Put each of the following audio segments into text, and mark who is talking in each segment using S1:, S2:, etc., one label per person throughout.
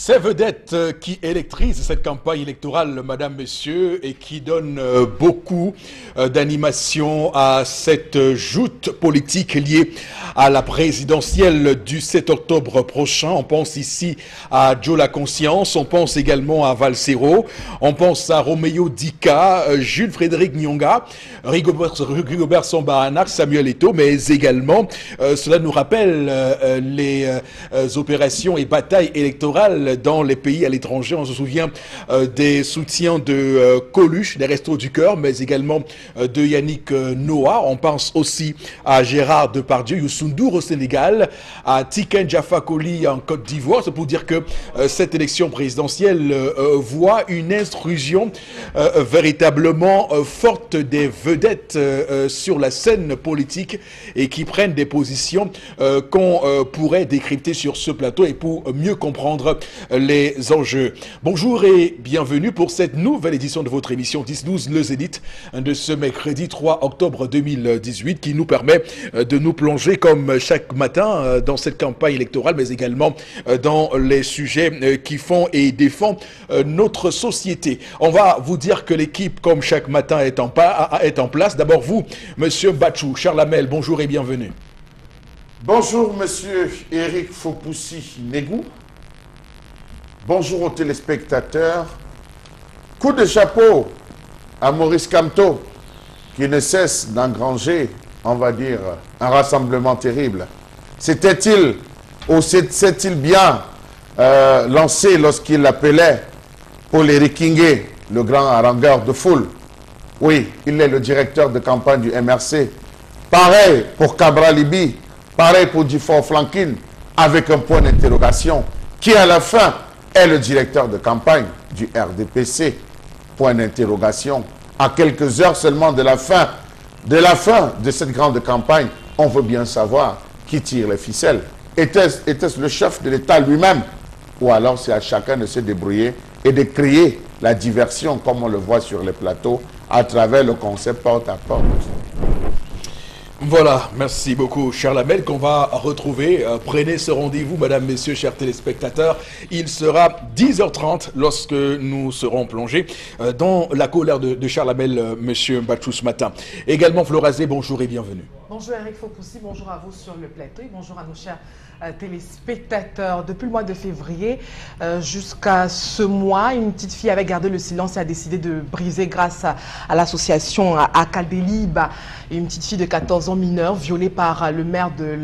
S1: Ces vedettes qui électrisent cette campagne électorale, madame, messieurs, et qui donnent beaucoup d'animation à cette joute politique liée à la présidentielle du 7 octobre prochain. On pense ici à Joe La Conscience, on pense également à Valsero, on pense à Roméo Dika, Jules-Frédéric Nyonga, Rigobert Sambaranak, Samuel Eto'o, mais également, cela nous rappelle les opérations et batailles électorales dans les pays à l'étranger. On se souvient des soutiens de Coluche, des Restos du Cœur, mais également de Yannick Noah. On pense aussi à Gérard Depardieu, Youssou N'Dour au Sénégal, à Tiken Jaffa Koli en Côte d'Ivoire. C'est pour dire que cette élection présidentielle voit une intrusion véritablement forte des vedettes sur la scène politique et qui prennent des positions qu'on pourrait décrypter sur ce plateau et pour mieux comprendre les enjeux. Bonjour et bienvenue pour cette nouvelle édition de votre émission 10-12 Le Zénith de ce mercredi 3 octobre 2018 qui nous permet de nous plonger comme chaque matin dans cette campagne électorale mais également dans les sujets qui font et défendent notre société. On va vous dire que l'équipe comme chaque matin est en place. D'abord vous, monsieur Bachou, Charles Hamel, bonjour et bienvenue.
S2: Bonjour monsieur Eric Fopoussi-Negou. Bonjour aux téléspectateurs. Coup de chapeau à Maurice Kamto qui ne cesse d'engranger, on va dire, un rassemblement terrible. S'était-il ou s'est-il bien lancé lorsqu'il appelait Paul Éric Kingé, le grand harangueur de foule? Oui, il est le directeur de campagne du MRC. Pareil pour Cabral Libi, pareil pour Dufault Flankin, avec un point d'interrogation, qui à la fin est le directeur de campagne du RDPC. Point d'interrogation. À quelques heures seulement de la fin de cette grande campagne, on veut bien savoir qui tire les ficelles. Était-ce le chef de l'État lui-même? Ou alors c'est à chacun de se débrouiller et de créer la diversion comme on le voit sur les plateaux à travers le concept porte-à-porte.
S1: Voilà, merci beaucoup Charles Hamel qu'on va retrouver. Prenez ce rendez-vous, mesdames, messieurs, chers téléspectateurs. Il sera 10h30 lorsque nous serons plongés dans la colère de Charles Hamel, monsieur Bachou ce matin. Également Florazé, bonjour et bienvenue.
S3: Bonjour Eric Fopoussi, bonjour à vous sur le plateau et bonjour à nos chers téléspectateurs. Depuis le mois de février jusqu'à ce mois, une petite fille avait gardé le silence et a décidé de briser grâce à l'association Akadélib. Une petite fille de 14 ans mineure violée par le maire de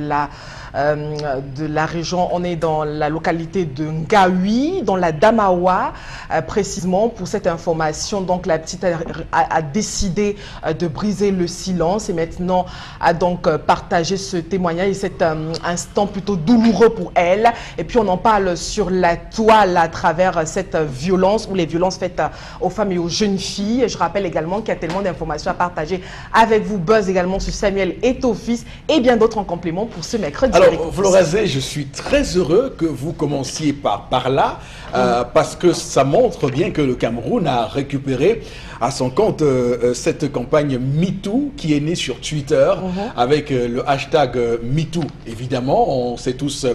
S3: la région. On est dans la localité de Ngaoui, dans la Damawa, précisément pour cette information. Donc la petite a décidé de briser le silence et maintenant a donc partagé ce témoignage et cet instant plutôt douloureux pour elle. Et puis on en parle sur la toile à travers cette violence ou les violences faites aux femmes et aux jeunes filles. Et je rappelle également qu'il y a tellement d'informations à partager avec vous. Buzz également sur Samuel Eto'o fils et bien d'autres en complément pour ce mercredi.
S1: Alors, Florazé, je suis très heureux que vous commenciez par là, parce que ça montre bien que le Cameroun a récupéré à son compte cette campagne MeToo qui est née sur Twitter avec le hashtag MeToo. Évidemment, on sait tous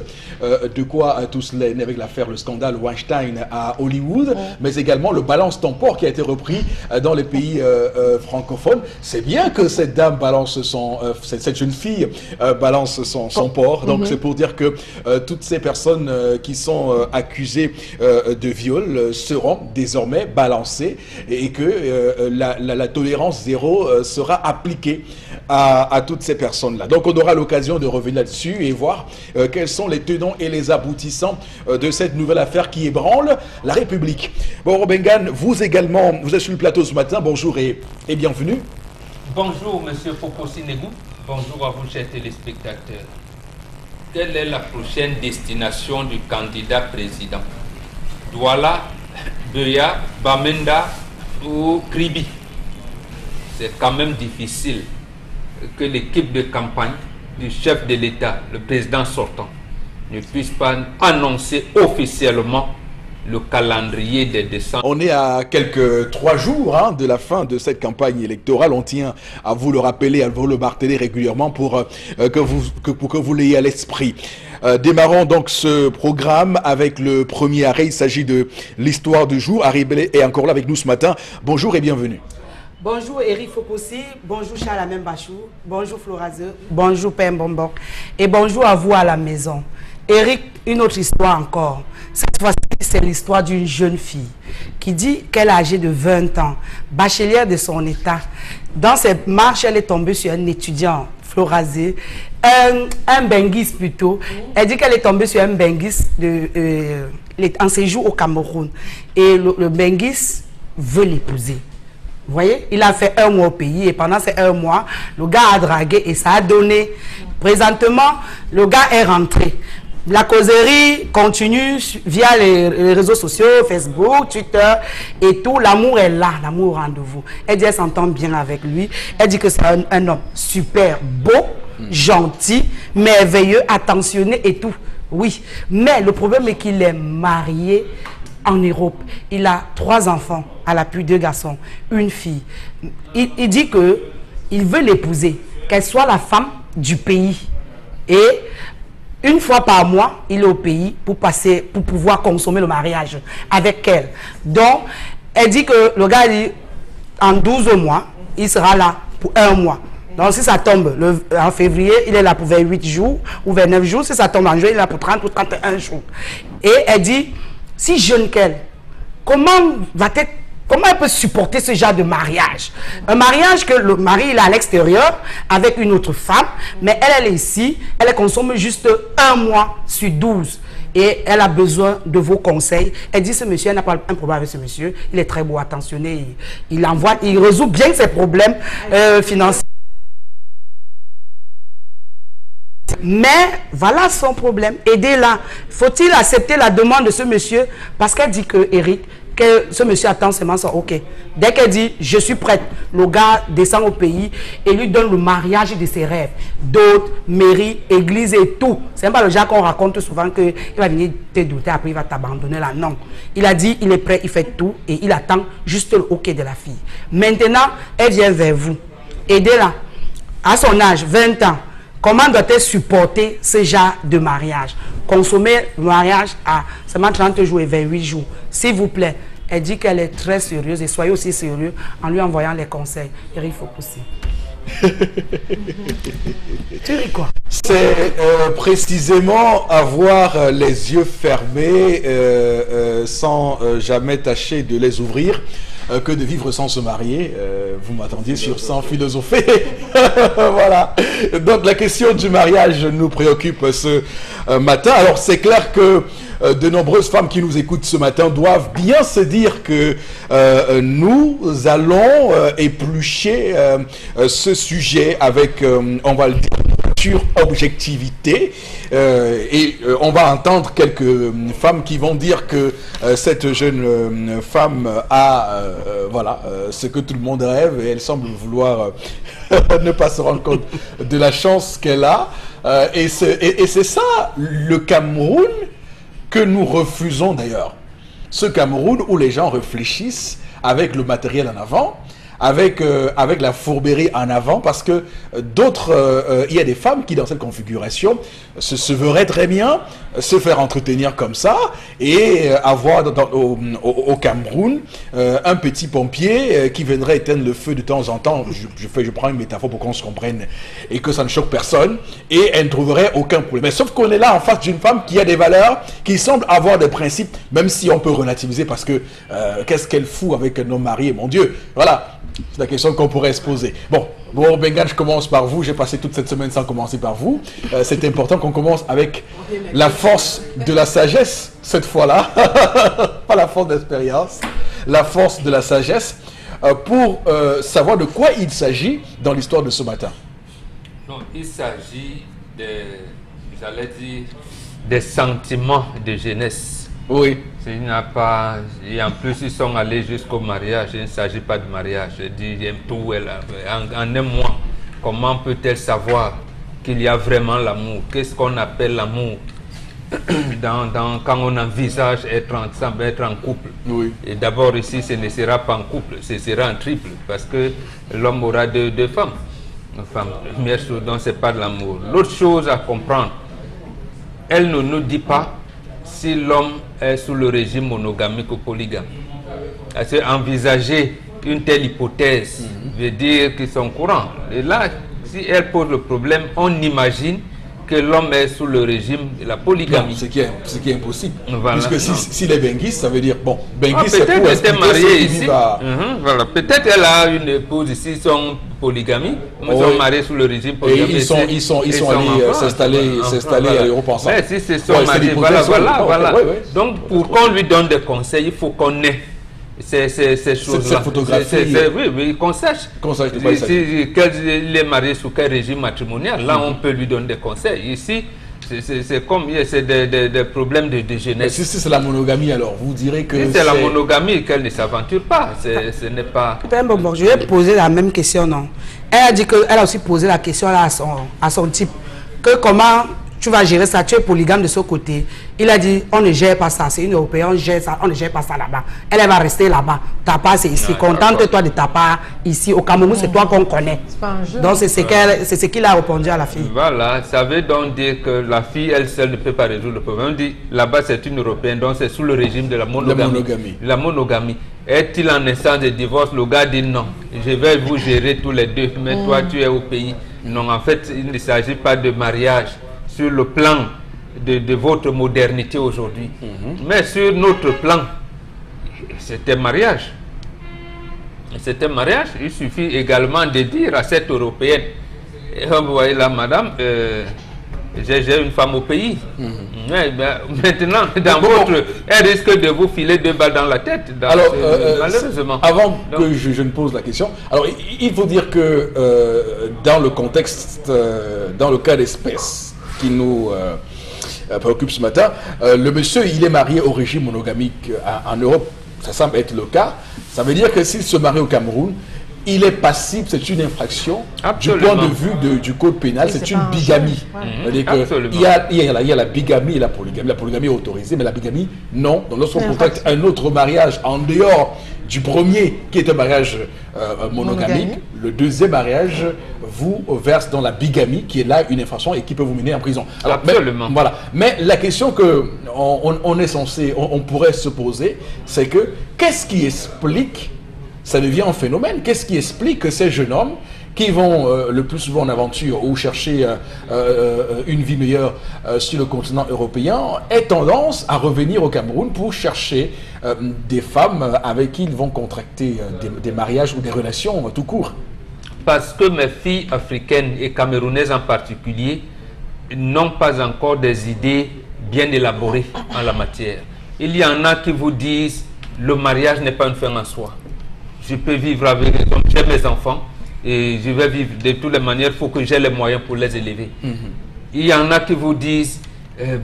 S1: de quoi tous les avec l'affaire, le scandale Weinstein à Hollywood, mais également le balance ton port qui a été repris dans les pays francophones. C'est bien que cette dame balance cette jeune fille balance son port. Donc c'est pour dire que toutes ces personnes qui sont accusées de viol seront désormais balancées et que la tolérance zéro sera appliquée à toutes ces personnes-là. Donc on aura l'occasion de revenir là-dessus et voir quels sont les tenants et les aboutissants de cette nouvelle affaire qui ébranle la République. Bon, Robengan, vous également, vous êtes sur le plateau ce matin. Bonjour et bienvenue.
S4: Bonjour, monsieur Fopoussi-Negou. Bonjour à vous, chers téléspectateurs. Quelle est la prochaine destination du candidat président? Douala, Beya, Bamenda ou Kribi? C'est quand même difficile que l'équipe de campagne du chef de l'État, le président sortant, ne puisse pas annoncer officiellement le calendrier des décembre.
S1: On est à quelques 3 jours hein, de la fin de cette campagne électorale. On tient à vous le rappeler, à vous le marteler régulièrement pour que vous l'ayez à l'esprit. Démarrons donc ce programme avec le premier arrêt. Il s'agit de l'histoire du jour. Harry Belé est encore là avec nous ce matin. Bonjour et bienvenue.
S5: Bonjour Eric Fopossi, bonjour Charles Amem Bachou, bonjour Florazeux, bonjour Père Bonbon et bonjour à vous à la maison. Eric, une autre histoire encore. Cette fois-ci, c'est l'histoire d'une jeune fille qui dit qu'elle est âgée de 20 ans, bachelière de son état. Dans ses marches, elle est tombée sur un étudiant, Florazé, un benguis plutôt. Elle dit qu'elle est tombée sur un benguis en séjour au Cameroun. Et le benguis veut l'épouser. Vous voyez, il a fait 1 mois au pays et pendant ces 1 mois, le gars a dragué et ça a donné. Présentement, le gars est rentré. La causerie continue via les réseaux sociaux, Facebook, Twitter et tout. L'amour est là, l'amour au rendez-vous. Elle dit qu'elle s'entend bien avec lui. Elle dit que c'est un homme super beau, gentil, merveilleux, attentionné et tout. Oui, mais le problème est qu'il est marié en Europe. Il a 3 enfants à l'appui, 2 garçons, 1 fille. Il dit que il veut l'épouser, qu'elle soit la femme du pays. Et 1 fois par mois, il est au pays pour pouvoir consommer le mariage avec elle. Donc, elle dit que le gars dit, en 12 mois, il sera là pour 1 mois. Donc, si ça tombe en février, il est là pour 28 jours ou 29 jours. Si ça tombe en juillet, il est là pour 30 ou 31 jours. Et elle dit, si jeune qu'elle, comment elle peut supporter ce genre de mariage? Un mariage que le mari il est à l'extérieur avec une autre femme, mais elle est ici, elle consomme juste 1 mois sur 12. Et elle a besoin de vos conseils. Elle dit, ce monsieur, elle n'a pas un problème avec ce monsieur, il est très beau, attentionné, il résout bien ses problèmes financiers. Mais voilà son problème. Aidez-la. Faut-il accepter la demande de ce monsieur? Parce qu'elle dit que Eric, que ce monsieur attend seulement son OK. Dès qu'elle dit je suis prête, le gars descend au pays et lui donne le mariage de ses rêves. D'autres, mairie, église et tout. C'est pas le genre qu'on raconte souvent qu'il va venir te douter, après il va t'abandonner là. Non. Il a dit il est prêt, il fait tout et il attend juste le OK de la fille. Maintenant, elle vient vers vous. Aidez-la. À son âge, 20 ans. Comment doit-elle supporter ce genre de mariage? Consommer le mariage à seulement 30 jours et 28 jours. S'il vous plaît, elle dit qu'elle est très sérieuse et soyez aussi sérieux en lui envoyant les conseils. Il faut pousser. Tu dis quoi?
S1: C'est précisément avoir les yeux fermés sans jamais tâcher de les ouvrir que de vivre sans se marier. Vous m'attendiez sur sans philosopher. Voilà. Donc la question du mariage nous préoccupe ce matin. Alors c'est clair que de nombreuses femmes qui nous écoutent ce matin doivent bien se dire que nous allons éplucher ce sujet avec, on va le dire, sur objectivité et on va entendre quelques femmes qui vont dire que cette jeune femme a voilà ce que tout le monde rêve et elle semble vouloir ne pas se rendre compte de la chance qu'elle a et c'est ça le Cameroun que nous refusons d'ailleurs. Ce Cameroun où les gens réfléchissent avec le matériel en avant, avec la fourberie en avant, parce que d'autres, il y a des femmes qui dans cette configuration se verraient très bien se faire entretenir comme ça et avoir au Cameroun un petit pompier qui viendrait éteindre le feu de temps en temps. Je prends une métaphore pour qu'on se comprenne et que ça ne choque personne et elle ne trouverait aucun problème. Mais sauf qu'on est là en face d'une femme qui a des valeurs, qui semble avoir des principes, même si on peut relativiser parce que qu'est-ce qu'elle fout avec un homme marié, mon Dieu. Voilà. C'est la question qu'on pourrait se poser. Bon, Bengan, je commence par vous. J'ai passé toute cette semaine sans commencer par vous. C'est important qu'on commence avec la force de la sagesse, cette fois-là. Pas la force d'expérience, la force de la sagesse, pour savoir de quoi il s'agit dans l'histoire de ce matin.
S4: Non, il s'agit j'allais dire, des sentiments de jeunesse.
S1: Oui.
S4: Il n'y a pas, et en plus ils sont allés jusqu'au mariage, il ne s'agit pas de mariage. Je dis, j'aime tout, en un mois, comment peut-elle savoir qu'il y a vraiment l'amour? Qu'est-ce qu'on appelle l'amour? quand on envisage être ensemble, être en couple.
S1: Oui.
S4: Et d'abord ici, ce ne sera pas en couple, ce sera en triple, parce que l'homme aura deux femmes. Enfin, la première chose, donc c'est pas de l'amour. L'autre chose à comprendre, elle ne nous dit pas si l'homme est sous le régime monogamique ou polygamique. Parce que envisager une telle hypothèse veut dire qu'ils sont courants. Et là, si elle pose le problème, on imagine que l'homme est sous le régime de la polygamie.
S1: Non, ce qui est impossible.
S4: Voilà.
S1: Puisque s'il est benguiste, ça veut dire, bon, benguiste, c'est
S4: peut-être
S1: pour
S4: elle était
S1: expliquer
S4: mariée
S1: ceux qui
S4: ici.
S1: vivent à...
S4: Voilà. Peut-être elle a une épouse ici, ils sont polygamie. Ils sont mariés sous le régime
S1: Et
S4: polygamique.
S1: ils sont allés s'installer à l'Europe ensemble.
S4: Mais si c'est son mari, voilà. Donc, pour qu'on lui donne des conseils, il faut qu'on ait ces choses-là.
S1: Cette photographie.
S4: Oui, qu'on sache. Il est marié sous quel régime matrimonial. Là, on peut lui donner des conseils. Ici, c'est comme des problèmes de jeunesse.
S1: Si c'est la monogamie, alors vous direz que...
S4: Si c'est la monogamie, qu'elle ne s'aventure pas. Ce n'est pas...
S5: Bon, je vais poser la même question, non. Elle a dit qu'elle a aussi posé la question là à son type. Que comment tu vas gérer ça, tu es polygame de ce côté. Il a dit, on ne gère pas ça, c'est une européenne, on gère ça, on ne gère pas ça là-bas. Elle va rester là-bas. Ta part, c'est ici. Contente-toi de ta part ici. Au Cameroun, c'est toi qu'on connaît. Donc, c'est ce qu'il a répondu à la fille.
S4: Voilà, ça veut donc dire que la fille, elle seule, ne peut pas résoudre le problème. On dit, là-bas, c'est une européenne, donc c'est sous le régime de la monogamie. La monogamie. Est-il en instance de divorce? Le gars dit non, je vais vous gérer tous les deux, mais toi, tu es au pays. Non, en fait, il ne s'agit pas de mariage sur le plan de votre modernité aujourd'hui. Mais sur notre plan, c'était mariage. C'était mariage. Il suffit également de dire à cette européenne, et vous voyez là, madame, j'ai une femme au pays. Mais maintenant, elle risque de vous filer 2 balles dans la tête. Malheureusement.
S1: Avant que je ne pose la question, alors il faut dire que dans le contexte, dans le cas d'espèce qui nous préoccupe ce matin, le monsieur, il est marié au régime monogamique en Europe. Ça semble être le cas. Ça veut dire que s'il se marie au Cameroun, il est passible, c'est une infraction.
S4: Absolument.
S1: Du point de vue du code pénal, c'est une bigamie. Il y a la bigamie et la polygamie. La polygamie est autorisée, mais la bigamie, non. Donc lorsqu'on contracte un autre mariage en dehors du premier, qui est un mariage monogamique, le deuxième mariage vous verse dans la bigamie, qui est là une infraction et qui peut vous mener en prison. Alors,
S4: absolument.
S1: Mais la question que on pourrait se poser, c'est que qu'est-ce qui explique, ça devient un phénomène, qu'est-ce qui explique que ces jeunes hommes qui vont le plus souvent en aventure ou chercher une vie meilleure sur le continent européen, aient tendance à revenir au Cameroun pour chercher des femmes avec qui ils vont contracter des mariages ou des relations tout court?
S4: Parce que mes filles africaines et camerounaises en particulier n'ont pas encore des idées bien élaborées en la matière. Il y en a qui vous disent le mariage n'est pas une fin en soi. Je peux vivre avec, comme j'ai mes enfants, et je vais vivre de toutes les manières, il faut que j'ai les moyens pour les élever. Il y en a qui vous disent,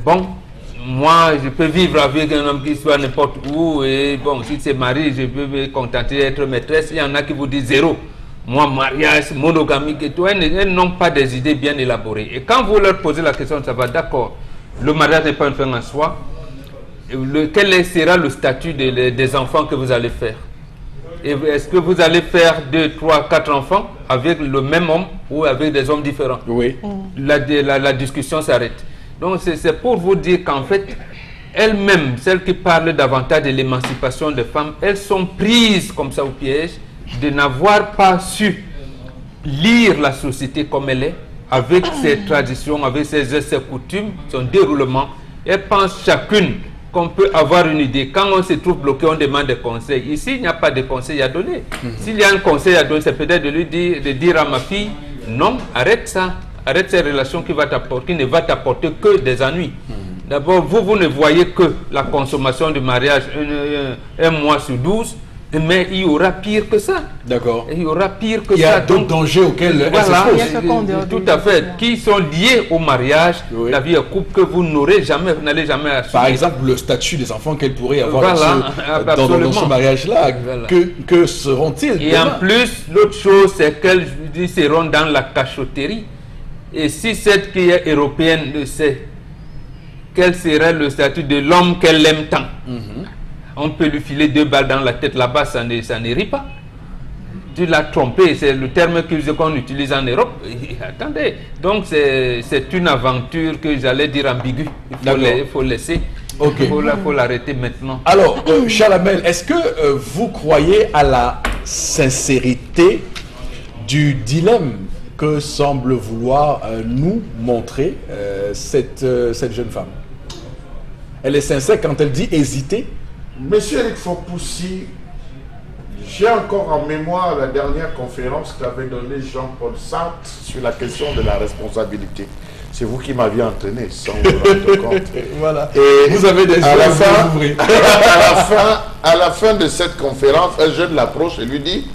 S4: bon, moi je peux vivre avec un homme qui soit n'importe où, et bon, si c'est mari, je peux me contenter d'être maîtresse. Il y en a qui vous disent zéro. Moi, mariage, monogamique et tout, elles n'ont pas des idées bien élaborées. Et quand vous leur posez la question, ça va, d'accord, le mariage n'est pas une fin en soi, quel sera le statut des enfants que vous allez faire? Est-ce que vous allez faire 2, 3, 4 enfants avec le même homme ou avec des hommes différents?
S1: Oui.
S4: La discussion s'arrête. Donc c'est pour vous dire qu'en fait, elles-mêmes, celles qui parlent davantage de l'émancipation des femmes, elles sont prises comme ça au piège de n'avoir pas su lire la société comme elle est, avec ses traditions, avec ses coutumes, son déroulement. Elles pensent chacune qu'on peut avoir une idée. Quand on se trouve bloqué, on demande des conseils. Ici, il n'y a pas de conseils à donner. S'il y a un conseil à donner, c'est peut-être de dire à ma fille, non, arrête ça. Arrête ces relations qui ne va t'apporter que des ennuis. D'abord, vous ne voyez que la consommation du mariage un mois sur 12, mais il y aura pire que ça. D'accord. Il y aura pire que ça.
S1: Il y a d'autres dangers auxquels
S4: elle s'expose. Tout à fait. Qui sont liés au mariage, la vie de couple que vous n'aurez jamais, vous n'allez jamais assumer.
S1: Par exemple, le statut des enfants qu'elle pourrait avoir dans ce mariage-là. Que seront-ils?
S4: Et en plus, l'autre chose, c'est qu'elles seront dans la cachotterie. Et si cette qui est européenne le sait, quel serait le statut de l'homme qu'elle aime tant? On peut lui filer 2 balles dans la tête là-bas, ça ne rit pas. Tu l'as trompé, c'est le terme qu'on utilise en Europe. Attendez, donc c'est une aventure que j'allais dire ambiguë. Il faut laisser, il faut l'arrêter maintenant.
S1: Alors, Chalamel, est-ce que vous croyez à la sincérité du dilemme que semble vouloir nous montrer cette jeune femme? Elle est sincère quand elle dit hésiter?
S2: Monsieur Eric Fopoussi, j'ai encore en mémoire la dernière conférence qu'avait donnée Jean-Paul Sartre sur la question de la responsabilité. C'est vous qui m'aviez entraîné, sans vous rendre compte.
S1: Voilà.
S2: Et
S1: vous avez des
S2: à
S1: choses
S2: à la fin de cette conférence, un jeune l'approche et lui dit: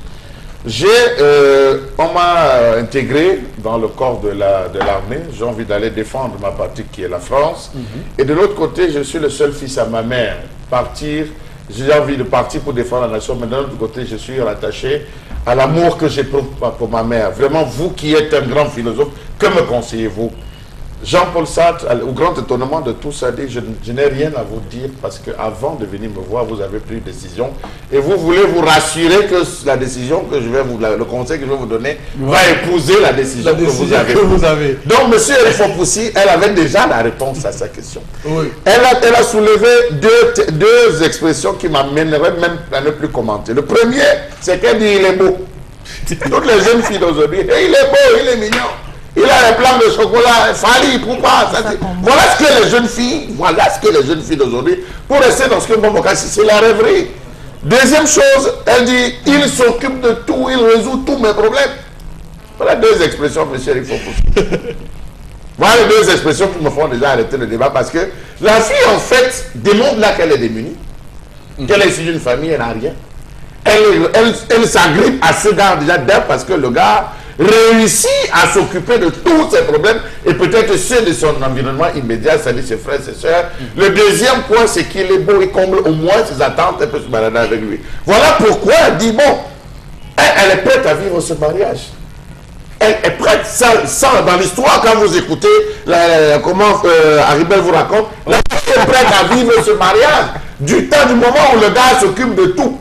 S2: on m'a intégré dans le corps de l'armée, j'ai envie d'aller défendre ma patrie qui est la France. Et de l'autre côté, je suis le seul fils à ma mère. J'ai envie de partir pour défendre la nation, mais de l'autre côté, je suis rattaché à l'amour que j'éprouve pour ma mère. Vraiment, vous qui êtes un grand philosophe, que me conseillez-vous? Jean-Paul Sartre, au grand étonnement de tout ça, dit: je n'ai rien à vous dire parce qu'avant de venir me voir, vous avez pris une décision et vous voulez vous rassurer que la décision que je vais le conseil que je vais vous donner va épouser la décision que vous avez. Donc, monsieur Eric Fopoussi, elle avait déjà la réponse à sa question. Oui. Elle a soulevé deux expressions qui m'amèneraient même à ne plus commenter. Le premier, c'est qu'elle dit: il est beau. Toutes les jeunes filles d'aujourd'hui, il est beau, il est mignon. Il a un plan de chocolat, Fali, pourquoi ça, voilà ce que les jeunes filles d'aujourd'hui, pour rester dans ce que c'est la rêverie. Deuxième chose, elle dit: il s'occupe de tout, il résout tous mes problèmes. Voilà 2 expressions, monsieur Eric Fopoussi. Voilà les 2 expressions qui me font déjà arrêter le débat, parce que la fille, en fait, démontre là qu'elle est démunie, qu'elle est issue d'une famille, elle n'a rien. Elle s'agrippe à ce gars déjà d'elle parce que le gars réussit à s'occuper de tous ses problèmes et peut-être ceux de son environnement immédiat, c'est-à-dire ses frères, ses soeurs. Le deuxième point, c'est qu'il est beau, il comble au moins ses attentes, elle peut se balader avec lui. Voilà pourquoi elle dit: bon, elle est prête à vivre ce mariage. Elle est prête, dans l'histoire, quand vous écoutez comment Haribel vous raconte, la fille est prête à vivre ce mariage du moment où le gars s'occupe de tout.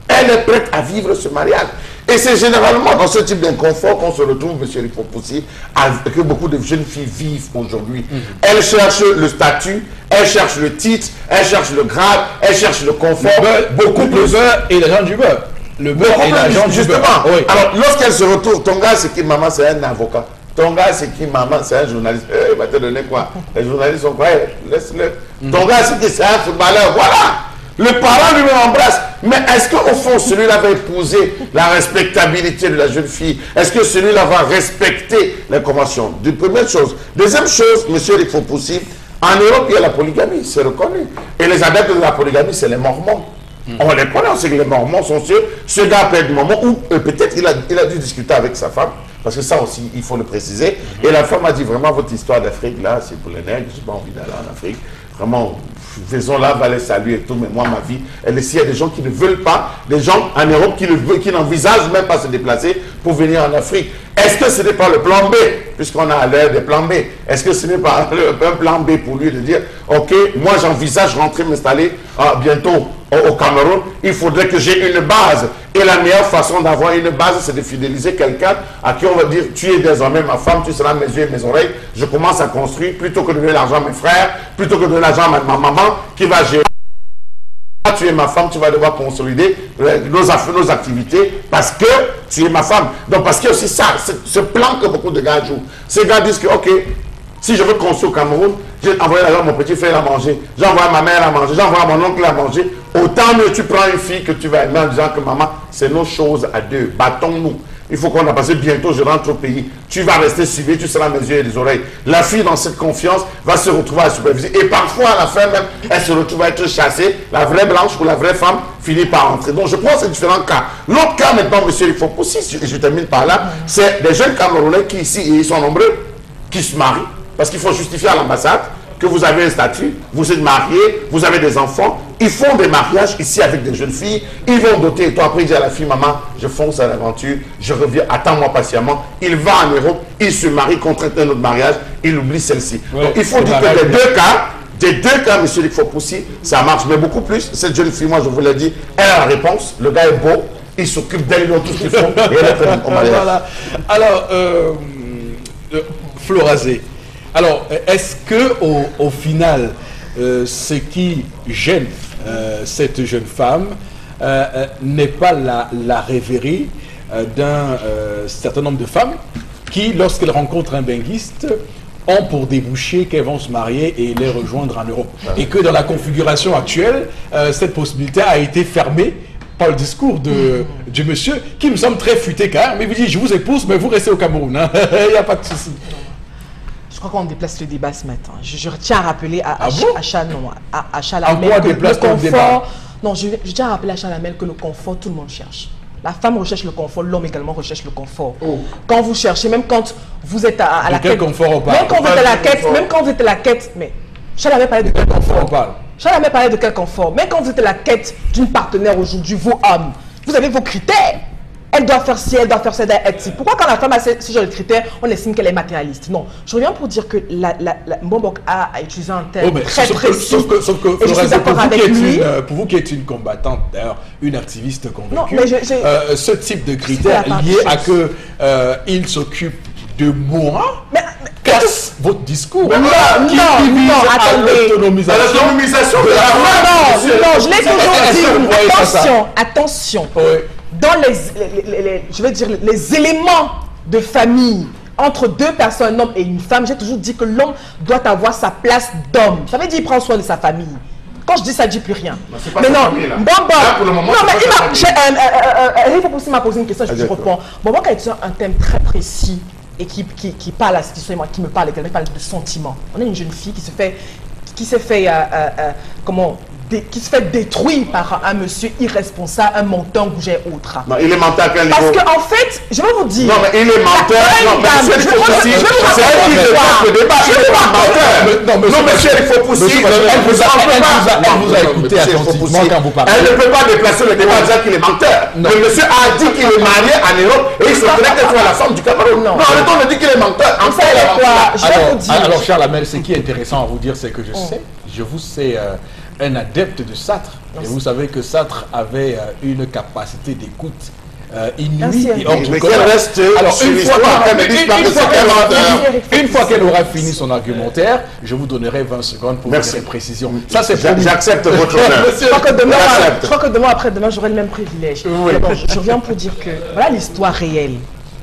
S2: Elle est prête à vivre ce mariage. Et c'est généralement dans ce type d'inconfort qu'on se retrouve, M. Eric Fopoussi, que beaucoup de jeunes filles vivent aujourd'hui. Elles cherchent le statut, elles cherchent le titre, elles cherchent le grade, elles cherchent le confort.
S1: Beaucoup plus. Le beurre et l'argent du beurre. Le beurre et l'argent du beurre.
S2: Justement. Oui. Alors, lorsqu'elles se retrouvent, ton gars, c'est qui, maman, c'est un avocat. Ton gars, c'est qui, maman, c'est un journaliste. Il va te donner quoi? Les journalistes sont quoi? Laisse-le. Ton gars, c'est qui, c'est un footballeur. Voilà. Le parent lui embrasse. Mais est-ce qu'au fond, celui-là va épouser la respectabilité de la jeune fille? Est-ce que celui-là va respecter les conventions? Première chose. Deuxième chose, monsieur Eric Fopoussi, en Europe, il y a la polygamie, c'est reconnu. Et les adeptes de la polygamie, c'est les Mormons. On les connaît, on sait que les Mormons sont sûrs. Ce gars peut être Mormon, ou peut-être il a dû discuter avec sa femme, parce que ça aussi, il faut le préciser. Et la femme a dit: vraiment, votre histoire d'Afrique, là, c'est pour les nègres, je n'ai pas envie d'aller en Afrique. Vraiment, faisons-la, va les saluer et tout, mais moi, ma vie, il y a des gens qui ne veulent pas, des gens en Europe qui n'envisagent même pas se déplacer pour venir en Afrique. Est-ce que ce n'est pas le plan B, puisqu'on a à l'heure des plans B? Est-ce que ce n'est pas un plan B pour lui de dire: ok, moi j'envisage rentrer m'installer bientôt au Cameroun, il faudrait que j'ai une base. Et la meilleure façon d'avoir une base, c'est de fidéliser quelqu'un à qui on va dire: tu es désormais ma femme, tu seras mes yeux et mes oreilles. Je commence à construire, plutôt que de donner l'argent à mes frères, plutôt que de donner l'argent à ma maman qui va gérer. Tu es ma femme, tu vas devoir consolider nos activités parce que tu es ma femme. Donc parce qu'il y a aussi ça, ce plan que beaucoup de gars jouent. Ces gars disent que, ok, si je veux construire au Cameroun, j'ai envoyé à mon petit frère à manger, j'envoie ma mère à manger, j'envoie mon oncle à manger. Autant mieux tu prends une fille que tu vas aimer en disant que maman, c'est nos choses à deux, battons-nous. Il faut qu'on a passé bientôt, je rentre au pays. Tu vas rester suivi, tu seras mes yeux et les oreilles. La fille, dans cette confiance, va se retrouver à superviser. Et parfois, à la fin même, elle se retrouve à être chassée. La vraie blanche ou la vraie femme finit par entrer. Donc, je prends ces différents cas. L'autre cas, maintenant, monsieur, il faut aussi, je termine par là, c'est des jeunes Camerounais qui, ici, ils sont nombreux, qui se marient. Parce qu'il faut justifier à l'ambassade que vous avez un statut, vous êtes marié, vous avez des enfants. Ils font des mariages ici avec des jeunes filles. Ils vont doter. Et toi, après, il dit à la fille: maman, je fonce à l'aventure, je reviens, attends-moi patiemment. Il va en Europe, il se marie, contracte un autre mariage, il oublie celle-ci. Ouais, donc, il faut dire que les deux cas, Des deux cas, M. Eric Fopoussi, ça marche, mais beaucoup plus. Cette jeune fille, moi, je vous l'ai dit, elle a la réponse. Le gars est beau, il s'occupe d'elle, dans tout ce qu'il faut. Et elle est très bon.
S1: Voilà. Alors, Florazé, alors, est-ce que au final, ce qui gêne cette jeune femme n'est pas la rêverie d'un certain nombre de femmes qui, lorsqu'elles rencontrent un benguiste, ont pour déboucher qu'elles vont se marier et les rejoindre en Europe. Et que dans la configuration actuelle, cette possibilité a été fermée par le discours du monsieur, qui me semble très futé quand même. Mais il vous dit, je vous épouse, mais vous restez au Cameroun. Hein. Il n'y a pas de souci.
S3: Je crois qu'on déplace le débat ce matin. Je tiens à rappeler à
S1: Chalamel que le
S3: confort... Non, je tiens à rappeler à Chalamel que le confort, tout le monde cherche. La femme recherche le confort, l'homme également recherche le confort. Oh. Quand vous cherchez, même quand vous êtes à la quête...
S1: confort on parle?
S3: Même quand vous êtes à la quête, même quand vous êtes à la quête... Mais Chalamel parlait de quel confort on parle? Chalamel parlait de quel confort? Même quand vous êtes à la quête d'une partenaire aujourd'hui, vous hommes, vous avez vos critères. Elle doit faire ci, elle doit faire ça, elle doit être ci. Pourquoi quand la femme a ce genre de critères, on estime qu'elle est matérialiste? Non. Je reviens pour dire que Mbombok a utilisé un terme très précis. Sauf que
S1: et je suis d'accord avec lui. Pour vous qui êtes une combattante, d'ailleurs, une activiste convaincue, non, mais ce type de critères lié à que il s'occupe de moi casse votre discours.
S3: Non, attendez.
S2: L'autonomisation de la femme.
S3: Non, je l'ai toujours dit. Attention. Dans je veux dire, les éléments de famille entre deux personnes, un homme et une femme, j'ai toujours dit que l'homme doit avoir sa place d'homme. Ça veut dire qu'il prend soin de sa famille. Quand je dis ça, je ne dis plus rien. Mais non, il faut aussi m'a posé une question, je réponds. Bon, moi, quand il y a un thème très précis et qui parle à la situation, moi, qui me parle, qui parle de sentiments. On a une jeune fille qui se fait qui se fait détruire par un monsieur irresponsable, un menteur, bouger autre.
S2: Non, il est menteur à quel niveau?
S3: Parce qu'en fait, je vais vous dire...
S2: Non, mais il est menteur. Je vais vous raconter Non, monsieur, il faut pousser.
S1: Elle vous a écouté attentivement quand vous parlez.
S2: Elle ne peut pas déplacer le débat en disant qu'il est menteur. Le monsieur a dit qu'il est marié en Europe et il se connaît qu'elle soit la femme du Cameroun. Non, on me dit qu'il est menteur.
S3: Vous savez quoi? Je vais vous dire...
S1: Alors, Charles Hamel, ce qui est intéressant à vous dire, c'est que je vous sais... un adepte de Sartre. Et vous savez que Sartre avait une capacité d'écoute inouïe. Alors, une fois qu'elle aura fini son argumentaire, je vous donnerai 20 secondes pour faire des précisions. Ça, c'est
S2: j'accepte votre honneur.
S3: Je crois que demain, après-demain, j'aurai le même privilège. Oui. Je viens pour dire que voilà l'histoire réelle.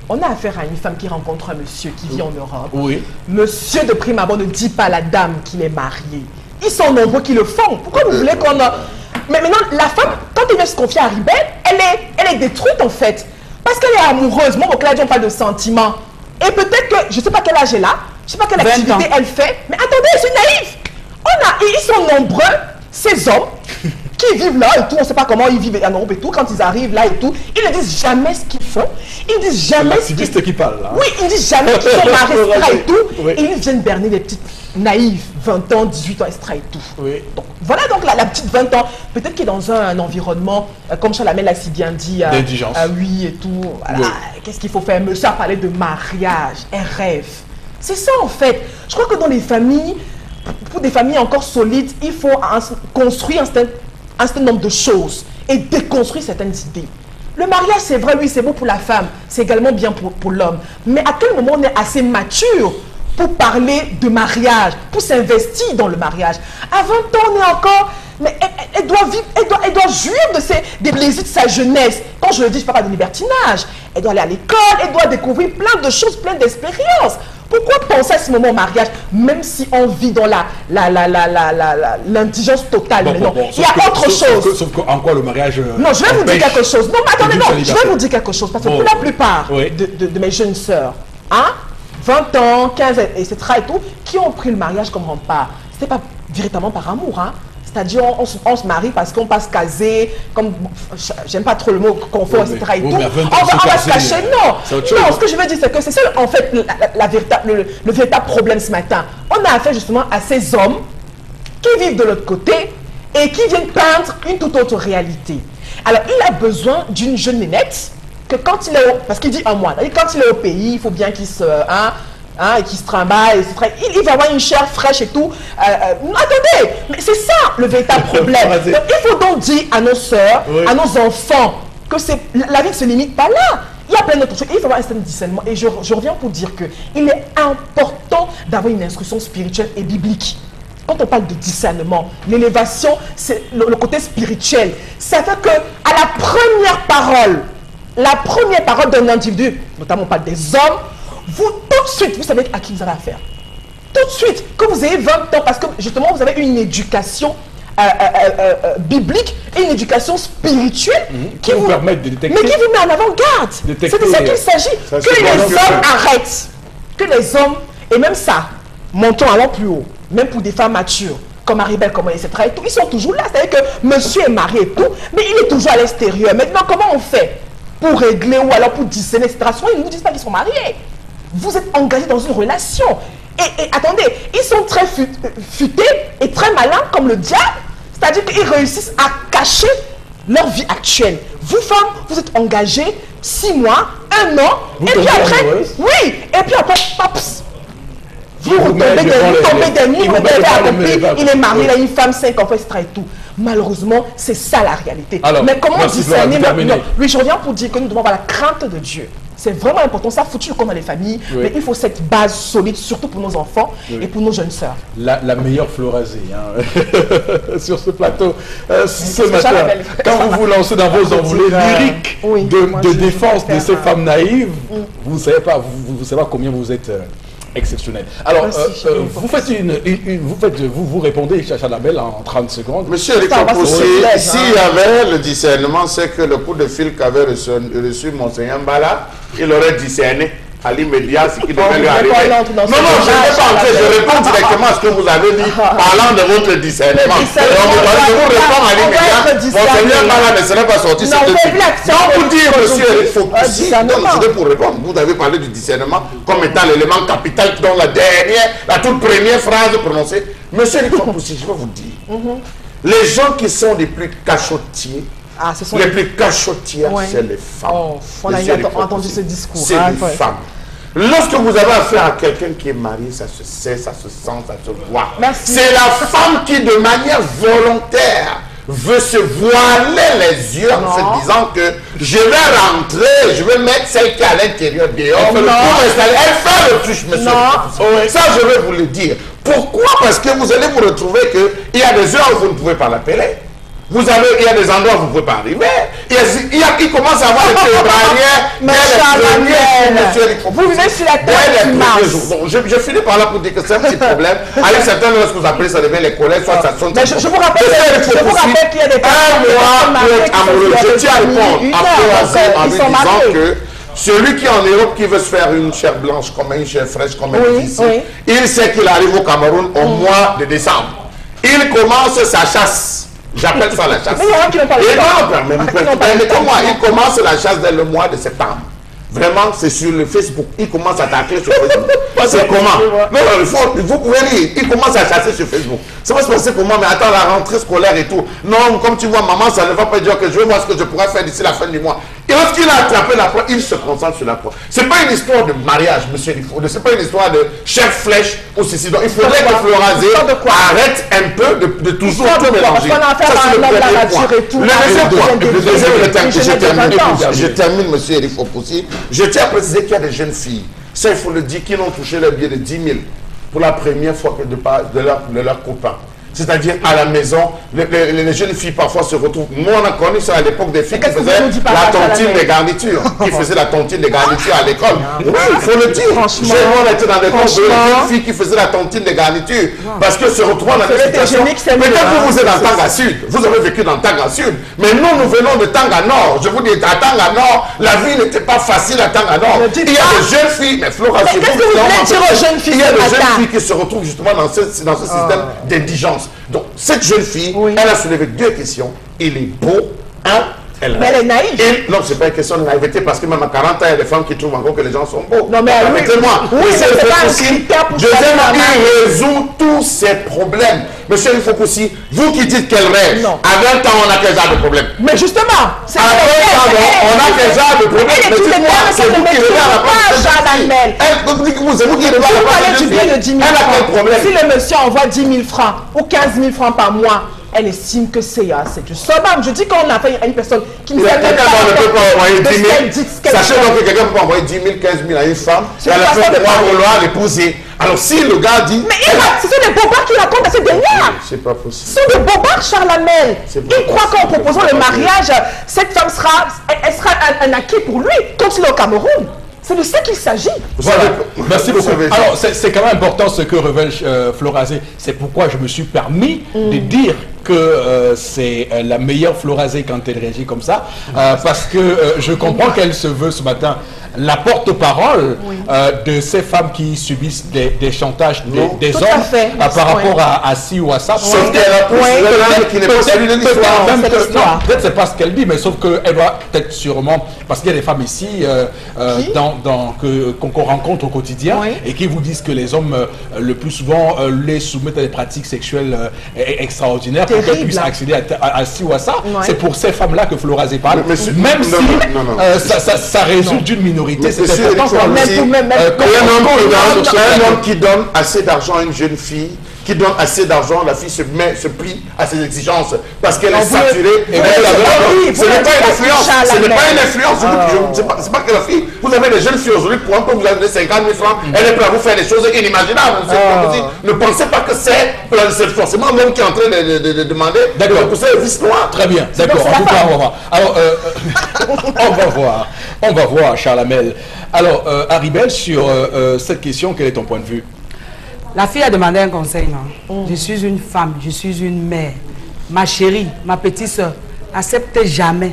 S3: On a affaire à une femme qui rencontre un monsieur qui vit en Europe. Oui. Monsieur de prime abord ne dit pas à la dame qu'il est marié. Ils sont nombreux qui le font. Pourquoi vous voulez qu'on a... Mais maintenant, la femme, quand elle vient se confier à Ribet, elle est détruite en fait. Parce qu'elle est amoureuse. Moi, au Claude, on parle de sentiments. Et peut-être que, je ne sais pas quel âge elle a, je ne sais pas quelle activité elle fait. Mais attendez, je suis naïf. Ils sont nombreux, ces hommes, qui vivent là et tout. On ne sait pas comment ils vivent en Europe et tout. Quand ils arrivent là et tout, ils ne disent jamais ce qu'ils font. Ils ne disent jamais ce qu'ils...
S1: qui parle là.
S3: Oui, ils ne disent jamais qu'ils sont mariés là et tout. Oui. Et ils viennent berner des petites naïves, 20 ans, 18 ans, extra et tout. Oui. Donc, voilà donc la petite 20 ans, peut-être qu'il est dans un environnement, comme Chalamel l'a si bien dit,
S1: d'indigence.
S3: Oui et tout. Voilà. Oui. Qu'est-ce qu'il faut faire? Monsieur a parlé de mariage, un rêve. C'est ça en fait. Je crois que dans les familles, pour des familles encore solides, il faut construire un certain nombre de choses et déconstruire certaines idées. Le mariage, c'est vrai, oui, c'est beau pour la femme, c'est également bien pour l'homme. Mais à quel moment on est assez mature pour parler de mariage, pour s'investir dans le mariage? À 20 ans, on est encore... Mais elle doit vivre, elle doit jouir des plaisirs de sa jeunesse. Quand je le dis, je ne parle pas de libertinage. Elle doit aller à l'école, elle doit découvrir plein de choses, plein d'expériences. Pourquoi penser à ce moment au mariage, même si on vit dans l'indigence totale? Mais non, il y a autre chose.
S1: Sauf qu'en quoi le mariage...
S3: Non, je vais vous dire quelque chose. Non, mais attendez, non, je vais vous dire quelque chose. Parce que pour la plupart de mes jeunes sœurs, 20 ans, 15 ans, etc. et tout, qui ont pris le mariage comme rempart, ce n'était pas véritablement par amour, C'est-à-dire, on se marie parce qu'on passe casé, comme, j'aime pas trop le mot confort, etc. et tout. On va se cacher, non. Non, ce que je veux dire, c'est que c'est ça, en fait, le véritable problème ce matin. On a affaire justement à ces hommes qui vivent de l'autre côté et qui viennent peindre une toute autre réalité. Alors, il a besoin d'une jeune nénette que quand il est, parce qu'il dit un mois, quand il est au pays, il faut bien qu'il se... hein, et qui se trimballe, il va avoir une chair fraîche et tout. Attendez, mais c'est ça le véritable problème. Donc, il faut donc dire à nos sœurs, à nos enfants, que la vie ne se limite pas là. Il y a plein d'autres choses. Il faut avoir un certain discernement. Et je reviens pour dire qu'il est important d'avoir une instruction spirituelle et biblique. Quand on parle de discernement, l'élévation, c'est le côté spirituel. Ça fait que à la première parole d'un individu, notamment on parle des hommes, vous tout de suite, vous savez à qui vous avez affaire. Tout de suite, que vous ayez 20 ans, parce que justement vous avez une éducation biblique et une éducation spirituelle qui vous permet de détecter, mais qui vous met en avant-garde. C'est de ça qu'il s'agit. Que les hommes arrêtent. Que les hommes, et même ça, montons, allons plus haut. Même pour des femmes matures, comme Maribel, comme etc. Et tout, ils sont toujours là. C'est-à-dire que monsieur est marié et tout, mais il est toujours à l'extérieur. Maintenant, comment on fait pour régler ou alors pour discerner, etc. Souvent, ils ne vous disent pas qu'ils sont mariés. Vous êtes engagés dans une relation. Et attendez, ils sont très futés et très malins comme le diable. C'est-à-dire qu'ils réussissent à cacher leur vie actuelle. Vous, femmes, vous êtes engagés 6 mois, 1 an, et puis après, et puis après, pops. Vous tombez des nuits, il est marié, il a une femme, 5 enfants, etc. et tout. Malheureusement, c'est ça la réalité. Alors, mais comment discerner? Oui, je reviens pour dire que nous devons avoir la crainte de Dieu. C'est vraiment important, ça foutu comme dans les familles, mais il faut cette base solide, surtout pour nos enfants et pour nos jeunes sœurs.
S1: La meilleure Florazé sur ce plateau ce matin, quand vous vous lancez dans vos envolées lyriques de défense de ces femmes naïves, vous ne savez pas, vous savez pas combien vous êtes exceptionnel. Alors, vous répondez, Chacha Labelle, en 30 secondes.
S2: Monsieur Eric Fopoussi, s'il y avait le discernement, c'est que le coup de fil qu'avait reçu Monseigneur Mbala, il aurait discerné à l'immédiat ce qui devait lui arriver. Non, je ne pas entrer, je réponds directement à ce que vous avez dit, parlant de votre discernement. Je vous réponds à l'immédiat, Monseigneur Mbala ne serait pas sorti. Donc, vous dire, monsieur Eric Fopoussi, je vais pour répondre. Vous avez parlé du discernement comme étant l'élément capital dans la toute première phrase prononcée. Monsieur Eric Fopoussi, je vais vous dire, les gens qui sont les plus cachotiers, les plus cachotières, c'est les femmes.
S3: On a entendu ce discours.
S2: C'est les femmes. Lorsque vous avez affaire à quelqu'un qui est marié, ça se sait, ça se sent, ça se voit. C'est la femme qui, de manière volontaire, veut se voiler les yeux en se disant que je vais rentrer, je vais mettre celle qui est à l'intérieur dehors. Elle fait le touche, monsieur. Ça, je vais vous le dire. Pourquoi? Parce que vous allez vous retrouver qu'il y a des heures où vous ne pouvez pas l'appeler. Il y a des endroits où vous ne pouvez pas arriver. Il commence à avoir des barrières.
S3: Vous vivez sur la terre qui marche.
S2: Je finis par là pour dire que c'est un petit problème. Avec certains, lorsque vous appelez, ça devient les collègues, soit ça sonne.
S3: Mais je vous rappelle qu'il y a des
S2: amoureux. Je tiens à répondre en lui disant que celui qui est en Europe qui veut se faire une chair blanche, comme une chair fraîche, comme elle dit ici, il sait qu'il arrive au Cameroun au mois de décembre. Il commence sa chasse. J'appelle ça la chasse. Il commence la chasse dès le mois de septembre. Vraiment, c'est sur le Facebook. Il commence à attaquer sur Facebook. C'est comment? Non, vous pouvez lire. Il commence à chasser sur Facebook. Ça va se passer comment? Mais attends, la rentrée scolaire et tout. Non, comme tu vois, maman, ça ne va pas dire que je vais voir ce que je pourrais faire d'ici la fin du mois. Et lorsqu'il a attrapé la proie, il se concentre sur la proie. Ce n'est pas une histoire de mariage, monsieur Lifo. Ce n'est pas une histoire de chef flèche ou ceci. Donc, il faudrait que Florazé arrête un peu de toujours tout mélanger. Je termine, monsieur Eric Fopoussi. Je tiens à préciser qu'il y a des jeunes filles, ça il faut le dire, qui n'ont touché le billet de 10 000 pour la première fois de leur copain. C'est-à-dire à la maison, les jeunes filles parfois se retrouvent. Nous on a connu ça à l'époque des filles qui faisaient la tontine des garnitures. Qui faisaient la tontine des garnitures à l'école. Oui, il faut le dire. On était dans l'école de jeunes filles qui faisaient la tontine des garnitures. Parce que se retrouvant dans cette situation, peut-être que vous êtes dans Tanga Sud. Vous avez vécu dans Tanga Sud. Mais nous venons de Tanga Nord. Je vous dis, à Tanga Nord, la vie n'était pas facile à Tanga Nord. Il y a des jeunes filles, mais Flora, il y a des jeunes filles qui se retrouvent justement dans ce système d'indigence. Donc, cette jeune fille, elle a soulevé 2 questions. Il est beau, Elle
S3: Mais elle est naïve.
S2: Non, c'est pas une question de naïveté, parce que même à 40 ans, il y a des femmes qui trouvent encore que les gens sont beaux.
S3: Non, mais oui.
S2: Permettez-moi.
S3: Oui, mais c'est pas un critère pour
S2: deuxièmement,
S3: choisir la
S2: il résout tous ces problèmes. Monsieur Fokoussi, vous qui dites qu'elle rêve,
S3: Non.
S2: à 20 ans, on a quel genre de problème?
S3: Mais justement, c'est
S2: À 20 ans, on a quel genre de problème?
S3: Elle est tout
S2: C'est vous qui rêvez à la place de c'est vous qui rêvez à la
S3: Si vous
S2: place
S3: parlez
S2: de
S3: du bien de 10 000
S2: Elle a quel
S3: francs,
S2: problème?
S3: si le monsieur envoie 10 000 francs ou 15 000 francs par mois, elle estime que c'est du summum. Je dis qu'on a fait à une personne qui ne sait même
S2: Quelqu'un ne peut pas envoyer 10 000. Sachez donc que quelqu'un ne peut pas envoyer 10 000, 15 000 à une femme. Et à la fin de mois, vouloir l'épouser. Alors si le gars dit...
S3: Mais ce sont des bobards qui racontent à cette dernière.
S2: C'est pas possible.
S3: Ce sont des bobards, Charles Hamel.
S2: C'est pas
S3: Il croit qu'en
S2: possible.
S3: proposant le mariage, cette femme sera un acquis pour lui, quand il est au Cameroun. C'est de ça qu'il s'agit.
S1: Voilà. Merci beaucoup. Alors, c'est quand même important ce que révèle Florazé. C'est pourquoi je me suis permis de dire que c'est la meilleure Florazé quand elle réagit comme ça. Parce que je comprends qu'elle se veut ce matin la porte-parole de ces femmes qui subissent des chantages des
S3: Tout
S1: hommes
S3: à fait.
S1: par rapport à ci ou à ça.
S2: Sauf qu'elle a poussé qui n'est pas celui de l'histoire.
S3: l'histoire.
S1: Peut-être c'est pas ce qu'elle dit, mais sauf qu'elle va peut-être sûrement, parce qu'il y a des femmes ici qu'on rencontre au quotidien et qui vous disent que les hommes le plus souvent les soumettent à des pratiques sexuelles extraordinaires pour qu'elles puissent accéder à ci ou à ça. C'est pour ces femmes-là que Florazé parle, même si ça résulte d'une minorité. C'est important
S2: un homme qui donne assez d'argent à une jeune fille, qui donne assez d'argent, la fille se plie à ses exigences parce qu'elle est saturée. Ce n'est pas une influence. Ce n'est pas une influence. C'est pas que la fille. Vous avez des jeunes filles aujourd'hui, pour un peu vous avez 50 000 francs, elle est prête à vous faire des choses inimaginables. Ne pensez pas que c'est forcément l'homme qui est en train de demander de repousser le vice noir.
S1: Très bien, d'accord. En tout cas, on va voir. Alors, on va voir, Charles Hamel. Alors, Haribel, sur cette question, quel est ton point de vue?
S5: La fille a demandé un conseil, non? Je suis une femme, je suis une mère. Ma chérie, ma petite soeur, n'accepte jamais.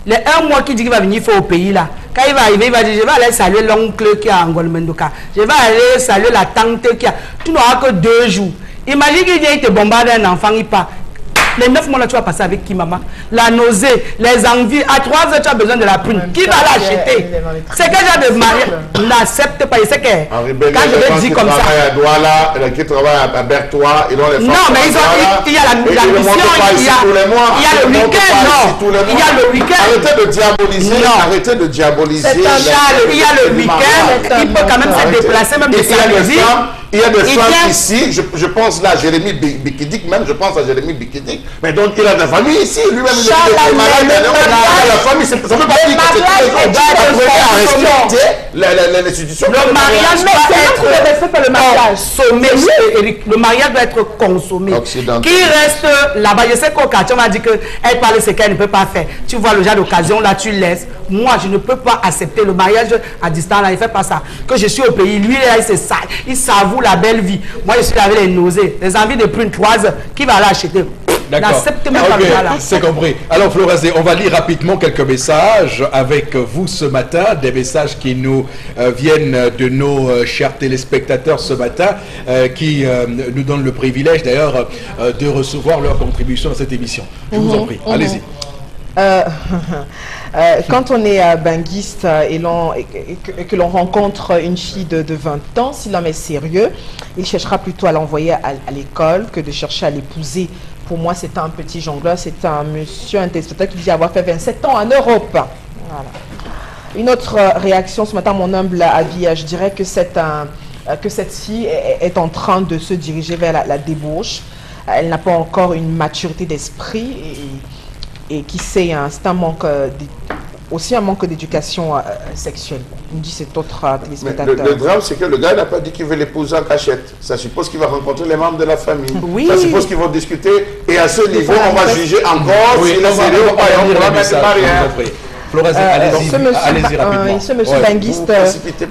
S5: Les 1 mois qu'il dit qu'il va venir faire au pays là, quand il va arriver, il va dire je vais aller saluer l'oncle qui est à Angola Mendoka. Je vais aller saluer la tante qui a. Tu n'auras que 2 jours. Imagine qu'il vient, il te bombarde un enfant, il part. Les 9 mois là, tu vas passer avec qui, maman? La nausée, les envies. À 3 heures, tu as besoin de la prune. Qui va l'acheter? C'est quel genre de mariage? N'accepte pas. Il sait que quand je vais dire comme ça.
S2: Qui travaille à Bertois, ils ont les femmes.
S5: Non, mais il y a la mission, il y a le week-end, non. Il y a le week-end.
S2: Arrêtez de diaboliser. Arrêtez de diaboliser.
S5: Charles, il y a le week-end. Il peut quand même se déplacer, même de samedi.
S2: Il y a des femmes ici, je pense là à Jérémy Bikidik, même je pense à Jérémy Bikidik, mais donc il a de la famille ici, lui-même il est malade, la famille, ça ne veut pas dire que c'est respecter l'institution.
S5: Le mariage doit être consommé, Eric. Le mariage doit être consommé. Qui reste là-bas, je sais qu'au quartier on m'a dit qu'elle parle ce qu'elle ne peut pas faire. Tu vois le genre d'occasion là, tu laisses. Moi, je ne peux pas accepter le mariage à distance là, il ne fait pas ça. Que je suis au pays, lui là, il savoure la belle vie. Moi, je suis là avec les nausées, les envies de prendre 3 heures. Qui va l'acheter?
S1: D'accord. C'est compris. Alors, Florazé, on va lire rapidement quelques messages avec vous ce matin, des messages qui nous viennent de nos chers téléspectateurs ce matin, qui nous donnent le privilège d'ailleurs de recevoir leur contribution à cette émission. Je vous en prie, allez-y.
S3: Quand on est benguiste et que l'on rencontre une fille de 20 ans, si l'homme est sérieux, il cherchera plutôt à l'envoyer à l'école que de chercher à l'épouser. Pour moi, c'est un petit jongleur, c'est un monsieur, un téléspectateur qui dit avoir fait 27 ans en Europe. Voilà. Une autre réaction ce matin, mon humble avis, je dirais que cette fille est en train de se diriger vers la débauche. Elle n'a pas encore une maturité d'esprit et qui sait, c'est un manque, aussi un manque d'éducation sexuelle. Il me dit cet autre téléspectateur.
S2: Le drame, c'est que le gars n'a pas dit qu'il veut l'épouser en cachette. Ça suppose qu'il va rencontrer les membres de la famille.
S3: Oui.
S2: Ça suppose qu'ils vont discuter et à ce niveau, on va juger encore s'il est sérieux ou pas. On va mettre des barrières.
S1: Allez-y rapidement.
S3: Ce monsieur benguiste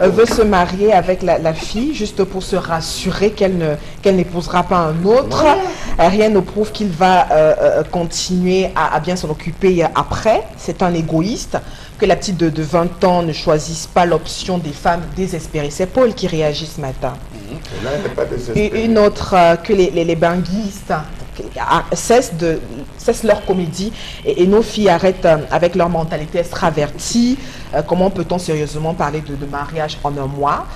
S3: veut se marier avec la fille juste pour se rassurer qu'elle n'épousera pas un autre. Rien ne prouve qu'il va continuer à bien s'en occuper après. C'est un égoïste. Que la petite de 20 ans ne choisisse pas l'option des femmes désespérées. C'est Paul qui réagit ce matin. Une autre, que les benguistes cessent leur comédie et nos filles arrêtent avec leur mentalité extravertie. Comment peut-on sérieusement parler de mariage en un mois?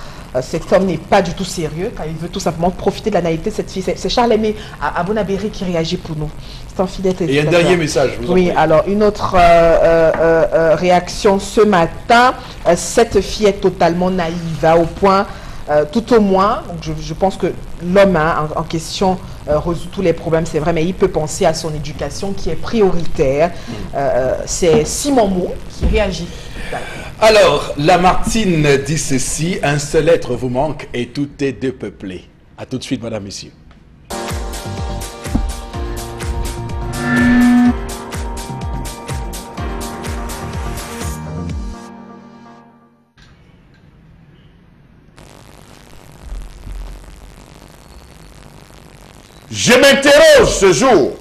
S3: Cet homme n'est pas du tout sérieux quand il veut tout simplement profiter de la naïveté de cette fille. C'est Charles-Aimé Abonabéry qui réagit pour nous. C'est un fidèle téléspectateur.
S1: Et un dernier message.
S3: Oui, alors une autre réaction ce matin. Cette fille est totalement naïve, au point, tout au moins, donc je pense que l'homme en question résout tous les problèmes, c'est vrai, mais il peut penser à son éducation qui est prioritaire. C'est Simon Mou qui réagit.
S1: Alors, Lamartine dit ceci: un seul être vous manque et tout est dépeuplé. A tout de suite, madame, messieurs.
S2: Je m'interroge ce jour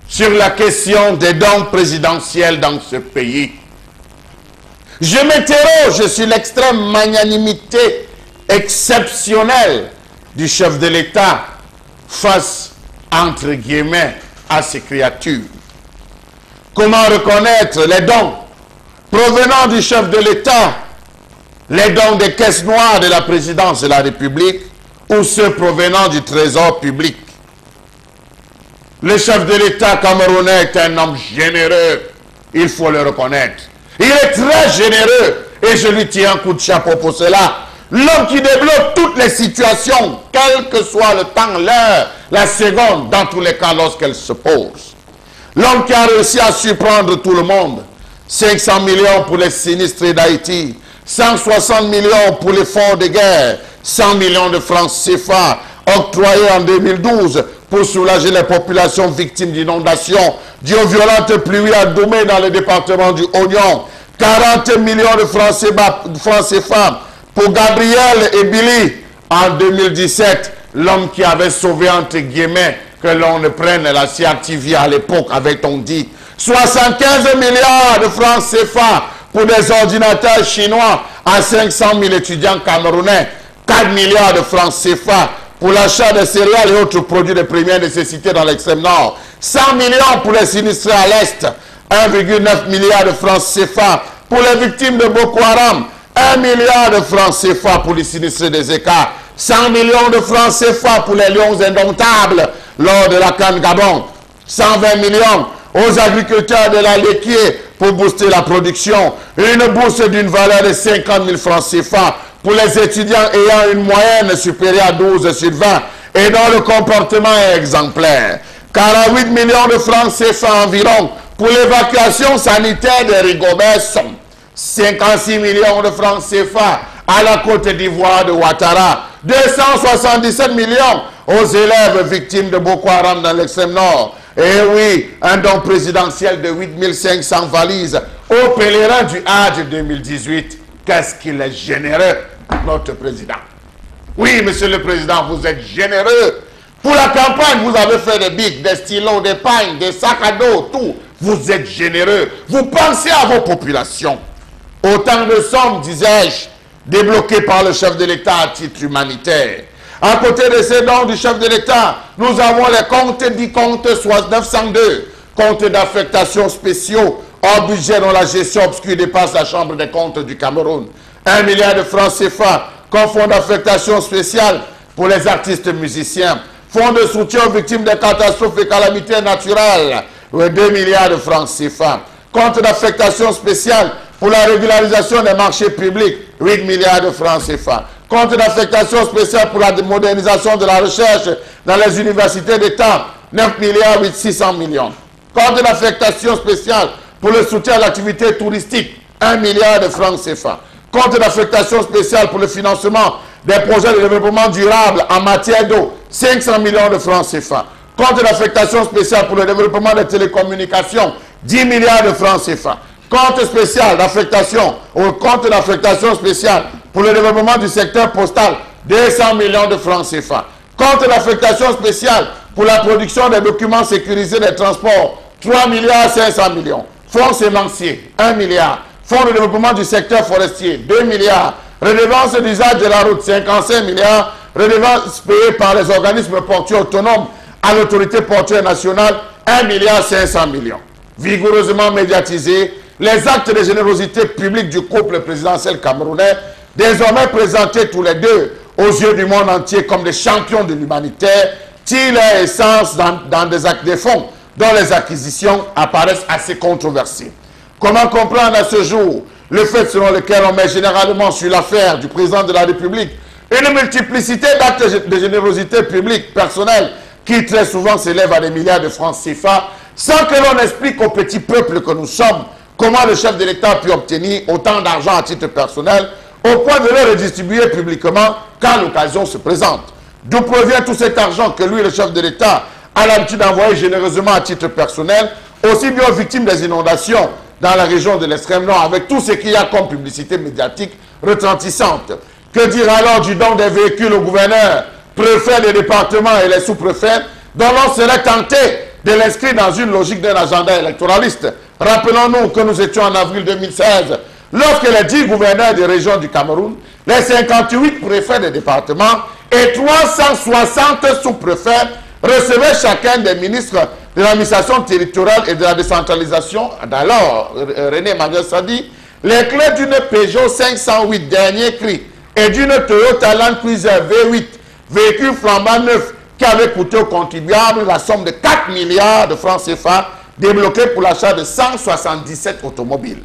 S2: sur la question des dons présidentiels dans ce pays. Je m'interroge sur l'extrême magnanimité exceptionnelle du chef de l'État face, entre guillemets, à ses créatures. Comment reconnaître les dons provenant du chef de l'État, les dons des caisses noires de la présidence de la République ou ceux provenant du trésor public? Le chef de l'État camerounais est un homme généreux, il faut le reconnaître. Il est très généreux et je lui tiens un coup de chapeau pour cela. L'homme qui débloque toutes les situations, quel que soit le temps, l'heure, la seconde, dans tous les cas lorsqu'elles se posent. L'homme qui a réussi à surprendre tout le monde. 500 millions pour les sinistrés d'Haïti, 160 millions pour les fonds de guerre, 100 millions de francs CFA octroyés en 2012 pour soulager les populations victimes d'inondations dues aux violentes pluies à Doumé dans le département du Oignon, 40 millions de francs CFA pour Gabriel et Billy en 2017, l'homme qui avait sauvé entre guillemets que l'on ne prenne la CRTV à l'époque, avait-on dit. 75 milliards de francs CFA pour des ordinateurs chinois à 500 000 étudiants camerounais, 4 milliards de francs CFA pour l'achat de céréales et autres produits de première nécessité dans l'extrême nord, 100 millions pour les sinistrés à l'Est, 1,9 milliard de francs CFA pour les victimes de Boko Haram, 1 milliard de francs CFA pour les sinistrés des écarts, 100 millions de francs CFA pour les lions indomptables lors de la CAN Gabon, 120 millions aux agriculteurs de la laitier pour booster la production, une bourse d'une valeur de 50 000 francs CFA pour les étudiants ayant une moyenne supérieure à 12 sur 20 et dont le comportement est exemplaire. 48 millions de francs CFA environ pour l'évacuation sanitaire de Rigobert. 56 millions de francs CFA à la Côte d'Ivoire de Ouattara. 277 millions aux élèves victimes de Boko Haram dans l'extrême nord. Et oui, un don présidentiel de 8500 valises aux pèlerins du Hajj 2018. Qu'est-ce qu'il est généreux, notre président. Oui, monsieur le président, vous êtes généreux. Pour la campagne, vous avez fait des bics, des stylos, des pagnes, des sacs à dos, tout. Vous êtes généreux. Vous pensez à vos populations. Autant de sommes, disais-je, débloquées par le chef de l'État à titre humanitaire. À côté de ces dons du chef de l'État, nous avons les comptes dits comptes 902, comptes d'affectation spéciaux, hors budget dont la gestion obscure dépasse la Chambre des comptes du Cameroun. 1 milliard de francs CFA, comme fonds d'affectation spéciale pour les artistes musiciens. Fonds de soutien aux victimes des catastrophes et calamités naturelles, 2 milliards de francs CFA. Compte d'affectation spéciale pour la régularisation des marchés publics, 8 milliards de francs CFA. Compte d'affectation spéciale pour la modernisation de la recherche dans les universités d'État, 9 milliards 600 millions. Compte d'affectation spéciale pour le soutien à l'activité touristique, 1 milliard de francs CFA. Compte d'affectation spéciale pour le financement des projets de développement durable en matière d'eau, 500 millions de francs CFA. Compte d'affectation spéciale pour le développement des télécommunications, 10 milliards de francs CFA. Compte spécial d'affectation, ou compte d'affectation spéciale pour le développement du secteur postal, 200 millions de francs CFA. Compte d'affectation spéciale pour la production des documents sécurisés des transports, 3 milliards 500 millions. Fonds sémencier, 1 milliard. Fonds de développement du secteur forestier, 2 milliards. Redevance d'usage de la route, 55 milliards. redevances payées par les organismes portuaires autonomes à l'autorité portuaire nationale, 1,5 milliard. Vigoureusement médiatisés, les actes de générosité publique du couple présidentiel camerounais, désormais présentés tous les deux aux yeux du monde entier comme des champions de l'humanitaire, tirent leur essence dans des fonds dont les acquisitions apparaissent assez controversées. Comment comprendre à ce jour le fait selon lequel on met généralement sur l'affaire du président de la République une multiplicité d'actes de générosité publique personnelle qui très souvent s'élèvent à des milliards de francs CFA, sans que l'on explique au petit peuple que nous sommes comment le chef de l'État a pu obtenir autant d'argent à titre personnel au point de le redistribuer publiquement quand l'occasion se présente. D'où provient tout cet argent que lui, le chef de l'État, a l'habitude d'envoyer généreusement à titre personnel, aussi bien aux victimes des inondations dans la région de l'extrême nord, avec tout ce qu'il y a comme publicité médiatique retentissante. Que dire alors du don des véhicules au gouverneur, préfet des départements et les sous-préfets, dont l'on serait tenté de l'inscrire dans une logique d'un agenda électoraliste. Rappelons-nous que nous étions en avril 2016, lorsque les 10 gouverneurs des régions du Cameroun, les 58 préfets des départements et 360 sous-préfets recevaient chacun des ministres de l'administration territoriale et de la décentralisation, d'alors René Mangasadi, les clés d'une Peugeot 508 dernier cri et d'une Toyota Land Cruiser V8, véhicule flambant neuf qui avait coûté aux contribuables la somme de 4 milliards de francs CFA débloqués pour l'achat de 177 automobiles.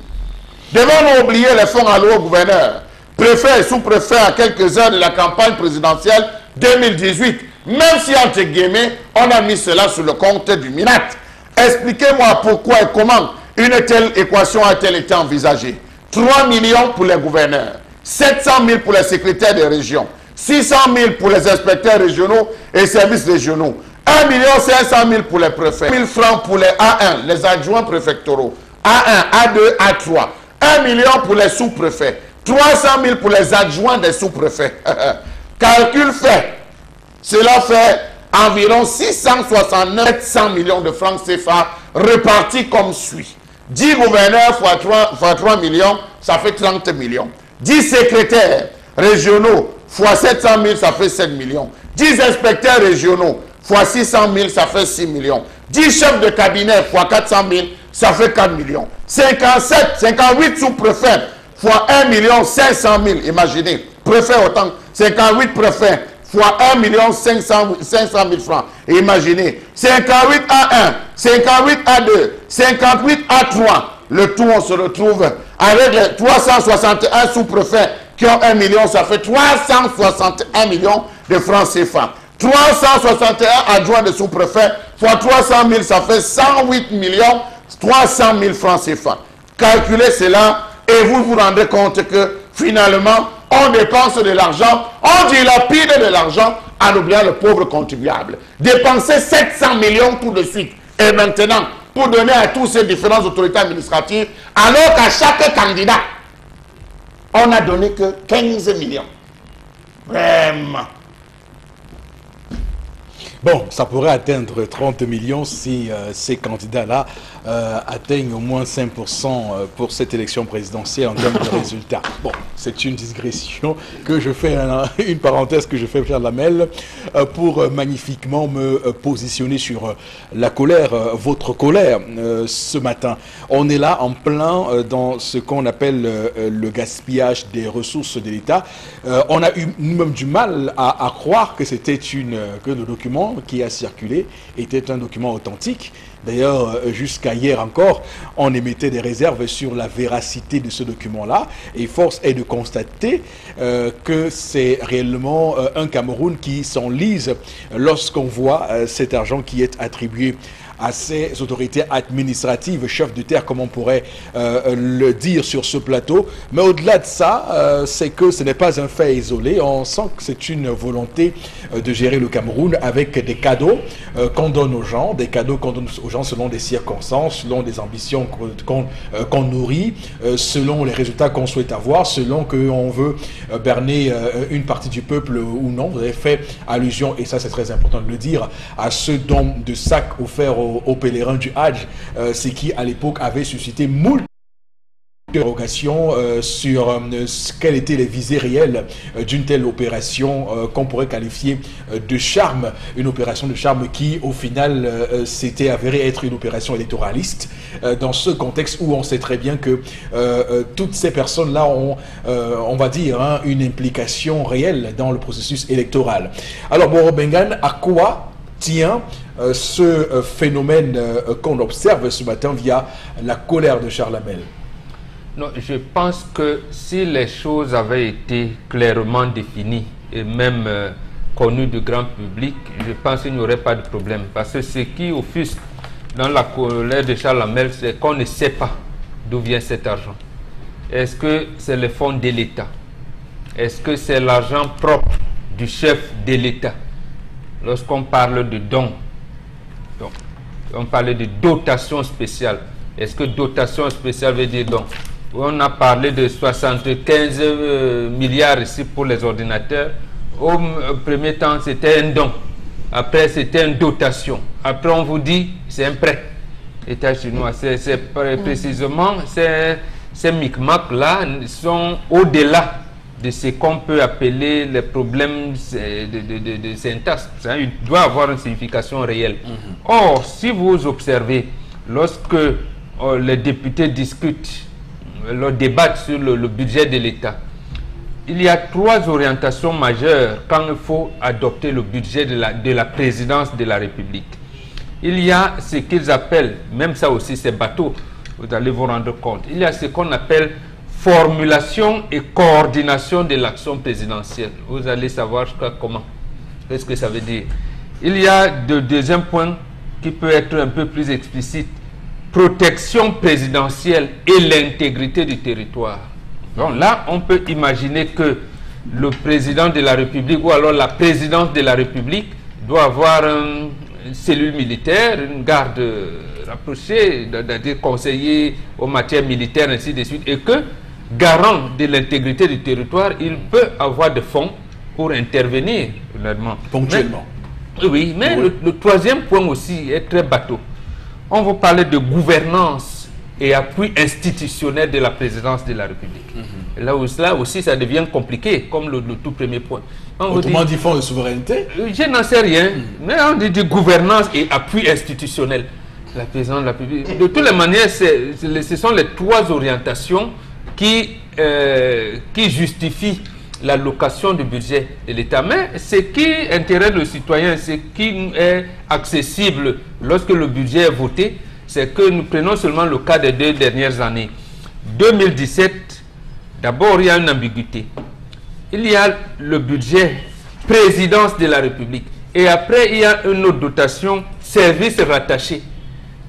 S2: Devons-nous oublier les fonds alloués au gouverneur, préfet et sous-préfet à quelques heures de la campagne présidentielle 2018, même si, entre guillemets, on a mis cela sur le compte du MINAT. Expliquez-moi pourquoi et comment une telle équation a-t-elle été envisagée. 3 millions pour les gouverneurs, 700 000 pour les secrétaires des régions, 600 000 pour les inspecteurs régionaux et services régionaux, 1 500 000 pour les préfets, 1 000 francs pour les A1, les adjoints préfectoraux, A1, A2, A3, 1 million pour les sous-préfets, 300 000 pour les adjoints des sous-préfets. Calcul fait, cela fait environ 669 millions de francs CFA repartis comme suit. 10 gouverneurs fois 3 millions, ça fait 30 millions. 10 secrétaires régionaux fois 700 000, ça fait 7 millions. 10 inspecteurs régionaux fois 600 000, ça fait 6 millions. 10 chefs de cabinet fois 400 000, ça fait 4 millions. 58 sous-préfets fois 1 500 000, imaginez. Préfet autant, 58 préfets fois 1 500 000 francs. Imaginez, 58 A1, 58 A2, 58 A3. Le tout, on se retrouve avec les 361 sous-préfets qui ont 1 million, ça fait 361 millions de francs CFA. 361 adjoints de sous-préfets fois 300 000, ça fait 108 millions 300 000 francs CFA. Calculez cela et vous vous rendez compte que finalement, on dépense de l'argent, on dilapide de l'argent en oubliant le pauvre contribuable. Dépenser 700 millions tout de suite et maintenant pour donner à tous ces différentes autorités administratives, alors qu'à chaque candidat, on n'a donné que 15 millions. Vraiment.
S1: Bon, ça pourrait atteindre 30 millions si ces candidats-là atteignent au moins 5% pour cette élection présidentielle en termes de résultats. Bon, c'est une digression que je fais, une parenthèse que je fais faire la mêle pour magnifiquement me positionner sur la colère, votre colère ce matin. On est là en plein dans ce qu'on appelle le gaspillage des ressources de l'État. On a eu nous-mêmes du mal à croire que c'était que le document qui a circulé était un document authentique. D'ailleurs, jusqu'à hier encore, on émettait des réserves sur la véracité de ce document-là. Et force est de constater que c'est réellement un Cameroun qui s'enlise lorsqu'on voit cet argent qui est attribué à ces autorités administratives, chefs de terre, comme on pourrait le dire sur ce plateau. Mais au-delà de ça, c'est que ce n'est pas un fait isolé. On sent que c'est une volonté de gérer le Cameroun avec des cadeaux qu'on donne aux gens, des cadeaux qu'on donne aux gens selon des circonstances, selon des ambitions qu'on nourrit, selon les résultats qu'on souhaite avoir, selon qu'on veut berner une partie du peuple ou non. Vous avez fait allusion, et ça c'est très important de le dire, à ce don de sacs offerts aux pèlerins du Hajj, ce qui à l'époque avait suscité moult d'interrogations sur quelles étaient les visées réelles d'une telle opération qu'on pourrait qualifier de charme. Une opération de charme qui, au final, s'était avérée être une opération électoraliste dans ce contexte où on sait très bien que toutes ces personnes-là ont, on va dire, une implication réelle dans le processus électoral. Alors, Boro Bengan, à quoi tient ce phénomène qu'on observe ce matin via la colère de Charles Hamel?
S4: Non, je pense que si les choses avaient été clairement définies et même connues du grand public, je pense qu'il n'y aurait pas de problème. Parce que ce qui offusque dans la colère de Charles Hamel, c'est qu'on ne sait pas d'où vient cet argent. Est-ce que c'est le fonds de l'État? Est-ce que c'est l'argent propre du chef de l'État? Lorsqu'on parle de dons, donc, on parlait de dotation spéciale. Est-ce que dotation spéciale veut dire don? On a parlé de 75 milliards ici pour les ordinateurs. Au premier temps, c'était un don. Après, c'était une dotation. Après, on vous dit, c'est un prêt. État chinois, c'est précisément, ces micmacs-là sont au-delà de ce qu'on peut appeler les problèmes de syntaxe. Il doit avoir une signification réelle. Or, si vous observez, lorsque les députés discutent, débattent sur le budget de l'État, il y a trois orientations majeures quand il faut adopter le budget de la présidence de la République. Il y a ce qu'ils appellent, même ça aussi c'est bateau, vous allez vous rendre compte, il y a ce qu'on appelle formulation et coordination de l'action présidentielle. Vous allez savoir comment. Qu'est-ce que ça veut dire? Il y a le deuxième point qui peut être un peu plus explicite. Protection présidentielle et l'intégrité du territoire. Donc là, on peut imaginer que le président de la République ou alors la présidence de la République doit avoir une cellule militaire, une garde rapprochée, des conseillers aux matières militaires, ainsi de suite, et que garant de l'intégrité du territoire, il peut avoir des fonds pour intervenir, finalement.
S1: Ponctuellement.
S4: Oui, mais le troisième point aussi est très bateau. On va parler de gouvernance et appui institutionnel de la présidence de la République. Là aussi, ça devient compliqué, comme le tout premier point.
S1: Autrement dit, fonds de souveraineté?
S4: Je n'en sais rien, mais on dit de gouvernance et appui institutionnel. La présidence de la République. De toutes les manières, ce sont les trois orientations qui justifie l'allocation du budget de l'État. Mais ce qui intéresse le citoyen, ce qui est accessible lorsque le budget est voté, c'est que nous prenons seulement le cas des 2 dernières années. 2017, d'abord il y a une ambiguïté. Il y a le budget présidence de la République. Et après il y a une autre dotation, service rattaché.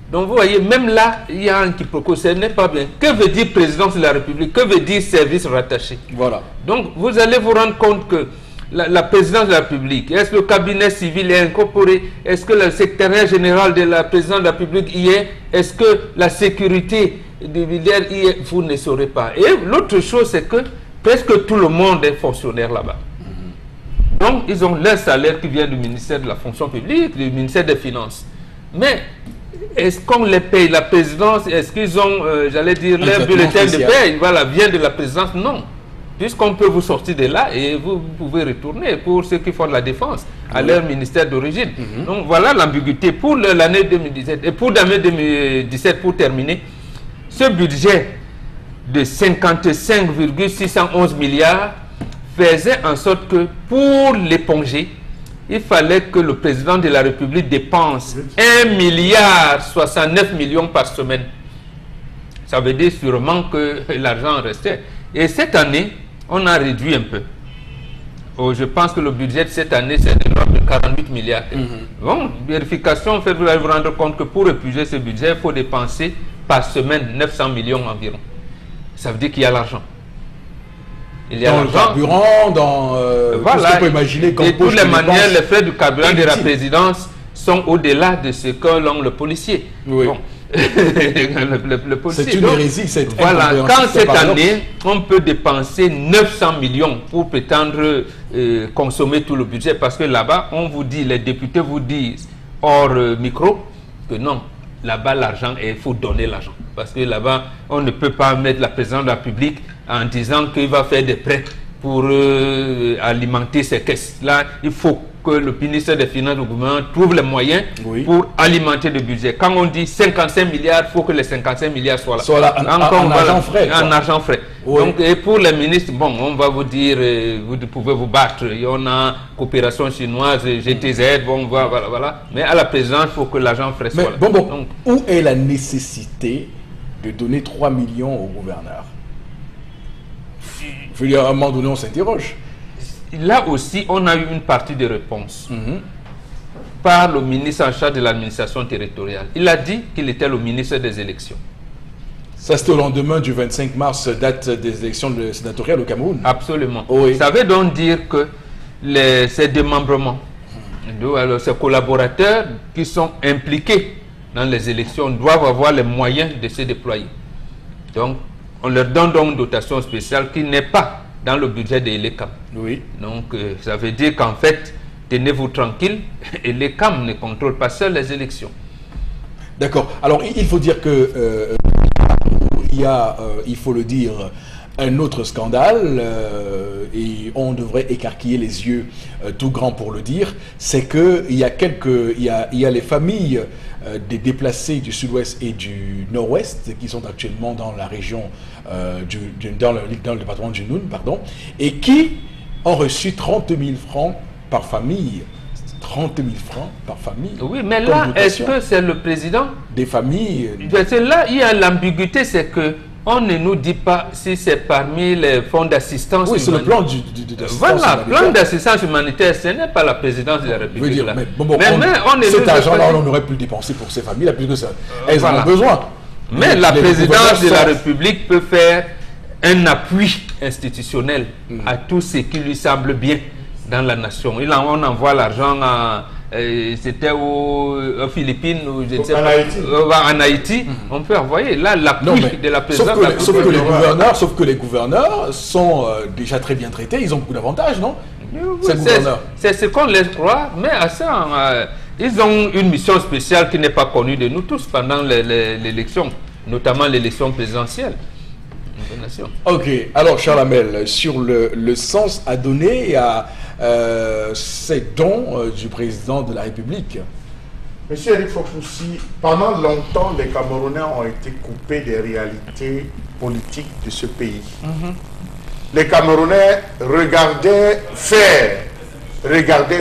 S4: Donc vous voyez, même là, il y a un quiproquo, ce n'est pas bien. Que veut dire présidence de la République? Que veut dire service rattaché? Voilà. Donc vous allez vous rendre compte que la présidence de la République, est-ce que le cabinet civil est incorporé? Est-ce que le secrétaire général de la présidence de la République y est? Est-ce que la sécurité du militaire y est? Vous ne saurez pas. Et l'autre chose, c'est que presque tout le monde est fonctionnaire là-bas. Donc ils ont leur salaire qui vient du ministère de la fonction publique, du ministère des Finances. Mais est-ce qu'on les paye? La présidence, est-ce qu'ils ont, j'allais dire, leur bulletin de paie, voilà, vient de la présidence? Non. Puisqu'on peut vous sortir de là et vous pouvez retourner pour ceux qui font de la défense à leur ministère d'origine. Donc voilà l'ambiguïté pour l'année 2017. Et pour l'année 2017, pour terminer, ce budget de 55,611 milliards faisait en sorte que pour l'éponger, il fallait que le président de la République dépense 1,69 milliard par semaine. Ça veut dire sûrement que l'argent restait. Et cette année, on a réduit un peu. Oh, je pense que le budget de cette année, c'est de l'ordre de 48 milliards. Bon, vérification, vous allez vous rendre compte que pour épuiser ce budget, il faut dépenser par semaine 900 millions environ. Ça veut dire qu'il y a l'argent. Il y a
S1: dans le carburant, dans
S4: voilà,
S1: tout ce qu'on peut imaginer comme
S4: de toutes les manières, les frais du carburant de la présidence sont au-delà de ce que l'ont le policier.
S1: Oui.
S4: Bon. le policier.
S1: C'est une hérésie, cette
S4: voilà, quand cette année, on peut dépenser 900 millions pour prétendre consommer tout le budget, parce que là-bas, on vous dit, les députés vous disent hors micro, que non, là-bas, l'argent, il faut donner l'argent. Parce que là-bas, on ne peut pas mettre la présidente de la République en disant qu'il va faire des prêts pour alimenter ses caisses. Là, il faut que le ministère des Finances du gouvernement trouve les moyens pour alimenter le budget. Quand on dit 55 milliards, il faut que les 55 milliards soient là.
S1: En argent frais.
S4: En argent frais. Oui. Donc, et pour les ministres, bon, on va vous dire, vous pouvez vous battre. Il y en a coopération chinoise, GTZ, bon, voilà. Mais à la présidence, il faut que l'argent frais soit là.
S1: Bon, donc, où est la nécessité de donner 3 millions au gouverneur? Je veux dire, à un moment donné, on s'interroge.
S4: Là aussi, on a eu une partie de réponse par le ministre en charge de l'administration territoriale. Il a dit qu'il était le ministre des élections.
S1: Ça, c'était au lendemain du 25 mars, date des élections sénatoriales au Cameroun.
S4: Absolument.
S1: Oui.
S4: Ça veut donc dire que ces démembrements, ces collaborateurs qui sont impliqués dans les élections doivent avoir les moyens de se déployer. Donc, on leur donne donc une dotation spéciale qui n'est pas dans le budget de l'ECAM.
S1: Oui.
S4: Donc, ça veut dire qu'en fait, tenez-vous tranquille, et l'ECAM ne contrôle pas seul les élections.
S1: D'accord. Alors, il faut dire que il y a, il faut le dire, un autre scandale, et on devrait écarquiller les yeux tout grand pour le dire, c'est qu'il y a il y a les familles des déplacés du sud-ouest et du nord-ouest qui sont actuellement dans la région, dans le département du Noun, pardon, et qui ont reçu 30 000 francs par famille. 30 000 francs par famille.
S4: Oui, mais là, est-ce que c'est le président?
S1: Des familles.
S4: Là, il y a l'ambiguïté, c'est que on ne nous dit pas si c'est parmi les fonds d'assistance humanitaire.
S1: Oui, c'est le plan
S4: voilà, plan d'assistance humanitaire, ce n'est pas la présidence de la République.
S1: Dire,
S4: là.
S1: Cet argent-là, on aurait pu le dépenser pour ces familles-là, puisque elles en ont besoin.
S4: Mais la présidence de la République peut faire un appui institutionnel à tout ce qui lui semble bien dans la nation. On envoie l'argent à... c'était aux Philippines ou je ne sais pas, en Haïti, on peut envoyer là l'appui de la présidence.
S1: Sauf que les gouverneurs sont déjà très bien traités, ils ont beaucoup d'avantages, non?
S4: C'est ce qu'on laisse croire, mais à ça, ils ont une mission spéciale qui n'est pas connue de nous tous pendant l'élection, notamment l'élection présidentielle.
S1: Ok, alors Charles Hamel, sur le sens à donner à ces dons du président de la République.
S2: Monsieur Eric Fopoussi, pendant longtemps, les Camerounais ont été coupés des réalités politiques de ce pays. Les Camerounais regardaient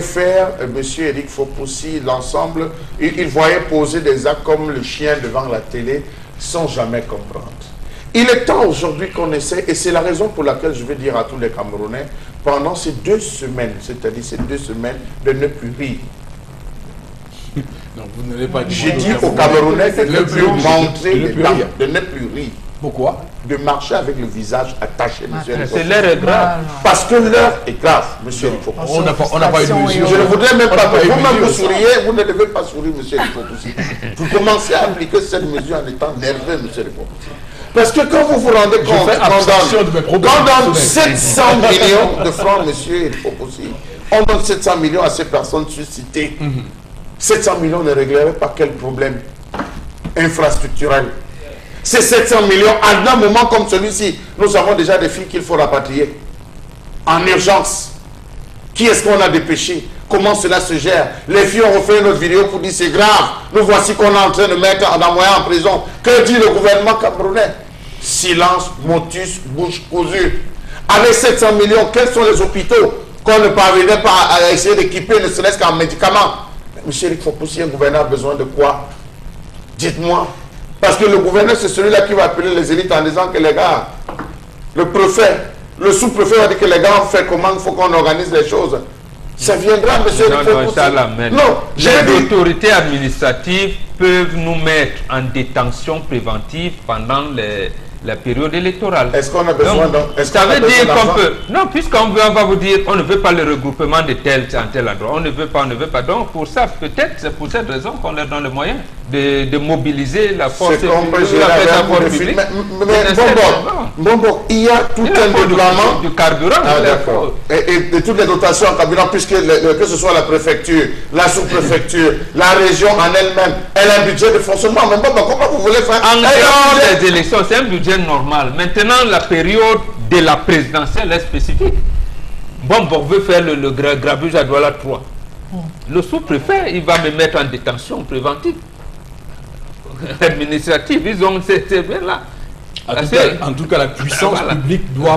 S2: faire monsieur Eric Fopoussi, l'ensemble, ils voyaient poser des actes comme le chien devant la télé sans jamais comprendre. Il est temps aujourd'hui qu'on essaie, et c'est la raison pour laquelle je veux dire à tous les Camerounais, pendant ces 2 semaines, c'est-à-dire ces 2 semaines, de ne plus rire.
S1: Non, vous n'allez pas dire.
S2: J'ai dit aux Camerounais de ne plus montrer les dents, de ne plus rire.
S1: Pourquoi?
S2: De marcher avec le visage attaché, monsieur.
S4: C'est l'heure est grave.
S2: Parce que l'heure est grave, monsieur.
S1: On n'a pas eu de mesure.
S2: Je ne voudrais même pas que vous-même vous souriez, vous ne devez pas sourire, monsieur Fopoussi. Vous commencez à appliquer cette mesure en étant nerveux, monsieur Fopoussi. Parce que quand vous vous rendez compte qu'on donne 700 millions de francs, monsieur Fopoussi, on donne 700 millions à ces personnes suscitées. 700 millions ne régleraient pas quel problème infrastructurel. Ces 700 millions, à un moment comme celui-ci, nous avons déjà des filles qu'il faut rapatrier en urgence. Qui est-ce qu'on a dépêché? Comment cela se gère? Les filles ont refait notre vidéo pour dire c'est grave. Nous voici qu'on est en train de mettre en prison. Que dit le gouvernement camerounais? Silence, motus, bouche cousue. Avec 700 millions, quels sont les hôpitaux qu'on ne parvenait pas à essayer d'équiper, ne serait-ce qu'en médicaments? Monsieur Eric Fopoussi, un gouverneur a besoin de quoi? Dites-moi. Parce que le gouverneur, c'est celui-là qui va appeler les élites en disant que les gars, le préfet, le sous-préfet va dire que les gars ont fait comment il faut qu'on organise les choses. Ça viendra, monsieur Eric Fopoussi.
S4: Non, les autorités administratives peuvent nous mettre en détention préventive pendant la période électorale.
S2: Est-ce qu'on a besoin
S4: ça veut dire qu'on peut... Non, puisqu'on va vous dire, on ne veut pas le regroupement de tel endroit. On ne veut pas. Donc, pour ça, peut-être, c'est pour cette raison qu'on leur donne les moyens. de mobiliser la force
S2: C'est compris, je l'avais publique. Mais bon, il y a tout un déploiement
S4: du carburant.
S2: Ah, d'accord. Et toutes les dotations en carburant, puisque que ce soit la préfecture, la sous-préfecture, la région en elle-même, elle a un budget de fonctionnement. Mais bon, comment vous voulez faire
S4: en dehors des élections, c'est un budget normal. Maintenant, la période de la présidentielle est spécifique. Bon, on veut faire le grabuge à Douala 3. Le sous-préfet, il va me mettre en détention préventive. Administrative, ils ont c'est bien là.
S1: En tout cas, la puissance publique doit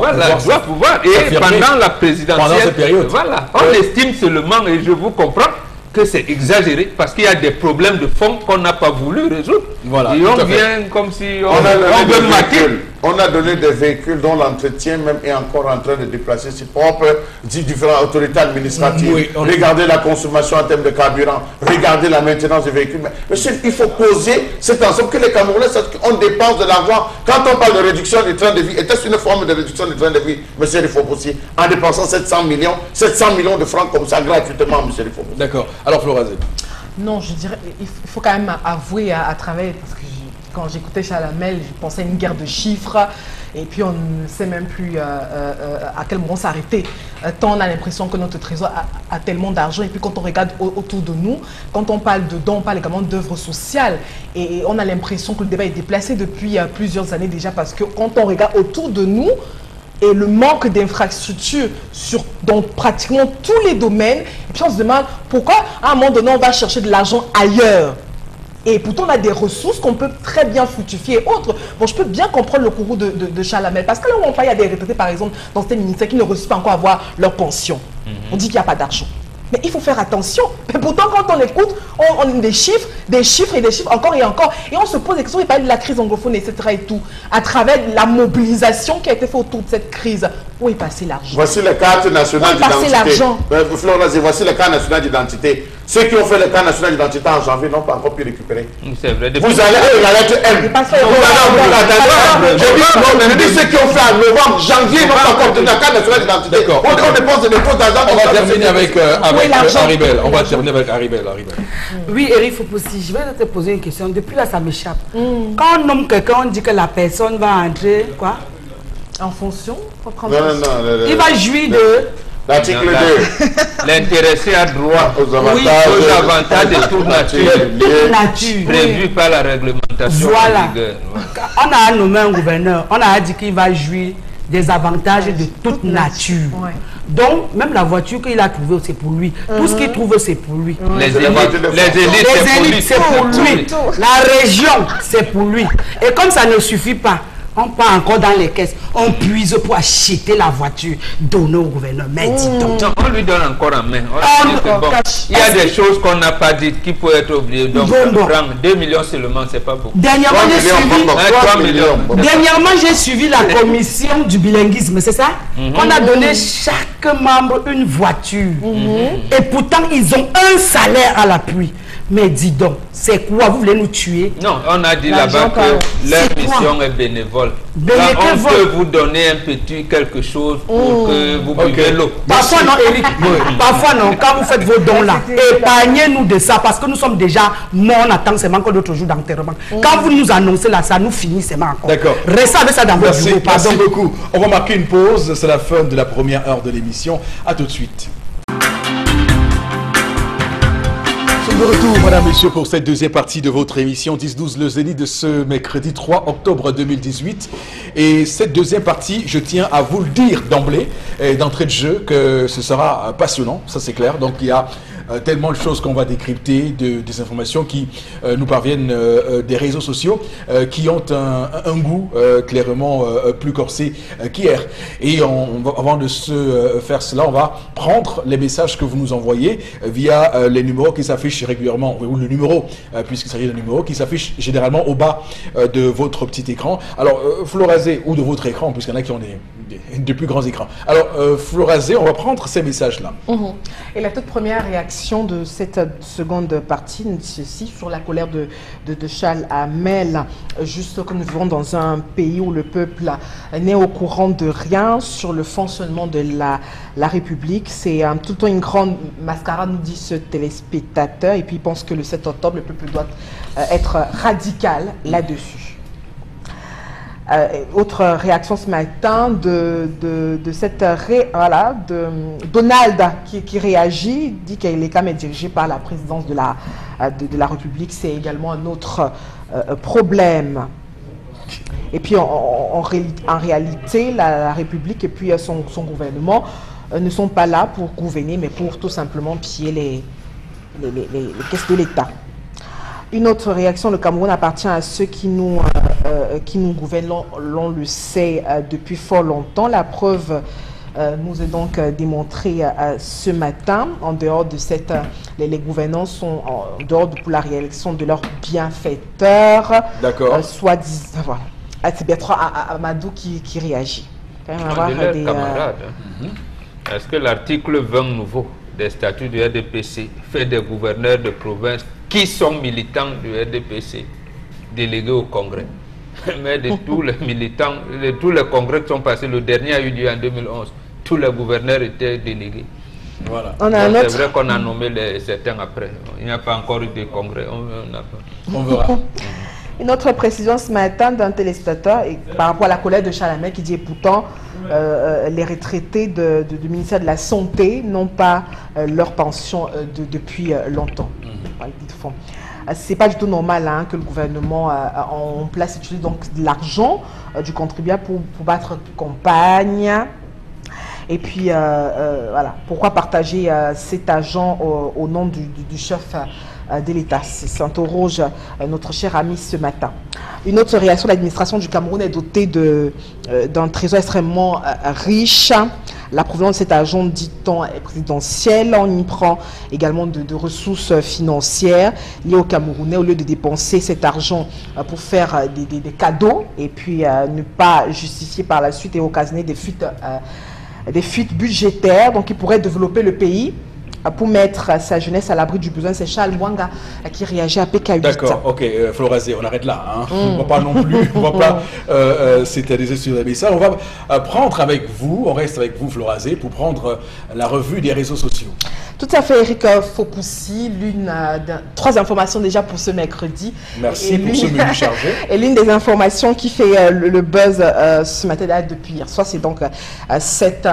S4: pouvoir. Et pendant la présidentielle,
S1: pendant cette période.
S4: Voilà, on estime seulement, et je vous comprends, que c'est exagéré parce qu'il y a des problèmes de fond qu'on n'a pas voulu résoudre.
S1: Voilà,
S4: et on vient comme si on
S2: veut mater. On a donné des véhicules dont l'entretien même est encore en train de déplacer ses propres différentes autorités administratives. Oui, regardez la consommation en termes de carburant, regardez la maintenance des véhicules. Mais monsieur, il faut poser cet ensemble que les Camerounais sachent qu'on dépense de l'argent. Quand on parle de réduction du train de vie, était-ce une forme de réduction du train de vie, monsieur Rifo-Poussi, en dépensant 700 millions de francs comme ça gratuitement, monsieur Rifo-Poussi?
S1: D'accord. Alors, Florazé.
S3: Non, je dirais, il faut quand même avouer à travers, parce que quand j'écoutais Chalamel, je pensais à une guerre de chiffres, et puis on ne sait même plus à quel moment s'arrêter. Tant on a l'impression que notre trésor a tellement d'argent, et puis quand on regarde autour de nous, quand on parle de dons, on parle également d'œuvres sociales, et on a l'impression que le débat est déplacé depuis plusieurs années déjà, parce que quand on regarde autour de nous, et le manque d'infrastructures dans pratiquement tous les domaines, et puis on se demande pourquoi à un moment donné on va chercher de l'argent ailleurs. Et pourtant, on a des ressources qu'on peut très bien fructifier et autres. Bon, je peux bien comprendre le courroux de Chalamel. Parce que là où on parle, il y a des retraités, par exemple, dans ces ministères qui ne reçoivent pas encore avoir leur pension. On dit qu'il n'y a pas d'argent. Mais il faut faire attention. Mais pourtant, quand on écoute, on a des chiffres encore et encore. Et on se pose des questions, il parle de la crise anglophone, etc. et tout. À travers la mobilisation qui a été faite autour de cette crise. Où est passé l'argent?
S2: Voici les cartes nationales d'identité. Voici les cartes nationales d'identité. Ceux qui ont fait le cas national d'identité en janvier n'ont pas encore pu récupérer.
S4: C'est vrai.
S2: Vous allez à la lettre M. Je dis ceux qui ont fait en novembre, janvier n'ont pas encore obtenu la carte nationale d'identité. On dépense de dépôts d'argent.
S1: On va terminer avec Haribel. On va terminer avec Haribel.
S5: Oui, Eric Foposi, je vais te poser une question. Depuis là, ça m'échappe. Quand on nomme quelqu'un, on dit que la personne va entrer, quoi?
S3: En fonction?
S2: Non.
S5: Il va jouir de...
S2: L'article 2.
S4: L'intéressé a droit aux avantages de toute nature prévus par la réglementation.
S5: Voilà. On a nommé un gouverneur, on a dit qu'il va jouir des avantages de toute nature. Donc, même la voiture qu'il a trouvée, c'est pour lui. Tout ce qu'il trouve, c'est pour lui.
S4: Les élites, c'est pour lui.
S5: La région, c'est pour lui. Et comme ça ne suffit pas, on part encore dans les caisses, on puise pour acheter la voiture, donner au gouverneur. Mais dis donc.
S4: Non, on lui donne encore en main. Il y a des choses qu'on n'a pas dites qui peuvent être oubliées. Donc, prendre 2 millions seulement, c'est pas beaucoup.
S5: Dernièrement, j'ai suivi la commission du bilinguisme, c'est ça? On a donné chaque membre une voiture. Et pourtant, ils ont un salaire à l'appui. Mais dis donc, c'est quoi? Vous voulez nous tuer?
S4: Non, on a dit là-bas que leur mission est bénévole. Là, on peut vous donner un petit quelque chose pour que vous buvez l'eau.
S5: Parfois non, Eric. Parfois non, quand vous faites vos dons là, épargnez-nous de ça parce que nous sommes déjà morts, on attend seulement que d'autres jours d'enterrement. Quand vous nous annoncez là, ça nous finit seulement encore.
S1: D'accord.
S5: Restez avec ça dans votre bureau.
S1: Merci beaucoup. On va marquer une pause. C'est la fin de la première heure de l'émission. À tout de suite. De retour, madame, monsieur, pour cette deuxième partie de votre émission 10-12, le Zénith de ce mercredi 3 octobre 2018. Et cette deuxième partie, je tiens à vous le dire d'emblée, d'entrée de jeu, que ce sera passionnant, ça c'est clair. Donc il y a tellement de choses qu'on va décrypter, des informations qui nous parviennent des réseaux sociaux, qui ont un goût clairement plus corsé qu'hier. Et avant de se faire cela, on va prendre les messages que vous nous envoyez via les numéros qui s'affichent régulièrement, ou le numéro, puisqu'il s'agit d'un numéro qui s'affiche généralement au bas de votre petit écran. Alors, Florazé, ou de votre écran, puisqu'il y en a qui ont des plus grands écrans. Alors, Florazé, on va prendre ces messages-là.
S3: Et la toute première réaction réaction de cette seconde partie, ceci sur la colère de Charles Hamel, juste que nous vivons dans un pays où le peuple n'est au courant de rien sur le fonctionnement de la République. C'est tout le temps une grande mascarade, nous dit ce téléspectateur, et puis il pense que le 7 octobre, le peuple doit être radical là-dessus. Autre réaction ce matin de Donald qui réagit, dit que les CAM est dirigé par la présidence de la République. C'est également un autre problème. Et puis en réalité, la République et puis son gouvernement ne sont pas là pour gouverner, mais pour tout simplement piller les caisses de l'État. Une autre réaction, le Cameroun appartient à ceux qui nous gouvernent, l'on le sait depuis fort longtemps. La preuve nous est donc démontrée ce matin. En dehors de cette, les gouvernants sont en dehors pour la réélection de leurs bienfaiteurs.
S1: D'accord.
S3: Soit disant, voilà. C'est Bertrand Amadou qui réagit. Quand même avoir
S4: des camarades. Est-ce que l'article 20 nouveau des statuts du RDPC fait des gouverneurs de province qui sont militants du RDPC délégués au Congrès? Mais de tous les militants, de tous les congrès qui sont passés, le dernier a eu lieu en 2011, tous les gouverneurs étaient délégués. Voilà. C'est vrai qu'on a nommé certains après. Il n'y a pas encore eu de congrès.
S1: On verra.
S3: Une autre précision ce matin d'un téléspectateur par rapport à la colère de Charles Hamel qui dit pourtant les retraités du ministère de la Santé n'ont pas leur pension depuis longtemps. C'est pas du tout normal que le gouvernement en place utilise donc de l'argent du contribuable pour battre campagne. Et puis voilà, pourquoi partager cet argent au nom du chef de l'État? S'interroge notre cher ami ce matin. Une autre réaction, l'administration du Cameroun est dotée d'un trésor extrêmement riche. La provenance de cet argent, dit-on, est présidentielle. On y prend également de ressources financières liées aux Camerounais au lieu de dépenser cet argent pour faire des cadeaux et puis ne pas justifier par la suite et occasionner des fuites budgétaires. Donc, il pourrait développer le pays pour mettre sa jeunesse à l'abri du besoin. C'est Charles Mwanga qui réagit à PK8.
S1: D'accord, ok, Florazé, on arrête là. Hein. On ne va pas non plus, on va pas s'éterniser sur les messages. On va prendre avec vous, on reste avec vous, Florazé, pour prendre la revue des réseaux sociaux.
S3: Tout à fait, Eric Fopoussi, trois informations déjà pour ce mercredi.
S1: Merci pour ce menu chargé.
S3: Et l'une des informations qui fait le buzz ce matin depuis hier soir, c'est donc cette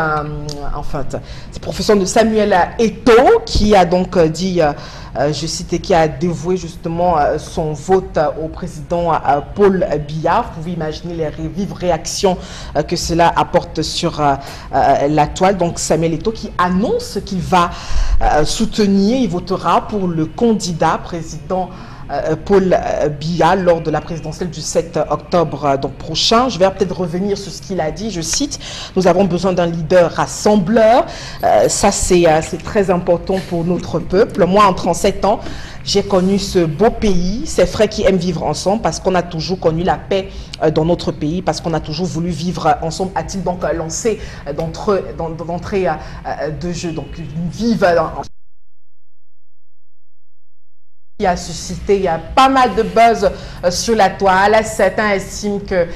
S3: profession de Samuel Eto'o qui a donc dit, je cite, qui a dévoué justement son vote au président Paul Biya. Vous pouvez imaginer les vives réactions que cela apporte sur la toile. Donc Samuel Eto'o qui annonce qu'il va soutenir, il votera pour le candidat président Paul Biya lors de la présidentielle du 7 octobre prochain. Je vais peut-être revenir sur ce qu'il a dit. Je cite, nous avons besoin d'un leader rassembleur. Ça, c'est très important pour notre peuple. Moi, en 37 ans, j'ai connu ce beau pays, ces frères qui aiment vivre ensemble parce qu'on a toujours connu la paix dans notre pays, parce qu'on a toujours voulu vivre ensemble. A-t-il donc lancé d'entrée de jeu, donc vive qui a suscité, il y a pas mal de buzz sur la toile. Certains estiment que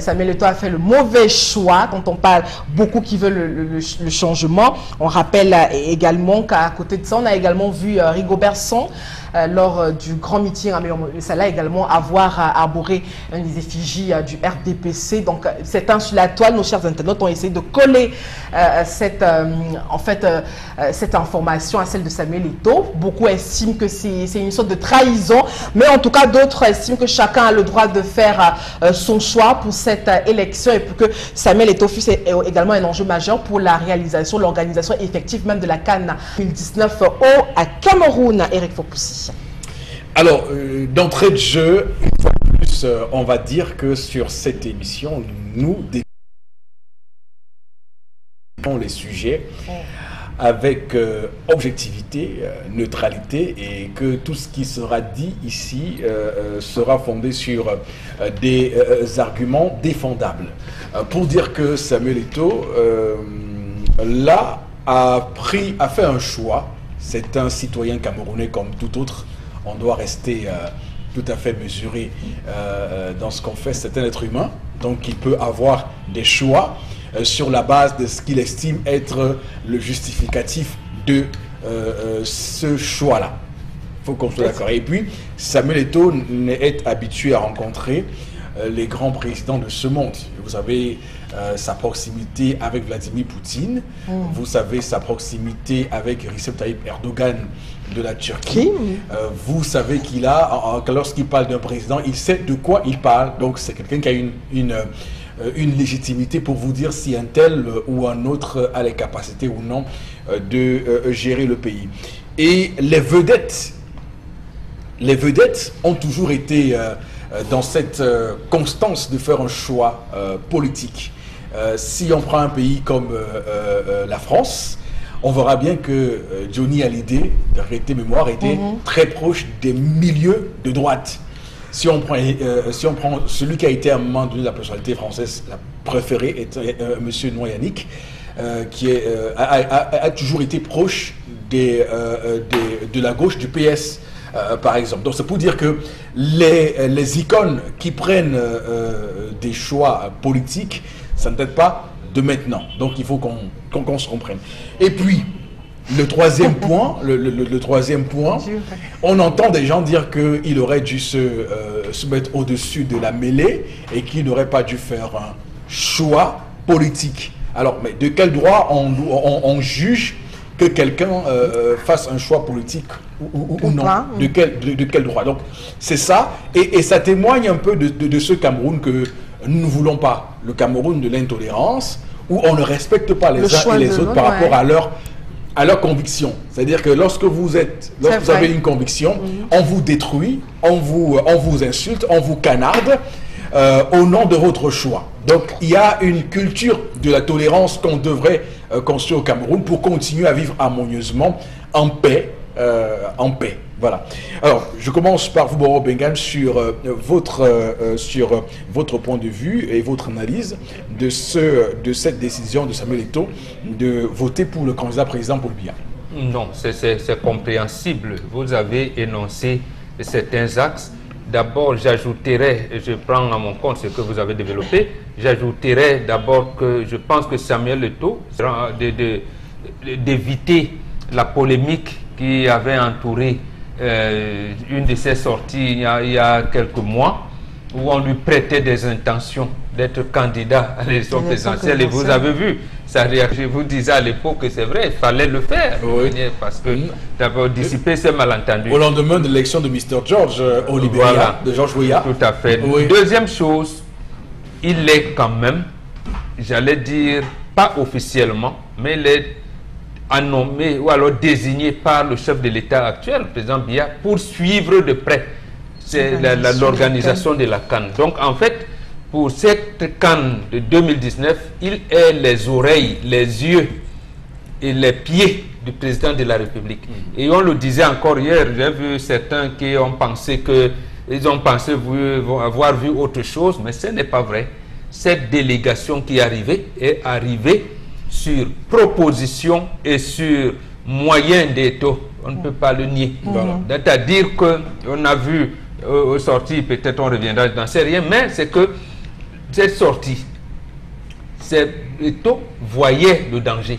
S3: Samuel Eto'o a fait le mauvais choix quand on parle beaucoup qui veulent le changement. On rappelle également qu'à côté de ça, on a également vu Rigobert Song lors du grand meeting à Salah également avoir arboré les effigies du RDPC. Donc certains sur la toile, nos chers internautes, ont essayé de coller cette information à celle de Samuel Eto'o. Beaucoup estiment que c'est une sorte de trahison, mais en tout cas d'autres estiment que chacun a le droit de faire son choix pour cette élection et pour que Samuel Eto'o fût également un enjeu majeur pour la réalisation, l'organisation effective même de la CAN 2019 au Cameroun. Eric Fopoussi.
S1: Alors, d'entrée de jeu, une fois de plus, on va dire que sur cette émission, nous débattons les sujets avec objectivité, neutralité, et que tout ce qui sera dit ici sera fondé sur des arguments défendables. Pour dire que Samuel Eto'o, là, a fait un choix, c'est un citoyen camerounais comme tout autre. On doit rester tout à fait mesuré dans ce qu'on fait. C'est un être humain, donc il peut avoir des choix sur la base de ce qu'il estime être le justificatif de ce choix-là. Il faut qu'on soit d'accord. Et puis, Samuel Eto'o est habitué à rencontrer les grands présidents de ce monde. Vous avez sa proximité avec Vladimir Poutine, vous savez sa proximité avec Recep Tayyip Erdogan de la Turquie, vous savez qu'il a, lorsqu'il parle d'un président, il sait de quoi il parle, donc c'est quelqu'un qui a une légitimité pour vous dire si un tel ou un autre a les capacités ou non de gérer le pays. Et les vedettes ont toujours été dans cette constance de faire un choix politique. Si on prend un pays comme la France, on verra bien que Johnny Hallyday, de Réalité Mémoire, était très proche des milieux de droite. Si on prend celui qui a été à un moment donné la personnalité française la préférée, est M. Noyanik, qui a toujours été proche de la gauche du PS. Par exemple. Donc c'est pour dire que les icônes qui prennent des choix politiques, ça ne date pas de maintenant. Donc il faut qu'on se comprenne. Et puis, le troisième point, le troisième point, on entend des gens dire qu'il aurait dû se mettre au-dessus de la mêlée et qu'il n'aurait pas dû faire un choix politique. Alors, mais de quel droit on juge que quelqu'un fasse un choix politique ou non, de quel droit? Donc c'est ça, et ça témoigne un peu de ce Cameroun que nous ne voulons pas, le Cameroun de l'intolérance, où on ne respecte pas les uns et les autres par rapport à leur conviction. C'est-à-dire que lorsque vous avez une conviction, on vous détruit, on vous insulte, on vous canarde au nom de votre choix. Donc il y a une culture de la tolérance qu'on devrait construire au Cameroun pour continuer à vivre harmonieusement en paix. Voilà. Alors, je commence par vous, Boro Bengan, sur votre point de vue et votre analyse de cette décision de Samuel Eto'o de voter pour le candidat président Paul Biya.
S4: Non, c'est compréhensible. Vous avez énoncé certains axes. D'abord, j'ajouterais, je prends à mon compte ce que vous avez développé, j'ajouterais d'abord que je pense que Samuel Eto'o, d'éviter la polémique qui avait entouré une de ses sorties il y a quelques mois, où on lui prêtait des intentions d'être candidat à l'élection présidentielle. Et vous avez vu, sa réaction, je vous disais à l'époque que c'est vrai, il fallait le faire, parce que d'abord dissiper ces malentendus.
S1: Au lendemain de l'élection de Mr. George au Libéria, de George Weah.
S4: Tout à fait. Deuxième chose, il est quand même, j'allais dire, pas officiellement, mais il est nommé ou alors désigné par le chef de l'État actuel, le président Biya, pour suivre de près l'organisation de la CAN. Donc en fait, pour cette CAN de 2019, il est les oreilles, les yeux et les pieds du président de la République. Et on le disait encore hier, j'ai vu certains qui ont pensé avoir vu autre chose, mais ce n'est pas vrai. Cette délégation qui est arrivée sur proposition et sur moyen d'Eto'o. On ne peut pas le nier. C'est-à-dire qu'on a vu aux sorties, peut-être on reviendra, je n'en sais rien, mais c'est que cette sortie, Eto'o voyait le danger.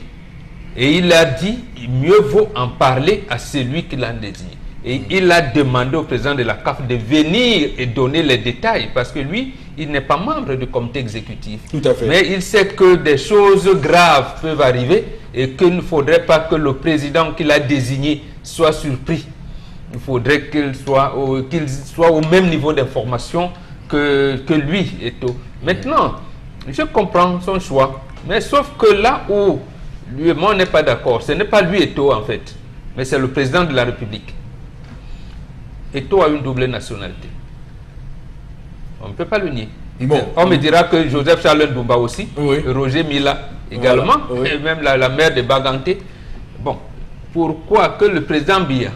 S4: Et il a dit, mieux vaut en parler à celui qui l'a désigné. Et il a demandé au président de la CAF de venir et donner les détails, parce que lui, il n'est pas membre du comité exécutif.
S1: Tout à fait.
S4: Mais il sait que des choses graves peuvent arriver et qu'il ne faudrait pas que le président qu'il a désigné soit surpris. Il faudrait qu'il soit au même niveau d'information que lui, Eto'o. Maintenant, je comprends son choix, mais sauf que là où lui et moi on n'est pas d'accord, ce n'est pas lui Eto'o en fait, mais c'est le président de la République. Eto'o a une double nationalité. On ne peut pas le nier. Bon. On me dira que Joseph Charles Ndoumba aussi, Roger Mila également, et même la mère de Baganté. Bon, pourquoi que le président Biya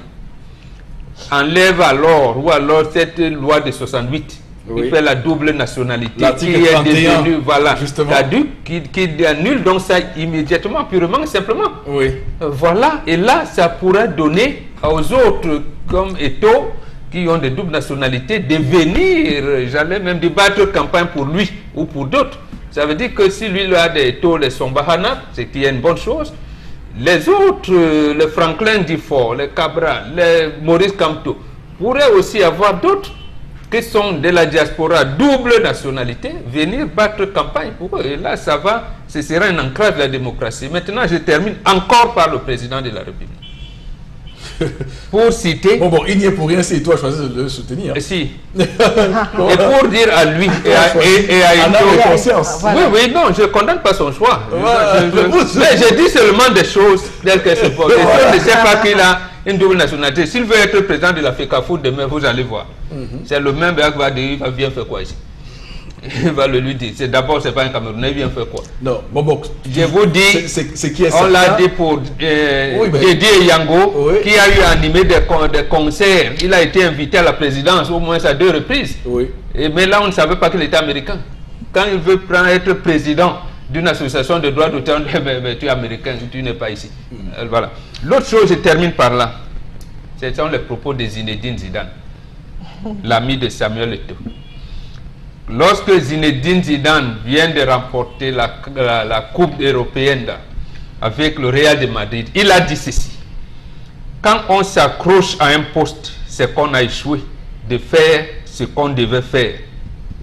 S4: enlève alors, ou alors cette loi de 68 Il fait la double nationalité qui
S1: L'article 31,
S4: est devenu, voilà,
S1: justement.
S4: caduque, qui annule donc ça immédiatement, purement et simplement.
S1: Oui.
S4: Voilà, et là, ça pourra donner aux autres, comme Eto, qui ont des doubles nationalités, de venir, j'allais même débattre campagne pour lui ou pour d'autres. Ça veut dire que si lui a des Eto, les Sombahana, c'est qu'il y a une bonne chose. Les autres, les Franklin Dufort, les Cabral, les Maurice Kamto, pourraient aussi avoir d'autres qui sont de la diaspora double nationalité, venir battre campagne pour eux. Et là, ça va, ce sera un ancrage de la démocratie. Maintenant, je termine encore par le président de la République. Pour citer...
S1: Bon, il n'y est pour rien, c'est toi choisi de le soutenir.
S4: Si. Et pour dire à lui et à
S1: Anna de conscience.
S4: Oui, oui, non, je ne condamne pas son choix. Mais je dis seulement des choses telles qu'elles se posent. Je ne sais pas qu'il a une double nationalité. S'il veut être président de la FECAFOOT demain, vous allez voir. C'est le même gars qui va dire, il va bien faire quoi ici. Il va le lui dire. D'abord, ce n'est pas un Camerounais, il vient faire quoi?
S1: Non,
S4: je vous dis,
S1: c'est qui est
S4: on l'a dit pour Didier Yango, qui a eu animé des concerts. Il a été invité à la présidence au moins à 2 reprises.
S1: Oui.
S4: Mais là, on ne savait pas qu'il était américain. Quand il veut être président d'une association de droits d'auteur, tu es américain, tu n'es pas ici. Voilà. L'autre chose, je termine par là. Ce sont les propos de Zinedine Zidane, l'ami de Samuel Eto'o. Lorsque Zinedine Zidane vient de remporter la Coupe européenne avec le Real de Madrid, il a dit ceci: quand on s'accroche à un poste, c'est qu'on a échoué de faire ce qu'on devait faire.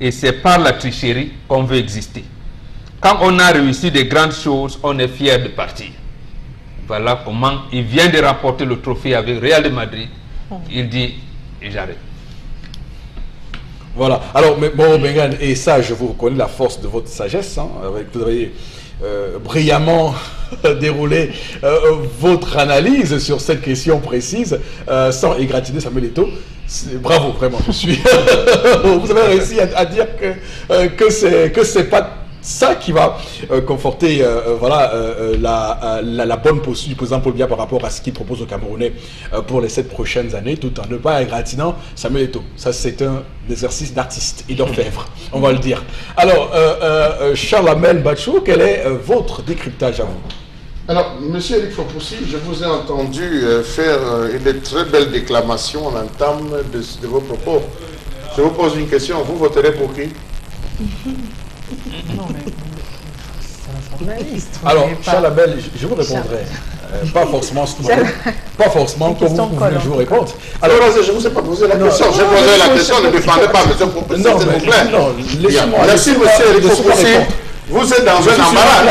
S4: Et c'est par la tricherie qu'on veut exister. Quand on a réussi de grandes choses, on est fier de partir. Voilà comment il vient de remporter le trophée avec Real de Madrid. Il dit, et j'arrête.
S1: Voilà. Alors, mais bon, Bengan, et ça, je vous reconnais la force de votre sagesse. Hein, vous avez brillamment déroulé votre analyse sur cette question précise, sans égratigner Samuel Eto'o. Bravo, vraiment, je suis. Vous avez réussi à dire que c'est pas ça qui va conforter la bonne posture du président Paul Biya par rapport à ce qu'il propose aux Camerounais pour les 7 prochaines années, tout en ne pas égratignant Samuel Eto'o. Ça, c'est un exercice d'artiste et d'orfèvre, on va le dire. Alors, Charles Amel Bachou, quel est votre décryptage à vous?
S2: Alors, monsieur Eric Fopoussi, je vous ai entendu faire une très belle déclamation en entame de vos propos. Je vous pose une question, vous voterez pour qui?
S3: Non, mais c'est un journaliste.
S1: Alors, Charles Abel, je vous répondrai. Pas forcément comme je vous répondre.
S2: Alors, je ne vous ai pas posé la question. Je posais la question, ne défendez pas, monsieur Fopoussi, s'il vous plaît.
S1: Non, laissez-moi.
S2: Merci, monsieur Eric Fopoussi. Vous êtes dans un embarras.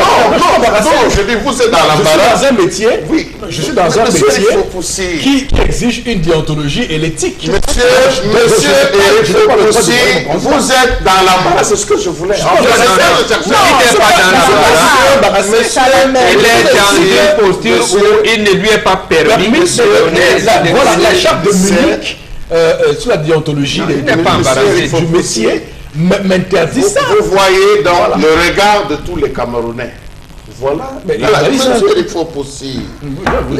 S2: Non, je dis, vous êtes dans l'embarras.
S1: Je suis dans un métier, oui, je suis dans un métier qui exige une déontologie et l'éthique.
S2: Monsieur Eric Fopoussi, vous êtes dans l'embarras, c'est ce que je voulais.
S4: Non, il n'est pas dans l'embarras. Il est dans une posture où il ne lui est pas permis de donner.
S1: Voilà, la charte de Munich sur la déontologie du métier m'interdit ça.
S2: Vous voyez donc le regard de tous les Camerounais. Voilà. Mais il faut possible.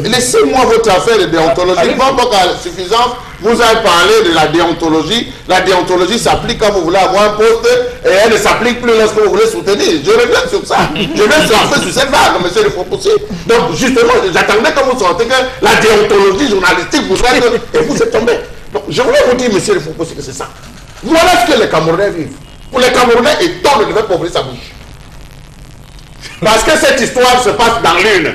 S2: Laissez-moi votre affaire de déontologie. Pas qu'à suffisance, vous avez parlé de la déontologie. La déontologie s'applique quand vous voulez avoir un poste et elle ne s'applique plus lorsque vous voulez soutenir. Je reviens sur ça. Je vais surfer sur cette vague, monsieur le Fopoussi. Donc, justement, j'attendais que vous sortez que la déontologie journalistique vous aide et vous êtes tombé. Donc, je voulais vous dire, monsieur le Fopoussi, que c'est ça. Voilà ce que les Camerounais vivent. Pour les Camerounais, Eto'o ne devait pas ouvrir sa bouche. Parce que cette histoire se passe dans l'une.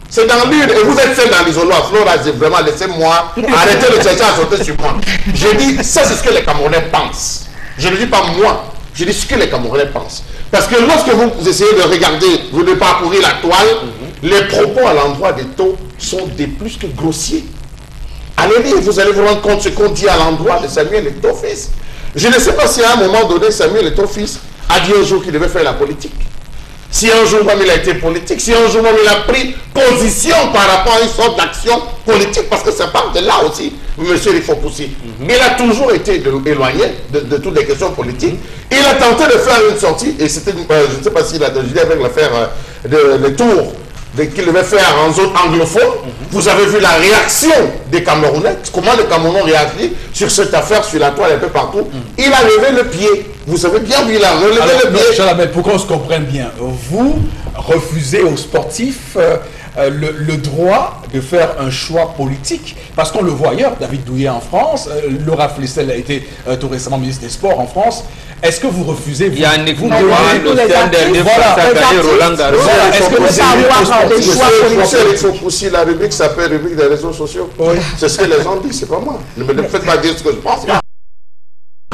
S2: C'est dans l'une et vous êtes seul dans l'isoloir. Flora, vraiment, laissez-moi arrêter de chercher à sauter sur moi. Je dis, ça c'est ce que les Camerounais pensent. Je ne dis pas moi, je dis ce que les Camerounais pensent. Parce que lorsque vous essayez de regarder, vous de parcourir la toile, les propos à l'endroit d'Eto'o sont des plus que grossiers. Allez lire, vous allez vous rendre compte de ce qu'on dit à l'endroit de Samuel Eto'o fils. Je ne sais pas si à un moment donné, Samuel Eto'o fils a dit un jour qu'il devait faire la politique. Si un jour même il a été politique, si un jour même il a pris position par rapport à une sorte d'action politique, parce que ça part de là aussi, monsieur il faut pousser. Il a toujours été éloigné de toutes les questions politiques. Il a tenté de faire une sortie, et c'était, je ne sais pas s'il a déjà avec l'affaire le tour qu'il devait faire en zone anglophone. Vous avez vu la réaction des Camerounais, comment les Camerounais réagissent sur cette affaire, sur la toile un peu partout. Il a levé le pied. Vous avez bien vu, il a relevé le pied.
S1: Chalamel, pour qu'on se comprenne bien, vous refusez aux sportifs le droit de faire un choix politique, parce qu'on le voit ailleurs, David Douillet en France, Laura Flessel a été tout récemment ministre des Sports en France. Est-ce que vous refusez
S4: Il y a un
S1: vous
S4: écoutement, l'océan dernier, Roland Garros.
S1: Est-ce que vous avoir des choix politiques?
S2: Il faut pousser la rubrique, ça s'appelle rubrique des réseaux sociaux.
S1: Oui.
S2: C'est ce que les gens disent, c'est pas moi. Ne me faites pas dire ce que je pense.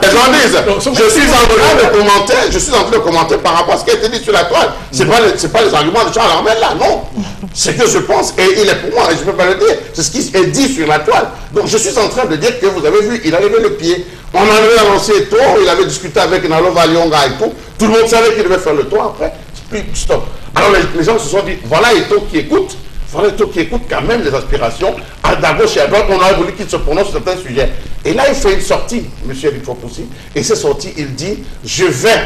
S2: Les gens disent, je suis en train de commenter par rapport à ce qui a été dit sur la toile. C'est pas les arguments de Charles Armel là, non. C'est que je pense, et il est pour moi, et je ne peux pas le dire. C'est ce qui est dit sur la toile. Donc je suis en train de dire que vous avez vu, il a levé le pied. On avait annoncé Eto'o, il avait discuté avec Nalo Valionga et tout. Tout le monde savait qu'il devait faire le tour après. Puis stop. Alors les gens se sont dit, voilà Eto'o qui écoute. Voilà Eto'o qui écoute quand même les aspirations. À gauche et à droite, on aurait voulu qu'il se prononce sur certains sujets. Et là, il fait une sortie, M. Eric Fopoussi. Et cette sortie, il dit, je vais.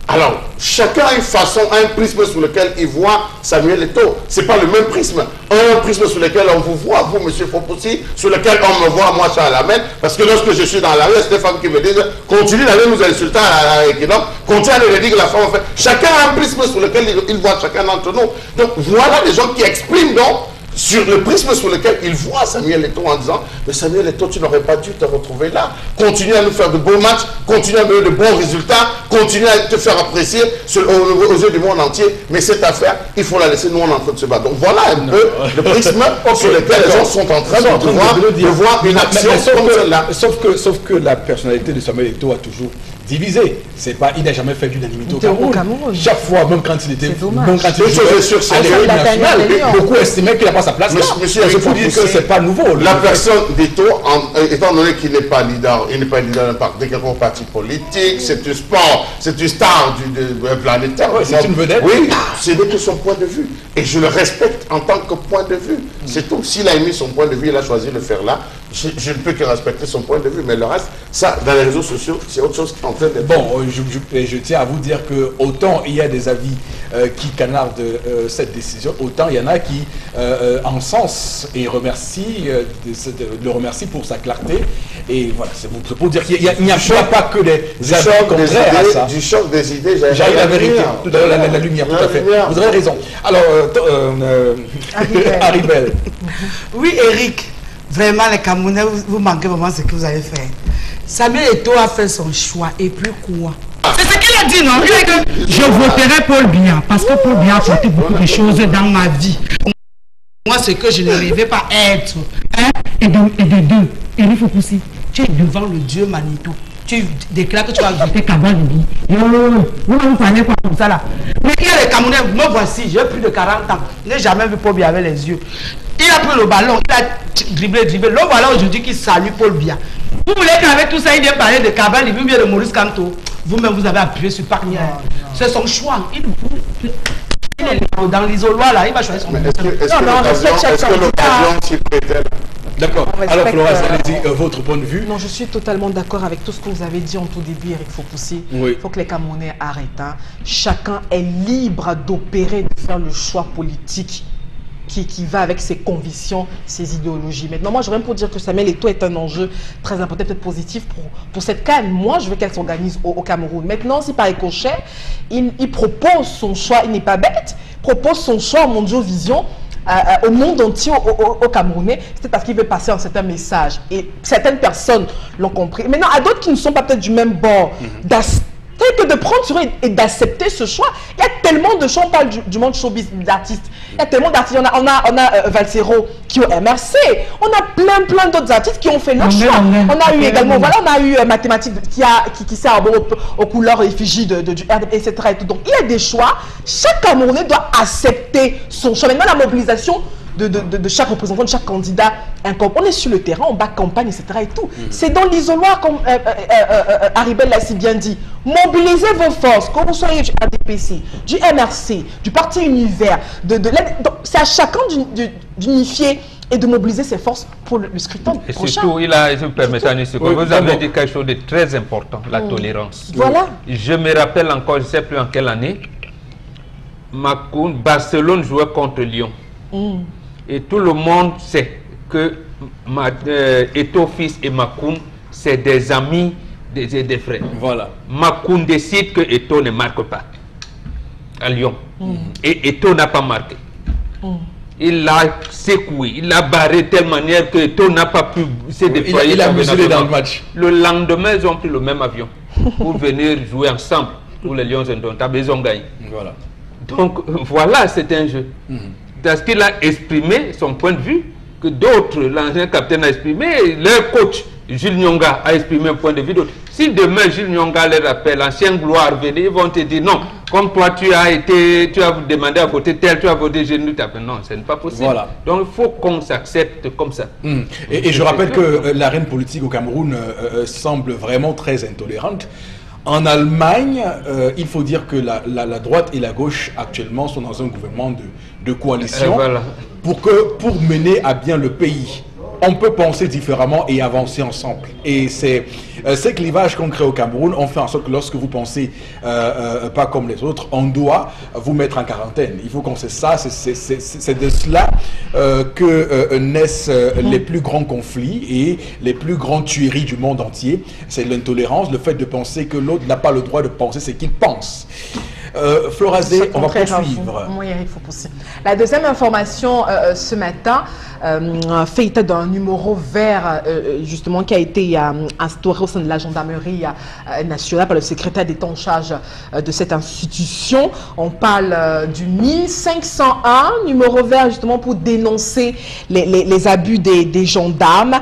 S2: Alors, chacun a une façon, un prisme sur lequel il voit Samuel Eto'o. Ce n'est pas le même prisme. Un prisme sur lequel on vous voit, vous, M. Fopoussi, sur lequel on me voit, moi, Charles Armel, parce que lorsque je suis dans la rue, c'est des femmes qui me disent, continue d'aller nous insulter à Equinox, continue à nous dire que la femme fait. Chacun a un prisme sur lequel il voit chacun d'entre nous. Donc, voilà les gens qui expriment, donc, sur le prisme sur lequel il voit Samuel Eto'o en disant, mais Samuel Eto'o, tu n'aurais pas dû te retrouver là. Continue à nous faire de beaux matchs, continue à nous donner de bons résultats, continue à te faire apprécier aux yeux du monde entier. Mais cette affaire, il faut la laisser, nous on est en train de se battre. Donc voilà un peu le prisme sur lequel les gens sont en train de voir une action comme celle-là.
S1: Sauf que la personnalité de Samuel Eto'o a toujours divisé. Il n'a jamais fait d'unanimité au Cameroun. Chaque fois, même quand il était à l'équipe nationale, beaucoup estimaient qu'il n'a pas sa place là.
S2: Monsieur
S1: il faut dire que c'est pas nouveau.
S2: La personne d'Eto'o, étant donné qu'il n'est pas leader, il n'est pas leader de quelque parti politique, c'est un sport, c'est une star planétaire.
S1: C'est une vedette.
S2: Oui, c'est que son point de vue. Et je le respecte en tant que point de vue. C'est tout. S'il a émis son point de vue, il a choisi de le faire là. Je ne peux que respecter son point de vue. Mais le reste, ça, dans les réseaux sociaux, c'est autre chose qui est en train d'être.
S1: Bon, je tiens à vous dire que autant il y a des avis qui canardent cette décision, autant il y en a qui encensent et le remercient pour sa clarté. Et voilà, c'est pour dire qu'il n'y a pas que des avis contraires à ça.
S2: Du choc des idées,
S1: j'ai la vérité, la lumière, tout à fait. Vous avez raison. Alors, Haribel.
S5: Oui, Eric, vraiment, les Camerounais, vous manquez vraiment ce que vous avez fait. Samuel Eto'o a fait son choix, et puis quoi? C'est ce qu'il a dit, non? Il a dit, je voterai Paul Biya, parce que Paul Biya a apporté beaucoup de choses dans ma vie. Moi, ce que je ne rêvais pas être, et de deux, Eric Fopoussi, tu es devant le Dieu Manitou. Tu déclares que tu vas voter Kabal Libi. Vous parlez quoi comme ça là? Mais il y a les Camerounais, me voici, j'ai plus de 40 ans. Je n'ai jamais vu Paul Biya avec les yeux. Il a pris le ballon, il a dribblé. Le voilà aujourd'hui qui salue Paul Biya. Vous voulez qu'avec tout ça, il vienne parler de Kabal Libi ou bien de Maurice Kamto? Vous-même, vous avez appuyé sur Parnier. C'est son choix. Il est dans l'isoloir là, il va choisir son choix.
S2: Est-ce que l'occasion s'y prêtait?
S1: D'accord. Alors, Florence, allez-y, votre point de vue.
S3: Non, je suis totalement d'accord avec tout ce que vous avez dit en tout début, Eric Fopoussi.
S1: Oui.
S3: Il faut que les Camerounais arrêtent. Chacun est libre d'opérer, de faire le choix politique qui va avec ses convictions, ses idéologies. Maintenant, moi, je viens pour dire que Samuel Eto'o est un enjeu très important, peut-être positif pour cette CAN. Moi, je veux qu'elle s'organise au Cameroun. Maintenant, si par ricochet, il propose son choix, il n'est pas bête, propose son choix en Mondiovision au monde entier, au Camerounais, c'est parce qu'il veut passer un certain message. Et certaines personnes l'ont compris. Maintenant, à d'autres qui ne sont pas peut-être du même bord, que de prendre sur eux et d'accepter ce choix. Il y a tellement de choix, on parle du monde showbiz, d'artistes. Il y a tellement d'artistes. On a Valsero qui est MRC. On a plein d'autres artistes qui ont fait leur choix. On a eu également, voilà, on a eu Mathématiques qui s'est abonné aux couleurs effigies du RDP, etc. Et tout. Donc, il y a des choix. Chaque Camerounais doit accepter son choix. Maintenant, la mobilisation de chaque représentant, de chaque candidat, on est sur le terrain, on bat campagne, etc. et tout. C'est dans l'isoloir, comme Haribel l'a si bien dit. Mobilisez vos forces, que vous soyez du RDPC, du MRC, du Parti Univers, c'est à chacun d'unifier et de mobiliser ses forces pour le scrutin prochain.
S4: Surtout, je me permets, vous avez dit quelque chose de très important, la tolérance.
S3: Voilà.
S4: Je me rappelle encore, je ne sais plus en quelle année, Barcelone jouait contre Lyon. Et tout le monde sait que Eto'o fils et Makoun, c'est des amis, des frères.
S1: Voilà.
S4: Makoun décide que Eto'o ne marque pas à Lyon. Et Eto'o n'a pas marqué. Il l'a secoué, il l'a barré de telle manière que Eto'o n'a pas pu se déployer.
S1: Il a mesuré dans le match.
S4: Le lendemain, ils ont pris le même avion pour venir jouer ensemble pour les Lions indomptables. Ils ont gagné.
S1: Voilà.
S4: Donc voilà, c'est un jeu. Parce qu'il a exprimé son point de vue, que d'autres, l'ancien capitaine a exprimé, leur coach, Jules Nyonga, a exprimé un point de vue d'autre. Si demain Jules Nyonga les rappelle, l'ancien gloire venir, ils vont te dire non, comme toi tu as demandé à voter tel, tu as voté Genou, non, ce n'est pas possible.
S1: Voilà.
S4: Donc il faut qu'on s'accepte comme ça.
S1: Et je rappelle que l'arène politique au Cameroun semble vraiment très intolérante. En Allemagne, il faut dire que la droite et la gauche actuellement sont dans un gouvernement de coalition.
S4: Voilà.
S1: Pour mener à bien le pays, on peut penser différemment et avancer ensemble. Et c'est ces clivages qu'on crée au Cameroun, on fait en sorte que lorsque vous pensez pas comme les autres, on doit vous mettre en quarantaine. Il faut qu'on sait ça, c'est de cela que naissent les plus grands conflits et les plus grandes tueries du monde entier. C'est l'intolérance, le fait de penser que l'autre n'a pas le droit de penser ce qu'il pense. Florazé, on va poursuivre.
S3: Oui, il faut poursuivre. La deuxième information ce matin fait état d'un numéro vert justement qui a été instauré au sein de la gendarmerie nationale par le secrétaire d'État en charge de cette institution. On parle du 1501 numéro vert justement pour dénoncer les abus des gendarmes.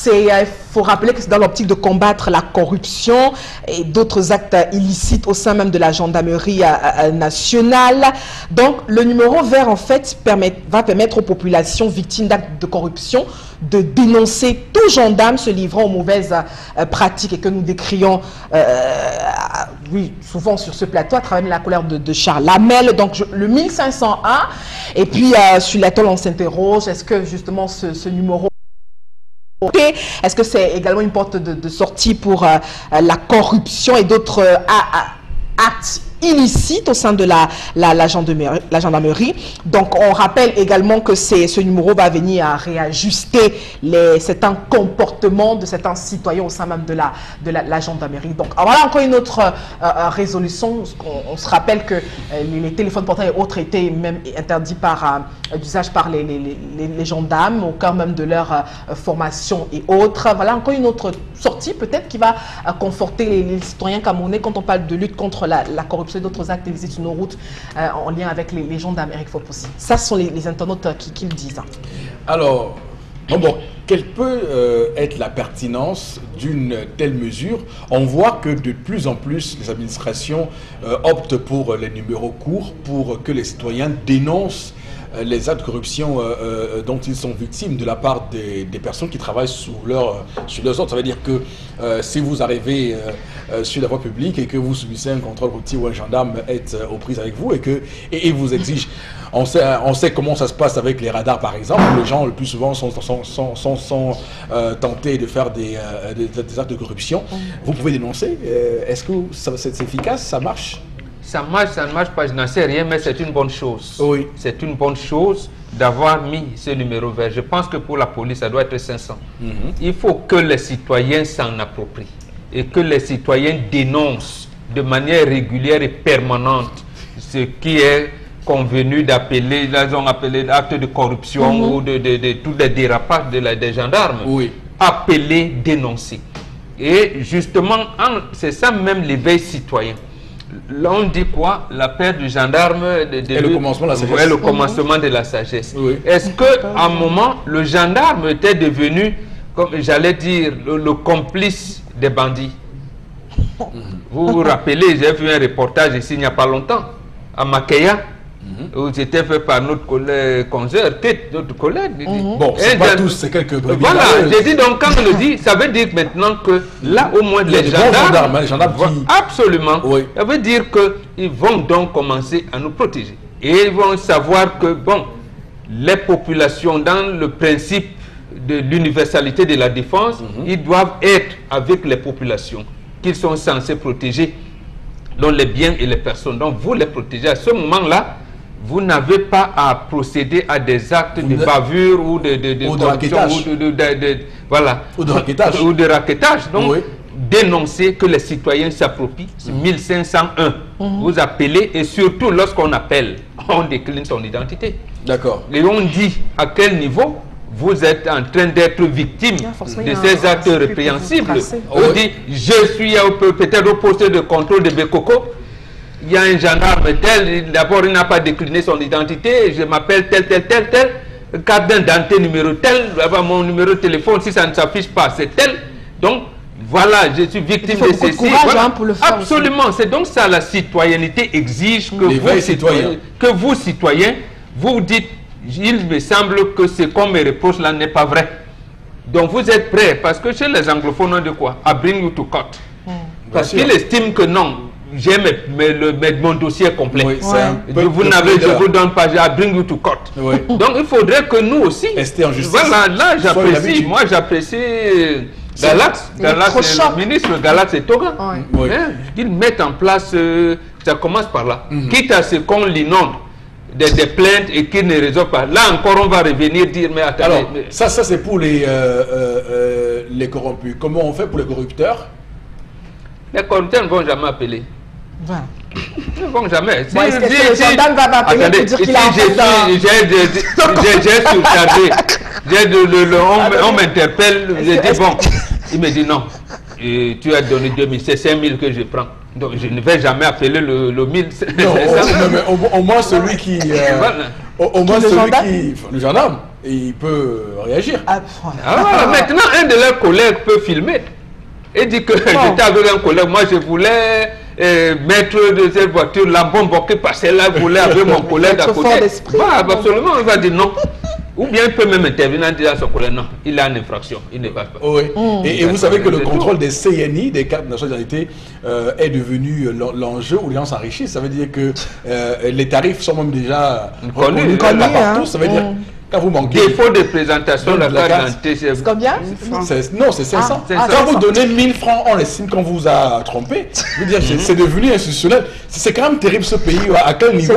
S3: Il faut rappeler que c'est dans l'optique de combattre la corruption et d'autres actes illicites au sein même de la gendarmerie nationale. Donc le numéro vert en fait va permettre aux populations victimes d'actes de corruption de dénoncer tout gendarme se livrant aux mauvaises pratiques et que nous décrions oui, souvent sur ce plateau à travers la colère de Charles Lamel. Donc le 1501 et puis sur l'atoll on s'interroge, est-ce que justement ce numéro est-ce que c'est également une porte de sortie pour la corruption et d'autres actes illicites au sein de la gendarmerie. Donc on rappelle également que ce numéro va venir à réajuster certains comportements de certains citoyens au sein même de la gendarmerie. Donc voilà encore une autre résolution. On se rappelle que les téléphones portables et autres étaient même interdits d'usage par les gendarmes au cœur même de leur formation et autres. Voilà encore une autre sortie peut-être qui va conforter les citoyens camerounais quand on parle de lutte contre la corruption et d'autres actes illicites sur nos routes en lien avec les gendarmes Eric Foposi. Ça, ce sont les internautes qui le disent.
S1: Alors, bon, quelle peut être la pertinence d'une telle mesure? On voit que de plus en plus, les administrations optent pour les numéros courts pour que les citoyens dénoncent les actes de corruption dont ils sont victimes de la part des personnes qui travaillent sur leurs ordres. Ça veut dire que si vous arrivez sur la voie publique et que vous subissez un contrôle routier ou un gendarme est aux prises avec vous et vous exige, on sait comment ça se passe avec les radars par exemple. Les gens le plus souvent sont tentés de faire des actes de corruption. Vous pouvez dénoncer. Est-ce que c'est efficace? Ça marche?
S4: Ça marche, ça ne marche pas, je n'en sais rien, mais c'est une bonne chose.
S1: Oui.
S4: C'est une bonne chose d'avoir mis ce numéro vert. Je pense que pour la police, ça doit être 500. Il faut que les citoyens s'en approprient et que les citoyens dénoncent de manière régulière et permanente ce qui est convenu d'appeler, ils ont appelé acte de corruption ou de tous les dérapages des gendarmes. Oui. Appeler, dénoncer. Et justement, c'est ça même l'éveil citoyen. Là, on dit quoi? La paire du gendarme
S1: et le commencement de la sagesse.
S4: Ouais, le commencement de la sagesse.
S1: Oui.
S4: Est-ce qu'à un moment, le gendarme était devenu, comme j'allais dire, le complice des bandits? Vous vous rappelez, j'ai vu un reportage ici il n'y a pas longtemps, à Makeya, où c'était fait par notre collègue, notre collègue.
S1: Bon, c'est pas tous, c'est quelques brebis.
S4: Voilà, j'ai dit donc, quand on le dit, ça veut dire maintenant que là, au moins, les gendarmes absolument, oui. Ça veut dire qu'ils vont donc commencer à nous protéger. Et ils vont savoir que, bon, les populations, dans le principe de l'universalité de la défense, ils doivent être avec les populations qu'ils sont censés protéger, dont les biens et les personnes. Donc, vous les protégez. À ce moment-là, vous n'avez pas à procéder à des actes de bavure ou
S1: de raquettage.
S4: Voilà.
S1: Ou de raquettage.
S4: Ou de raquettage. Donc,
S1: oui.
S4: dénoncer que les citoyens s'approprient. 1501. Vous appelez et surtout lorsqu'on appelle, on décline son identité.
S1: D'accord.
S4: Et on dit à quel niveau vous êtes en train d'être victime de ces actes répréhensibles. On dit, je suis peut-être au poste de contrôle de Bekoko. Il y a un gendarme tel, d'abord il n'a pas décliné son identité, je m'appelle tel, carte d'identité numéro tel, mon numéro de téléphone, si ça ne s'affiche pas, c'est tel. Donc, voilà, je suis victime de ceci. Voilà.
S3: Pour le faire
S4: absolument, c'est donc ça, la citoyenneté exige que vous, citoyens, vous dites, il me semble que ce qu'on me reproche là n'est pas vrai. Donc vous êtes prêts, parce que chez les anglophones, on dit quoi? I bring you to court. Parce qu'ils estiment que non, j'ai mon dossier complet. Oui, vous n'avez, je vous donne pas, I bring you to court. Oui. Donc il faudrait que nous aussi, voilà, là j'apprécie, moi j'apprécie Galax, le ministre Galax et Toga, qu'ils mettent en place, ça commence par là, quitte à ce qu'on l'inonde des plaintes et qu'ils ne résolvent pas. Là encore, on va revenir dire, mais attendez.
S1: Alors, ça c'est pour les corrompus. Comment on fait pour les corrupteurs?
S4: Les corrupteurs ne vont jamais appeler.
S3: Voilà.
S4: Ils ne vont jamais.
S3: Bon, est-ce que le gendarme va m'appeler pour dire qu'il a
S4: j'ai surchargé. On m'interpelle, je dis bon. Il me dit non. Et tu as donné 2000, c'est 5000 que je prends. Donc je ne vais jamais appeler le 1000.
S1: Non, mais au moins celui qui... au moins celui qui... Le gendarme, il peut réagir.
S4: Voilà. Maintenant, un de leurs collègues peut filmer. Et dit que j'étais avec un collègue, moi je voulais mettre de cette voiture, la bombe qui passait là, je voulais avec mon collègue à côté. Absolument, il va dire non. Ou bien il peut même intervenir en disant à son collègue, non, il a une infraction, il ne passe pas.
S1: Oui. Et vous savez que le contrôle des CNI, des cartes de nationalité, est devenu l'enjeu où les gens s'enrichissent. Ça veut dire que les tarifs sont même déjà connus partout. Ça veut dire quand vous manquez...
S4: Défaut de présentation de la carte d'identité,
S3: c'est combien?
S1: Non, c'est 500. Quand vous donnez 1000 francs, on estime qu'on vous a trompé. Je veux dire, c'est devenu institutionnel. C'est quand même terrible ce pays. À quel niveau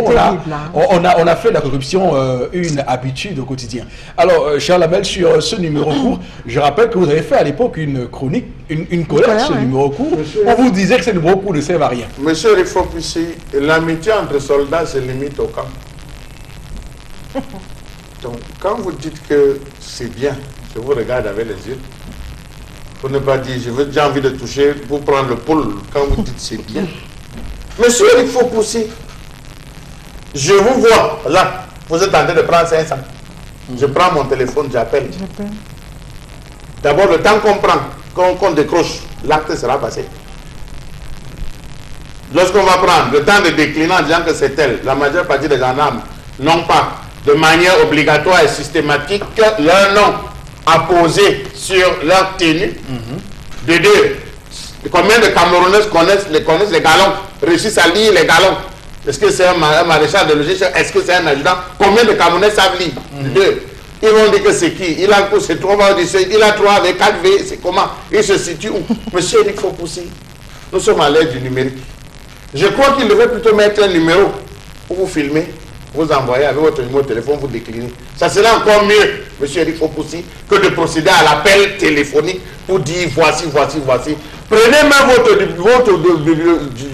S1: on a fait de la corruption une habitude au quotidien. Alors, Charles Hamel, sur ce numéro court, je rappelle que vous avez fait à l'époque une chronique, une colère sur le numéro court. On vous disait que ce numéro court ne sert à rien.
S2: Monsieur Rifopussi, l'amitié entre soldats se limite au camp. Donc, quand vous dites que c'est bien, je vous regarde avec les yeux. Pour ne pas dire, j'ai envie de toucher, pour prendre le pôle, quand vous dites c'est bien. Monsieur, il faut pousser. Je vous vois, là, vous êtes en train de prendre 500. Je prends mon téléphone, j'appelle. D'abord, le temps qu'on prend, qu'on décroche, l'acte sera passé. Lorsqu'on va prendre le temps de décliner en disant que c'est tel, la majeure partie des gendarmes n'ont pas de manière obligatoire et systématique leur nom apposé sur leur tenue. De deux, combien de Camerounais connaissent les galons, réussissent à lire les galons? Est-ce que c'est un maréchal de logis? Est-ce que c'est un adjudant? Combien de Camerounais savent lire? De deux, ils vont dire que c'est qui? Il a 3 avec 4V, c'est comment? Il se situe où? Monsieur Eric Fopoussi, nous sommes à l'ère du numérique. Je crois qu'il devrait plutôt mettre un numéro où vous filmez, vous envoyez avec votre numéro de téléphone, vous déclinez. Ça serait encore mieux, monsieur Eric Fopoussi, que de procéder à l'appel téléphonique pour dire voici. Prenez même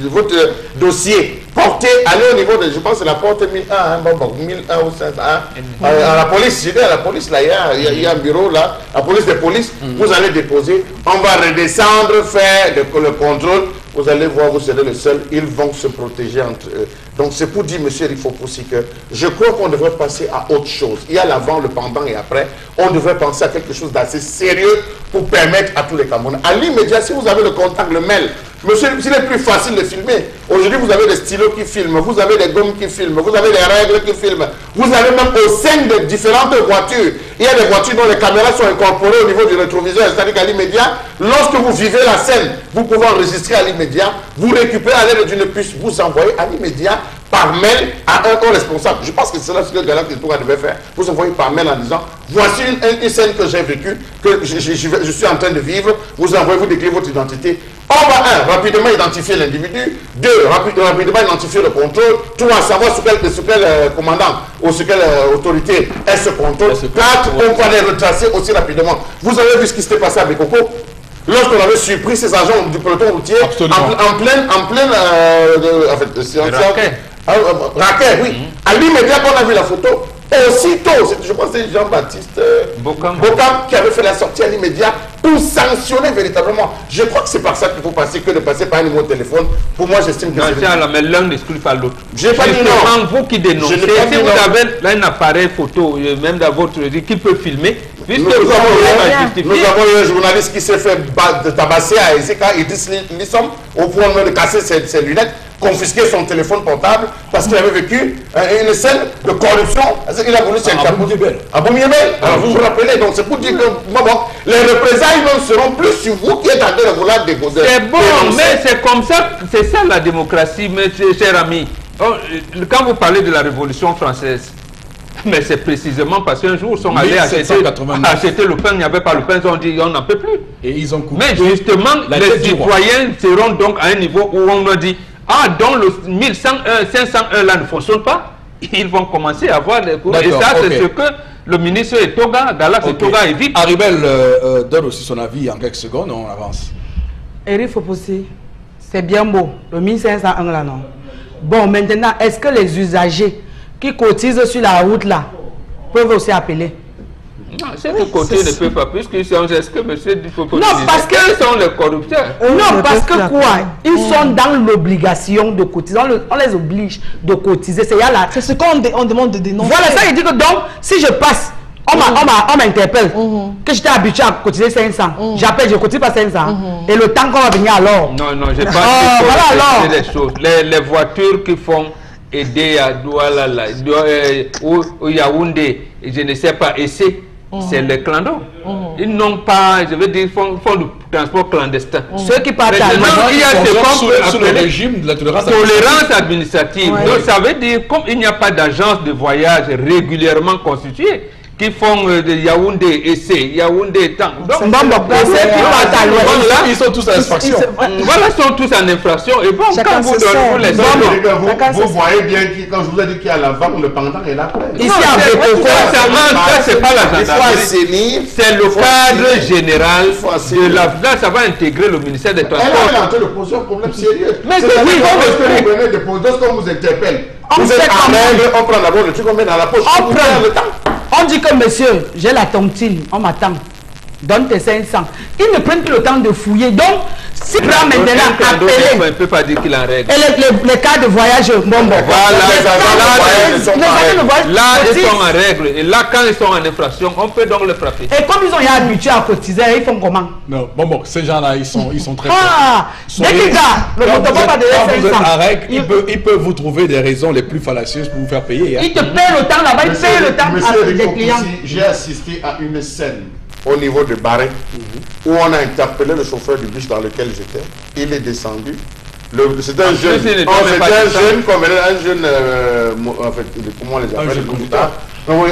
S2: votre dossier, portez, allez au niveau de, je pense que c'est la porte 1001, 1001 ou 501. À la police, j'ai dit à la police, là, il y a un bureau là, la police de police, vous allez déposer, on va redescendre, faire le contrôle. Vous allez voir, vous serez le seul, ils vont se protéger entre eux. Donc c'est pour dire, monsieur Rifopussi, que je crois qu'on devrait passer à autre chose. Il y a l'avant, le pendant et après. On devrait penser à quelque chose d'assez sérieux pour permettre à tous les Camerounais. À l'immédiat, si vous avez le contact, le mail, monsieur, il est plus facile de filmer. Aujourd'hui, vous avez des stylos qui filment, vous avez des gommes qui filment, vous avez des règles qui filment. Vous avez même au sein de différentes voitures. Il y a des voitures dont les caméras sont incorporées au niveau du rétroviseur. C'est-à-dire qu'à l'immédiat, lorsque vous vivez la scène, vous pouvez enregistrer à l'immédiat, vous récupérez à l'aide d'une puce, vous envoyez à l'immédiat par mail à un responsable. Je pense que c'est là ce que le Galactique devait faire. Vous envoyez par mail en disant, voici une scène que j'ai vécue, que je suis en train de vivre. Vous envoyez, vous déclarez votre identité. On va, rapidement identifier l'individu. 2, rapidement identifier le contrôle. 3, savoir sur quel commandant ou sur quelle autorité est ce contrôle. 4, on va les retracer aussi rapidement. Vous avez vu ce qui s'était passé à Bekoko lorsqu'on avait surpris ces agents du peloton routier en pleine raquet, oui. À l'immédiat qu'on a vu la photo, aussitôt, je pense que c'est Jean-Baptiste Bocam qui avait fait la sortie à l'immédiat pour sanctionner véritablement. Je crois que c'est par ça qu'il faut passer que de passer par un numéro de téléphone. Pour moi, j'estime que c'est...
S4: Non, mais l'un n'exclut pas l'autre.
S2: Je n'ai pas dit non.
S4: Vous qui dénoncez, si vous avez là un appareil photo, même dans votre qui peut filmer,
S2: nous avons eu un journaliste qui s'est fait tabasser à Ezeka, Idriss Lissom, au point de casser ses lunettes, confisquer son téléphone portable parce qu'il avait vécu une scène de corruption. Il a voulu s'échapper à Boumiébel. Alors vous vous rappelez, donc c'est pour dire que les représailles ne seront plus sur vous qui êtes en train de vouloir déposer.
S4: C'est bon, mais c'est comme ça, c'est ça la démocratie, mes chers amis. Quand vous parlez de la Révolution française, mais c'est précisément parce qu'un jour, ils sont allés acheter le pain, il n'y avait pas le pain, ils ont dit on n'en peut plus.
S1: Et ils ont coupé.
S4: Mais justement, les citoyens seront donc à un niveau où on leur dit ah, donc le 501 là ne fonctionne pas, ils vont commencer à avoir des cours. Et ça, c'est ce que le ministre Etoga, Galax Etoga évite.
S1: Aribel donne aussi son avis en quelques secondes, on avance.
S5: Eric Foposi, c'est bien beau, le 1501 là, non? Bon, maintenant, est-ce que les usagers qui cotisent sur la route là peuvent aussi appeler?
S4: Non, ces côtés ne peuvent pas, puisqu'ils sont... Est-ce que monsieur Foposi...
S5: Non, parce que...
S4: Quels sont les corrupteurs?
S5: Non, parce que quoi? Ils sont dans l'obligation de cotiser. On les oblige de cotiser. C'est
S3: ce qu'on demande de dénoncer.
S5: Voilà, ça, il dit que donc, si je passe, on m'interpelle, que j'étais habitué à cotiser 500. J'appelle, je ne cotise pas 500. Et le temps qu'on va venir alors...
S4: Non, je n'ai pas dit voilà, des choses. Les voitures qui font aider à Douala, ou Yaoundé, je ne sais pas, essai. C'est les clandons. Ils n'ont pas, je veux dire, font du transport clandestin.
S5: Ceux qui partent à
S1: il y a sous le régime de la tolérance
S4: administrative. Donc ça veut dire, comme il n'y a pas d'agence de voyage régulièrement constituée, qui font de Yaoundé essai, Yaoundé temps. Donc,
S1: ils sont tous en infraction.
S4: Voilà, ils sont tous en infraction. Et bon, quand vous donnez les
S2: vous voyez bien quand je vous ai dit qu'il y a l'avant, le pendant et l'après.
S4: Ici, ça, c'est pas la gendarmerie. C'est le cadre général de la. Là, ça va intégrer le ministère des Transports.
S2: Elle est en train de poser un problème sérieux.
S4: Mais c'est oui,
S2: vous venez de poser, lorsqu'on vous interpelle. Vous êtes en règle, on prend d'abord le truc, on met dans la poche.
S5: On prend le temps. On dit que monsieur, j'ai la tontine, on m'attend. Donne tes 500. Ils ne prennent plus le temps de fouiller. Donc, si tu prends maintenant appeler.
S4: On ne peut pas dire qu'il en règle.
S5: Et les cas de voyage, bon.
S4: Là, ils sont en règle. Et là, quand ils sont en infraction, on peut donc le frapper.
S5: Et comme ils ont été habitués à cotiser, ils font comment?
S1: Non, ces gens-là, ils sont très...
S5: Ah, dès qu'ils le motopop a donné 500.
S1: En règle, ils peuvent vous trouver des raisons les plus fallacieuses pour vous faire payer.
S5: Ils te paient le temps là-bas, ils paient le temps à des clients.
S2: J'ai assisté à une scène au niveau de Barré, où on a interpellé le chauffeur du bus dans lequel j'étais. Il est descendu. C'est un jeune, un jeune, en fait, comment on les appelle, un jeune motard. Donc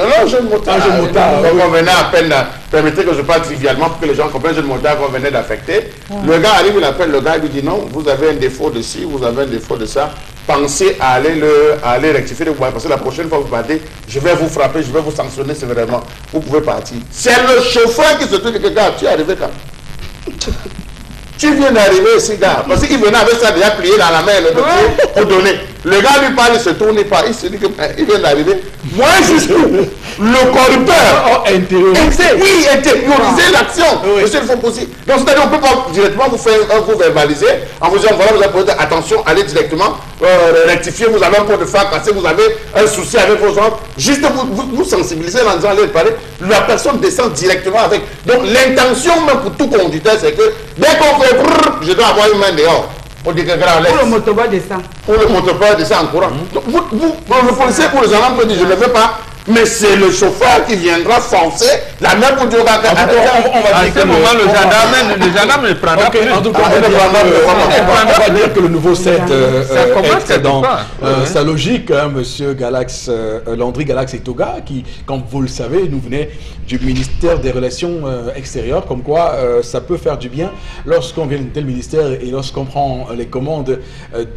S2: on venait à peine, permettez que je parle trivialement pour que les gens comprennent, un jeune motard qu'on venait d'affecter. Le gars arrive, il appelle le gars, il lui dit non, vous avez un défaut de ci, vous avez un défaut de ça. Pensez à aller rectifier le voyage, parce que la prochaine fois que vous partez, je vais vous frapper, je vais vous sanctionner sévèrement. Vous pouvez partir. C'est le chauffeur qui se dit que gars, tu es arrivé quand? Tu viens d'arriver ici, gars. Parce qu'il venait avec ça déjà plié dans la main, le dossier, pour donner. Le gars lui parle, il se tourne, il se dit qu'il vient d'arriver. Moi, jusqu'où le corrupteur intériorisé l'action. Monsieur le Foposi. Donc, c'est-à-dire, on ne peut pas directement vous verbaliser en vous disant, voilà, vous avez attention, allez directement rectifier, vous avez un pot de fer cassé, vous avez un souci avec vos gens. Juste vous sensibiliser en disant, allez parler, la personne descend directement avec. Donc, l'intention même pour tout conducteur, c'est que dès qu'on fait je dois avoir une main dehors. On dit que
S5: pour le motoboy descend.
S2: Pour le motoboy descend en courant. Donc, le policier pour les gendarmes peut dire je ne veux pas Mais c'est le chauffeur qui viendra foncer la même pour dire on va dire
S4: à ce moment, le gendarme ne prendra plus.
S1: En tout cas, on va dire que le nouveau set est dans sa logique. Monsieur Galax, Landry Galax Etoga, qui, comme vous le savez, nous venait du ministère des Relations extérieures, comme quoi ça peut faire du bien lorsqu'on vient de tel ministère et lorsqu'on prend les commandes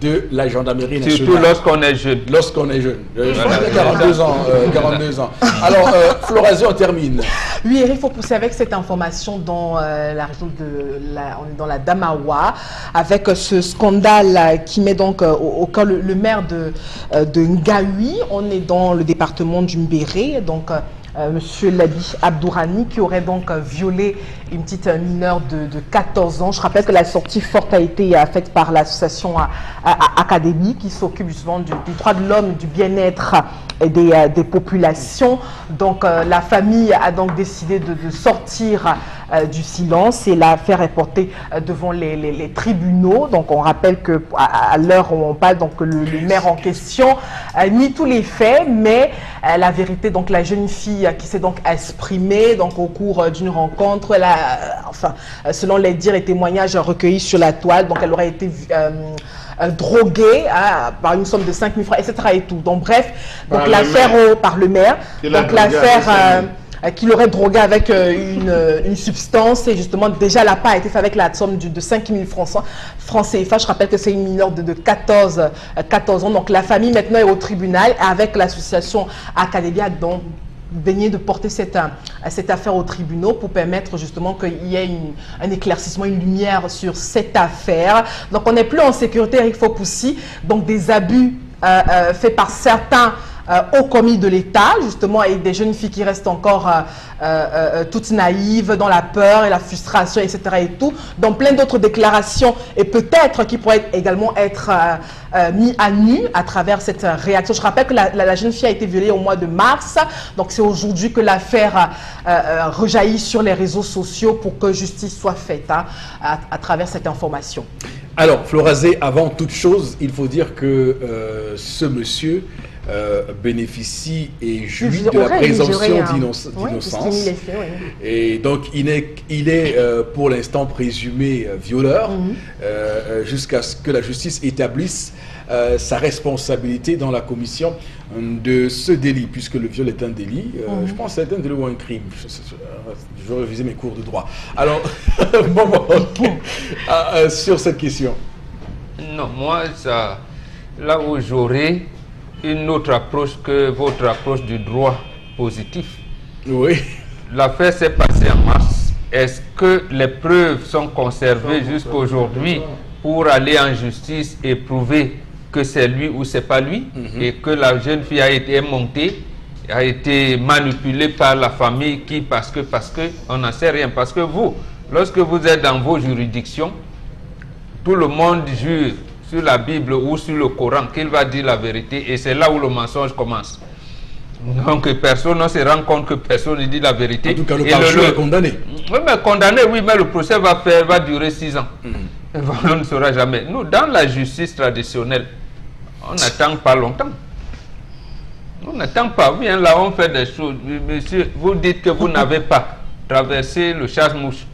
S1: de la gendarmerie nationale.
S4: Surtout lorsqu'on est jeune.
S1: Lorsqu'on est jeune. 42 ans. 42 ans. Alors, Florazio, on termine.
S3: Oui, Eric, il faut pousser avec cette information dans la région on est dans la Damawa, avec ce scandale qui met donc au cœur le maire de Ngaoui. On est dans le département du Mbéré, donc Monsieur Labi Abdourani, qui aurait donc violé une petite mineure de 14 ans. Je rappelle que la sortie forte a été faite par l'association Académie, qui s'occupe justement du droit de l'homme, du bien-être des populations. Donc la famille a donc décidé de sortir du silence et l'affaire est portée devant les tribunaux. Donc on rappelle que à l'heure où on parle, donc le maire en question nie tous les faits, mais la vérité, donc la jeune fille qui s'est donc exprimée donc au cours d'une rencontre, elle a, enfin selon les dires et témoignages recueillis sur la toile, donc elle aurait été droguée par une somme de 5 000 francs, etc. et tout. Donc bref, donc l'affaire par le maire, donc l'affaire qu'il aurait drogué avec une substance, et justement déjà la part a été faite avec la somme de 5 000 francs CFA. Je rappelle que c'est une mineure de 14 ans. Donc la famille maintenant est au tribunal avec l'association Académia, donc daigné de porter cette affaire aux tribunaux pour permettre justement qu'il y ait un éclaircissement, une lumière sur cette affaire. Donc on n'est plus en sécurité, Eric Fopoussi, donc des abus faits par certains au commis de l'État, justement, et des jeunes filles qui restent encore toutes naïves, dans la peur et la frustration, etc. et tout, dans plein d'autres déclarations, et peut-être qui pourraient également être mis à nu à travers cette réaction. Je rappelle que la jeune fille a été violée au mois de mars, donc c'est aujourd'hui que l'affaire rejaillit sur les réseaux sociaux pour que justice soit faite à travers cette information.
S1: Alors, Florazé, avant toute chose, il faut dire que ce monsieur bénéficie et jouit de la présomption d'innocence. Et donc, il est pour l'instant présumé violeur jusqu'à ce que la justice établisse sa responsabilité dans la commission de ce délit, puisque le viol est un délit. Je pense que c'est un délit ou un crime. Je vais réviser mes cours de droit. Alors, sur cette question.
S4: Non, moi, là où j'aurais une autre approche que votre approche du droit positif.
S1: Oui.
S4: L'affaire s'est passée en mars. Est-ce que les preuves sont conservées jusqu'à aujourd'hui pour aller en justice et prouver que c'est lui ou c'est pas lui, et que la jeune fille a été montée, a été manipulée par la famille parce que on n'en sait rien. Parce que vous, lorsque vous êtes dans vos juridictions, tout le monde jure sur la Bible ou sur le Coran qu'il va dire la vérité, et c'est là où le mensonge commence. Donc personne ne se rend compte que personne ne dit la vérité.
S1: En tout cas, le parjure est condamné.
S4: Oui, mais condamné, oui, mais le procès va durer 6 ans. On ne saura jamais. Nous, dans la justice traditionnelle, on n'attend pas longtemps. On n'attend pas. Bien là, on fait des choses. Monsieur, vous dites que vous n'avez pas traversé le chasse-mouche.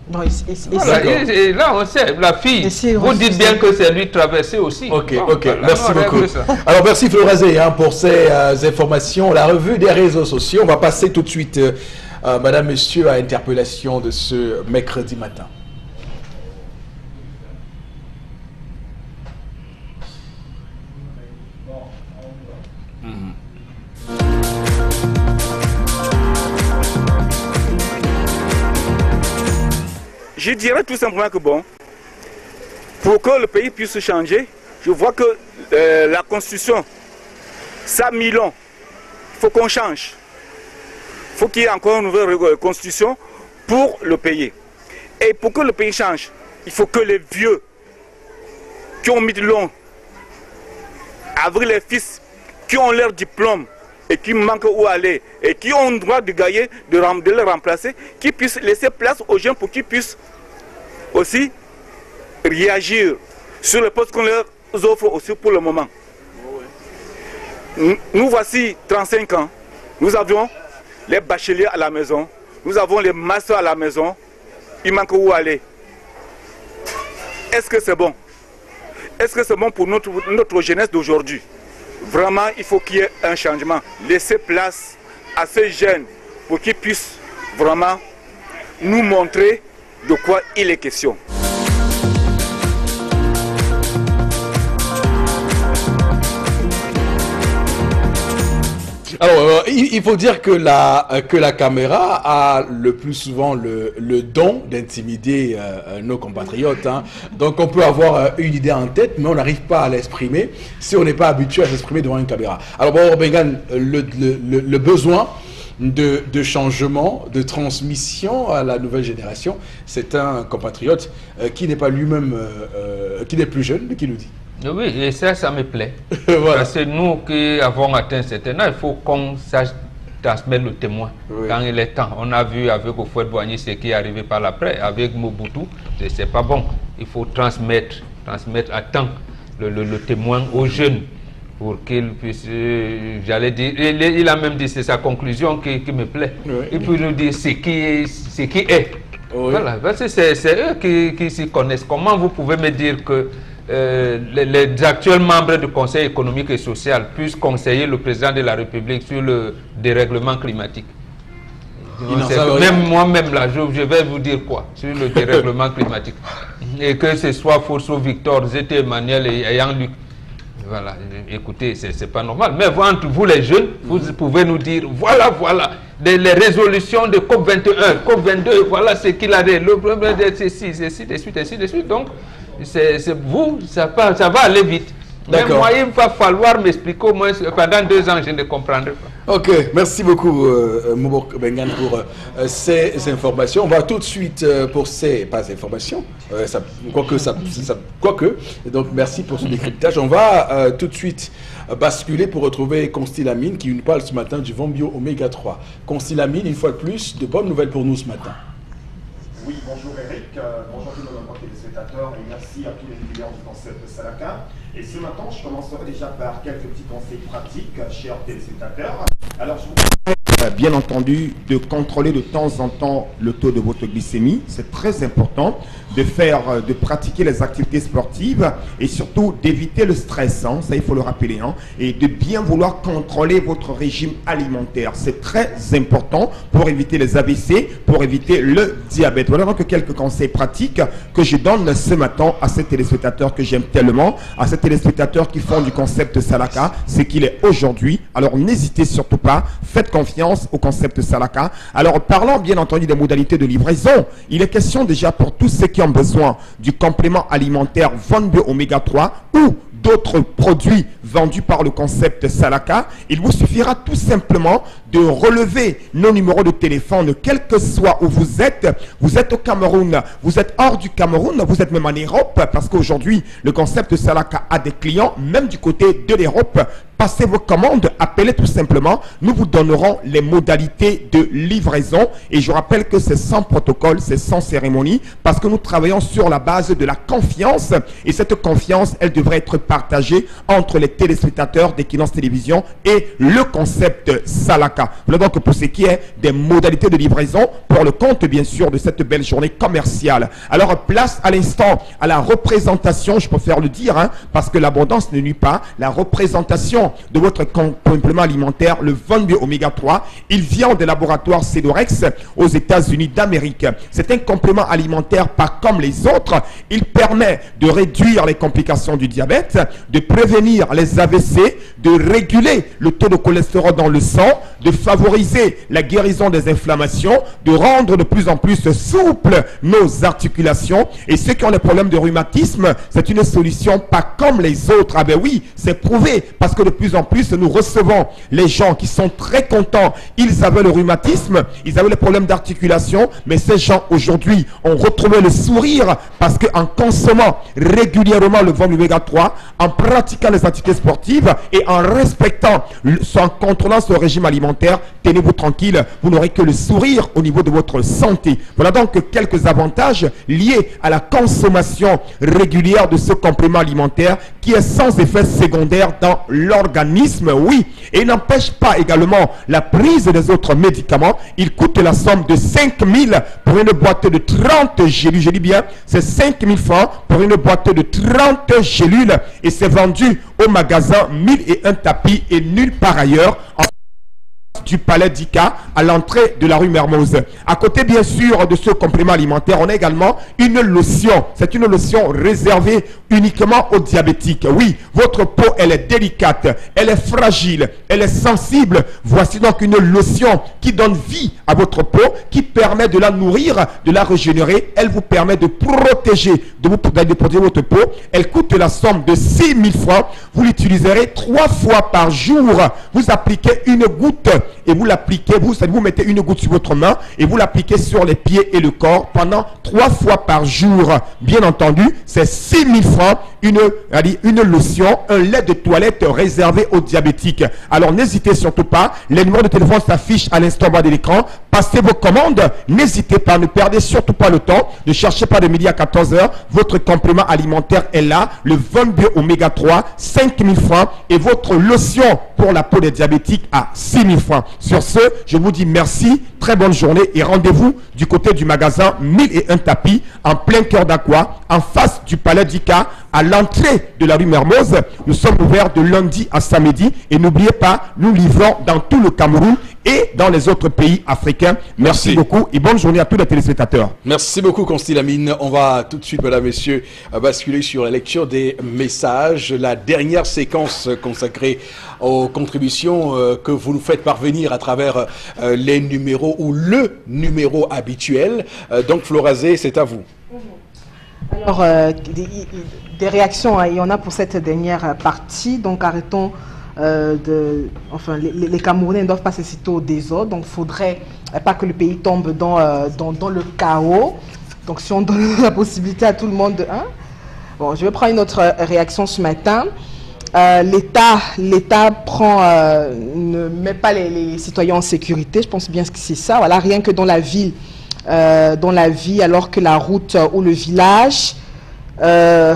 S3: Non,
S4: voilà, et là, on sait, la fille, vous dites bien que c'est lui traversé aussi.
S1: Ok, merci beaucoup. Alors, merci Florazé pour ces informations. La revue des réseaux sociaux. On va passer tout de suite, madame, monsieur, à interpellation de ce mercredi matin.
S6: Je dirais tout simplement que bon, pour que le pays puisse changer, je vois que la Constitution, ça 1000 ans, il faut qu'on change. Il faut qu'il y ait encore une nouvelle Constitution pour le pays. Et pour que le pays change, il faut que les vieux qui ont mis de long, avec les fils qui ont leur diplôme et qui manquent où aller et qui ont le droit de gagner, de les remplacer, qui puissent laisser place aux jeunes pour qu'ils puissent aussi réagir sur les postes qu'on leur offre aussi pour le moment. Nous voici 35 ans, Nous avions les bacheliers à la maison, nous avons les masters à la maison, il manque où aller. Est-ce que c'est bon? Est-ce que c'est bon pour notre jeunesse d'aujourd'hui? Vraiment, il faut qu'il y ait un changement. Laisser place à ces jeunes pour qu'ils puissent vraiment nous montrer de quoi il est question.
S1: Alors, il faut dire que la caméra a le plus souvent le don d'intimider nos compatriotes. Hein. Donc, on peut avoir une idée en tête, mais on n'arrive pas à l'exprimer si on n'est pas habitué à s'exprimer devant une caméra. Alors, bon, Bengan, le besoin de changement, de transmission à la nouvelle génération, c'est un compatriote qui n'est pas lui-même, qui n'est plus jeune, mais qui nous dit.
S4: Oui, et ça me plaît.
S1: Voilà.
S4: Parce que nous qui avons atteint un certain âge, il faut qu'on sache transmettre le témoin. Oui. Quand il est temps, on a vu avec Houphouët-Boigny ce qui est arrivé par l'après, avec Mobutu, c'est pas bon. Il faut transmettre à temps le témoin aux jeunes pour qu'ils puissent, j'allais dire, il a même dit, c'est sa conclusion qui me plaît. Oui. Il peut nous dire ce qui est. Oui. Voilà, parce que c'est eux qui s'y connaissent. Comment vous pouvez me dire que les actuels membres du Conseil économique et social puissent conseiller le président de la République sur le dérèglement climatique? Même moi-même là, je vais vous dire quoi sur le dérèglement climatique? Et que ce soit Forceau Victor, Zété Emmanuel et Jean-Luc. Voilà, écoutez, c'est pas normal. Mais vous, entre vous les jeunes, vous pouvez nous dire, voilà, les résolutions de COP21, COP22, voilà ce qu'il a dit. Le problème de ceci, ainsi de suite. Donc, c'est vous, ça va aller vite. Mais moi, il va falloir m'expliquer au moins pendant 2 ans, je ne comprendrai pas. Ok, merci beaucoup Moubouk Bengan pour ces informations. On va tout de suite pour ces informations, quoique. Donc merci pour ce décryptage. On va tout de suite basculer pour retrouver Constellamine qui nous parle ce matin du Vombio Oméga 3. Constellamine, une fois de plus, de bonnes nouvelles pour nous ce matin.
S7: Oui, bonjour Eric, bonjour tous nos téléspectateurs et merci à tous les clients du concept Salaka. Et ce matin, je commencerai déjà par quelques petits conseils pratiques, chers téléspectateurs. Alors, je vous conseille, bien entendu, de contrôler de temps en temps le taux de votre glycémie. C'est très important de pratiquer les activités sportives et surtout d'éviter le stress, hein, ça il faut le rappeler, hein, et de bien vouloir contrôler votre régime alimentaire. C'est très important pour éviter les AVC, pour éviter le diabète. Voilà donc quelques conseils pratiques que je donne ce matin à ces téléspectateurs que j'aime tellement, à ces téléspectateurs qui font du concept Salaka ce qu'il est aujourd'hui. Alors n'hésitez surtout pas, faites confiance au concept Salaka. Alors parlons bien entendu des modalités de livraison. Il est question déjà pour tous ceux qui ont besoin du complément alimentaire Vombio Oméga 3 ou d'autres produits vendus par le concept Salaka, il vous suffira tout simplement de relever nos numéros de téléphone, quel que soit où vous êtes au Cameroun, vous êtes hors du Cameroun, vous êtes même en Europe, parce qu'aujourd'hui, le concept Salaka a des clients, même du côté de l'Europe. Passez vos commandes, appelez tout simplement, nous vous donnerons les modalités de livraison et je rappelle que c'est sans protocole, c'est sans cérémonie parce que nous travaillons sur la base de la confiance et cette confiance, elle devrait être partagée entre les téléspectateurs d'Equinox Télévision et le concept Salaka. Voilà donc pour ce qui est des modalités de livraison pour le compte bien sûr de cette belle journée commerciale. Alors place à l'instant à la représentation, je préfère le dire hein, parce que l'abondance ne nuit pas, la représentation de votre complément alimentaire, le Vombio Oméga 3. Il vient des laboratoires Cedorex aux États-Unis d'Amérique. C'est un complément alimentaire pas comme les autres. Il permet de réduire les complications du diabète, de prévenir les AVC, de réguler le taux de cholestérol dans le sang, de favoriser la guérison des inflammations, de rendre de plus en plus souples nos articulations. Et ceux qui ont des problèmes de rhumatisme, c'est une solution pas comme les autres. Ah ben oui, c'est prouvé parce que de plus en plus, nous recevons les gens qui sont très contents. Ils avaient le rhumatisme, ils avaient les problèmes d'articulation, mais ces gens aujourd'hui ont retrouvé le sourire parce qu'en consommant régulièrement le Vombio Oméga 3, en pratiquant les activités sportives et en respectant, en contrôlant ce régime alimentaire, tenez-vous tranquille, vous n'aurez que le sourire au niveau de votre santé. Voilà donc quelques avantages liés à la consommation régulière de ce complément alimentaire qui est sans effet secondaire dans l'organisme.
S8: organisme, oui. Et il n'empêche pas également la prise des autres médicaments. Il coûte la somme de 5 000 pour une boîte de 30 gélules. Je dis bien, c'est 5 000 francs pour une boîte de 30 gélules. Et c'est vendu au magasin 1001 tapis et nulle part ailleurs. Du palais d'Ika à l'entrée de la rue Mermoz. À côté bien sûr de ce complément alimentaire, on a également une lotion. C'est une lotion réservée uniquement aux diabétiques. Oui, votre peau elle est délicate, elle est fragile, elle est sensible. Voici donc une lotion qui donne vie à votre peau, qui permet de la nourrir, de la régénérer. Elle vous permet de protéger, de protéger votre peau. Elle coûte la somme de 6 000 francs. Vous l'utiliserez 3 fois par jour. Vous appliquez une goutte et vous l'appliquez, vous mettez une goutte sur votre main et vous l'appliquez sur les pieds et le corps pendant 3 fois par jour. Bien entendu, c'est 6 000 francs, une lotion, un lait de toilette réservé aux diabétiques. Alors n'hésitez surtout pas, les numéros de téléphone s'affichent à l'instant bas de l'écran. Passez vos commandes, n'hésitez pas, ne perdez surtout pas le temps, ne cherchez pas de midi à 14 h. Votre complément alimentaire est là, le Vonbio Oméga 3, 5 000 francs et votre lotion pour la peau des diabétiques à 6 000 francs. Sur ce, je vous dis merci, très bonne journée et rendez-vous du côté du magasin 1001 tapis, en plein cœur d'Aqua, en face du palais d'Ika, à l'entrée de la rue Mermoz. Nous sommes ouverts de lundi à samedi et n'oubliez pas, nous livrons dans tout le Cameroun et dans les autres pays africains. Merci beaucoup et bonne journée à tous les téléspectateurs.
S1: Merci beaucoup, Constilamine. On va tout de suite, mesdames, messieurs, basculer sur la lecture des messages. La dernière séquence consacrée aux contributions que vous nous faites parvenir à travers les numéros ou le numéro habituel. Donc, Florazé, c'est à vous.
S3: Alors, des réactions, il y en a pour cette dernière partie. Donc, arrêtons les Camerounais ne doivent pas se citer au désordre, donc il ne faudrait pas que le pays tombe dans le chaos. Donc si on donne la possibilité à tout le monde de... Bon, je vais prendre une autre réaction ce matin. L'État ne met pas les citoyens en sécurité, je pense bien que c'est ça. Voilà, rien que dans la ville, alors que la route ou le village... il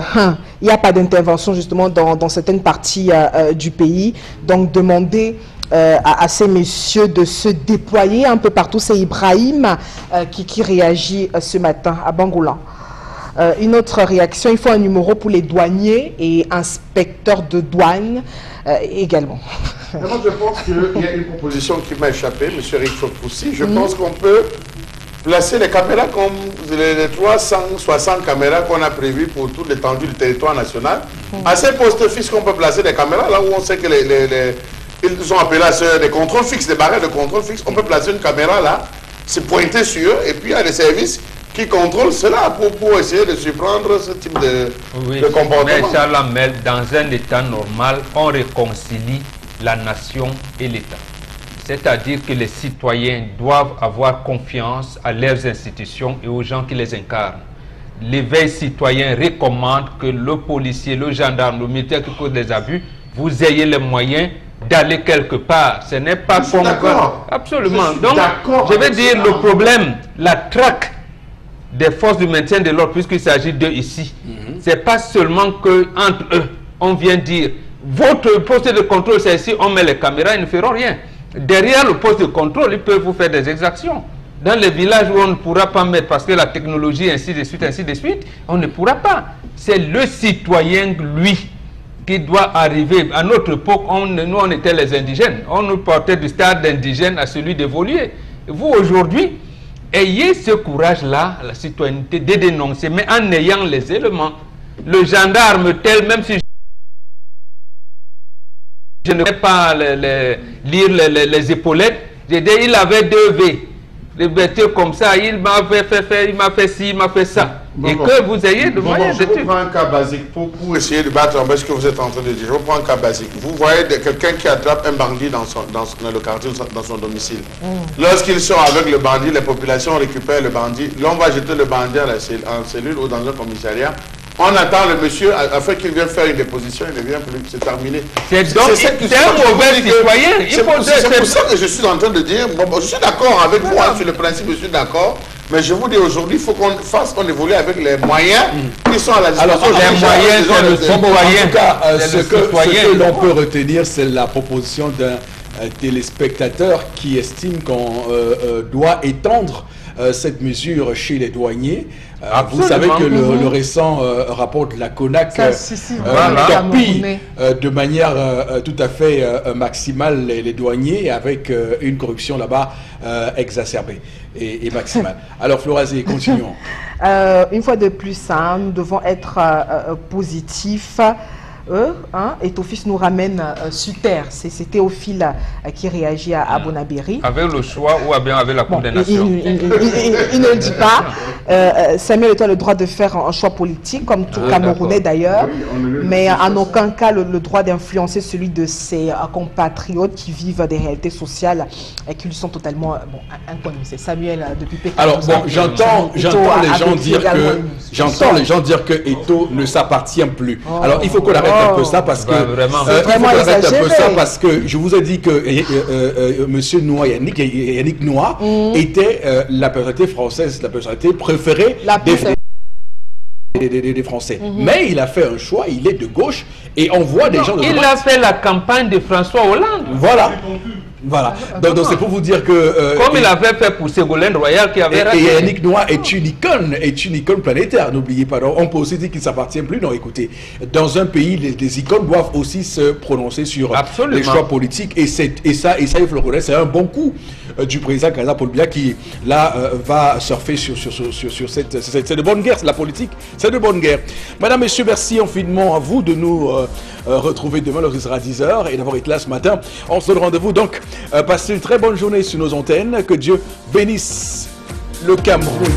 S3: n'y a pas d'intervention justement dans certaines parties du pays. Donc demander à ces messieurs de se déployer un peu partout. C'est Ibrahim qui réagit ce matin à Bangoula. Une autre réaction, il faut un numéro pour les douaniers et inspecteurs de douane également.
S2: Moi, je pense qu'il y a une proposition qui m'a échappé, M. Eric Fopoussi. Je pense qu'on peut placer les caméras comme les 360 caméras qu'on a prévues pour toute l'étendue du territoire national. À ces postes fixes qu'on peut placer des caméras, là où on sait que ils sont appelés à des contrôles fixes, des barrières de contrôle fixe. On peut placer une caméra là, se pointer sur eux, et puis il y a des services qui contrôlent cela pour essayer de surprendre ce type de comportement.
S4: Mais Charles Amel, dans un état normal, on réconcilie la nation et l'État. C'est-à-dire que les citoyens doivent avoir confiance à leurs institutions et aux gens qui les incarnent. L'éveil citoyen recommande que le policier, le gendarme, le militaire qui cause des abus, vous ayez les moyens d'aller quelque part. Ce n'est pas comme... Absolument. Donc, je vais dire le problème, la traque des forces du maintien de l'ordre, puisqu'il s'agit d'eux ici. C'est pas seulement qu'entre eux, on vient dire, votre poste de contrôle, c'est ici, on met les caméras, ils ne feront rien. Derrière le poste de contrôle, ils peuvent vous faire des exactions. Dans les villages où on ne pourra pas mettre, parce que la technologie, ainsi de suite, on ne pourra pas. C'est le citoyen, lui, qui doit arriver. À notre époque, nous, on était les indigènes. On nous portait du stade d'indigène à celui d'évoluer. Vous, aujourd'hui, ayez ce courage-là, la citoyenneté, de dénoncer, mais en ayant les éléments. Le gendarme tel, même si je ne vais pas lire les épaulettes, j'ai dit, il avait 2 V. Des bêtises comme ça, il m'avait fait, il m'a fait ci, il m'a fait ça. Et que vous ayez de moyens de...
S2: Je vous prends un cas basique pour essayer de battre en bas ce que vous êtes en train de dire. Je vous prends un cas basique. Vous voyez quelqu'un qui attrape un bandit dans le quartier, dans son domicile. Lorsqu'il sort avec le bandit, les populations récupèrent le bandit. L'on va jeter le bandit en cellule ou dans un commissariat. On attend le monsieur afin qu'il vienne faire une déposition, il ne vient plus, c'est terminé. C'est
S4: un mauvais citoyen.
S2: C'est pour ça que je suis en train de dire, je suis d'accord avec vous sur le principe, je suis d'accord, Mais je vous dis aujourd'hui, il faut qu'on évolue avec les moyens qui sont à la disposition.
S4: Alors, les moyens, c'est le citoyen.
S1: En tout cas, ce que l'on peut retenir, c'est la proposition d'un téléspectateur qui estime qu'on doit étendre cette mesure chez les douaniers. Vous savez que le récent rapport de la CONAC torpille de manière tout à fait maximale les douaniers, avec une corruption là-bas exacerbée et maximale. Alors Florazé, continuons.
S3: Une fois de plus, nous devons être positifs. Et Théophile nous ramène sur terre. C'est Théophile qui réagit à Bonabéry.
S4: Avec le choix ou bien avec la condamnation?
S3: Il ne le dit pas. Samuel Eto'o a le droit de faire un choix politique, comme tout Camerounais d'ailleurs, mais en aucun cas le droit d'influencer celui de ses compatriotes qui vivent des réalités sociales et qui lui sont totalement inconnues. C'est Samuel depuis Pékin.
S1: Alors bon, j'entends les gens dire que Eto'o ne s'appartient plus. Alors il faut qu'on arrête un peu ça parce que parce que je vous ai dit que Monsieur Noah, Yannick Noah était la personnalité française, la personnalité préférée des Français. Mais il a fait un choix, il est de gauche et on voit des gens de droite.
S4: Il a fait la campagne de François Hollande.
S1: Voilà. Donc c'est pour vous dire que...
S4: comme il avait fait pour Ségolène Royal qui avait...
S1: Et Yannick Noah est une icône planétaire, n'oubliez pas. Donc, on peut aussi dire qu'il ne s'appartient plus. Non, écoutez, dans un pays, les icônes doivent aussi se prononcer sur les choix politiques. Et ça, il faut le reconnaître, c'est un bon coup du président Kazaa Paul Biya qui, là, va surfer sur cette... C'est de bonne guerre, c'est la politique. C'est de bonne guerre. Madame, Messieurs, merci infiniment à vous de nous retrouver demain, lorsqu'il sera 10h, et d'avoir été là ce matin. On se donne rendez-vous donc. Passez une très bonne journée sur nos antennes. Que Dieu bénisse le Cameroun.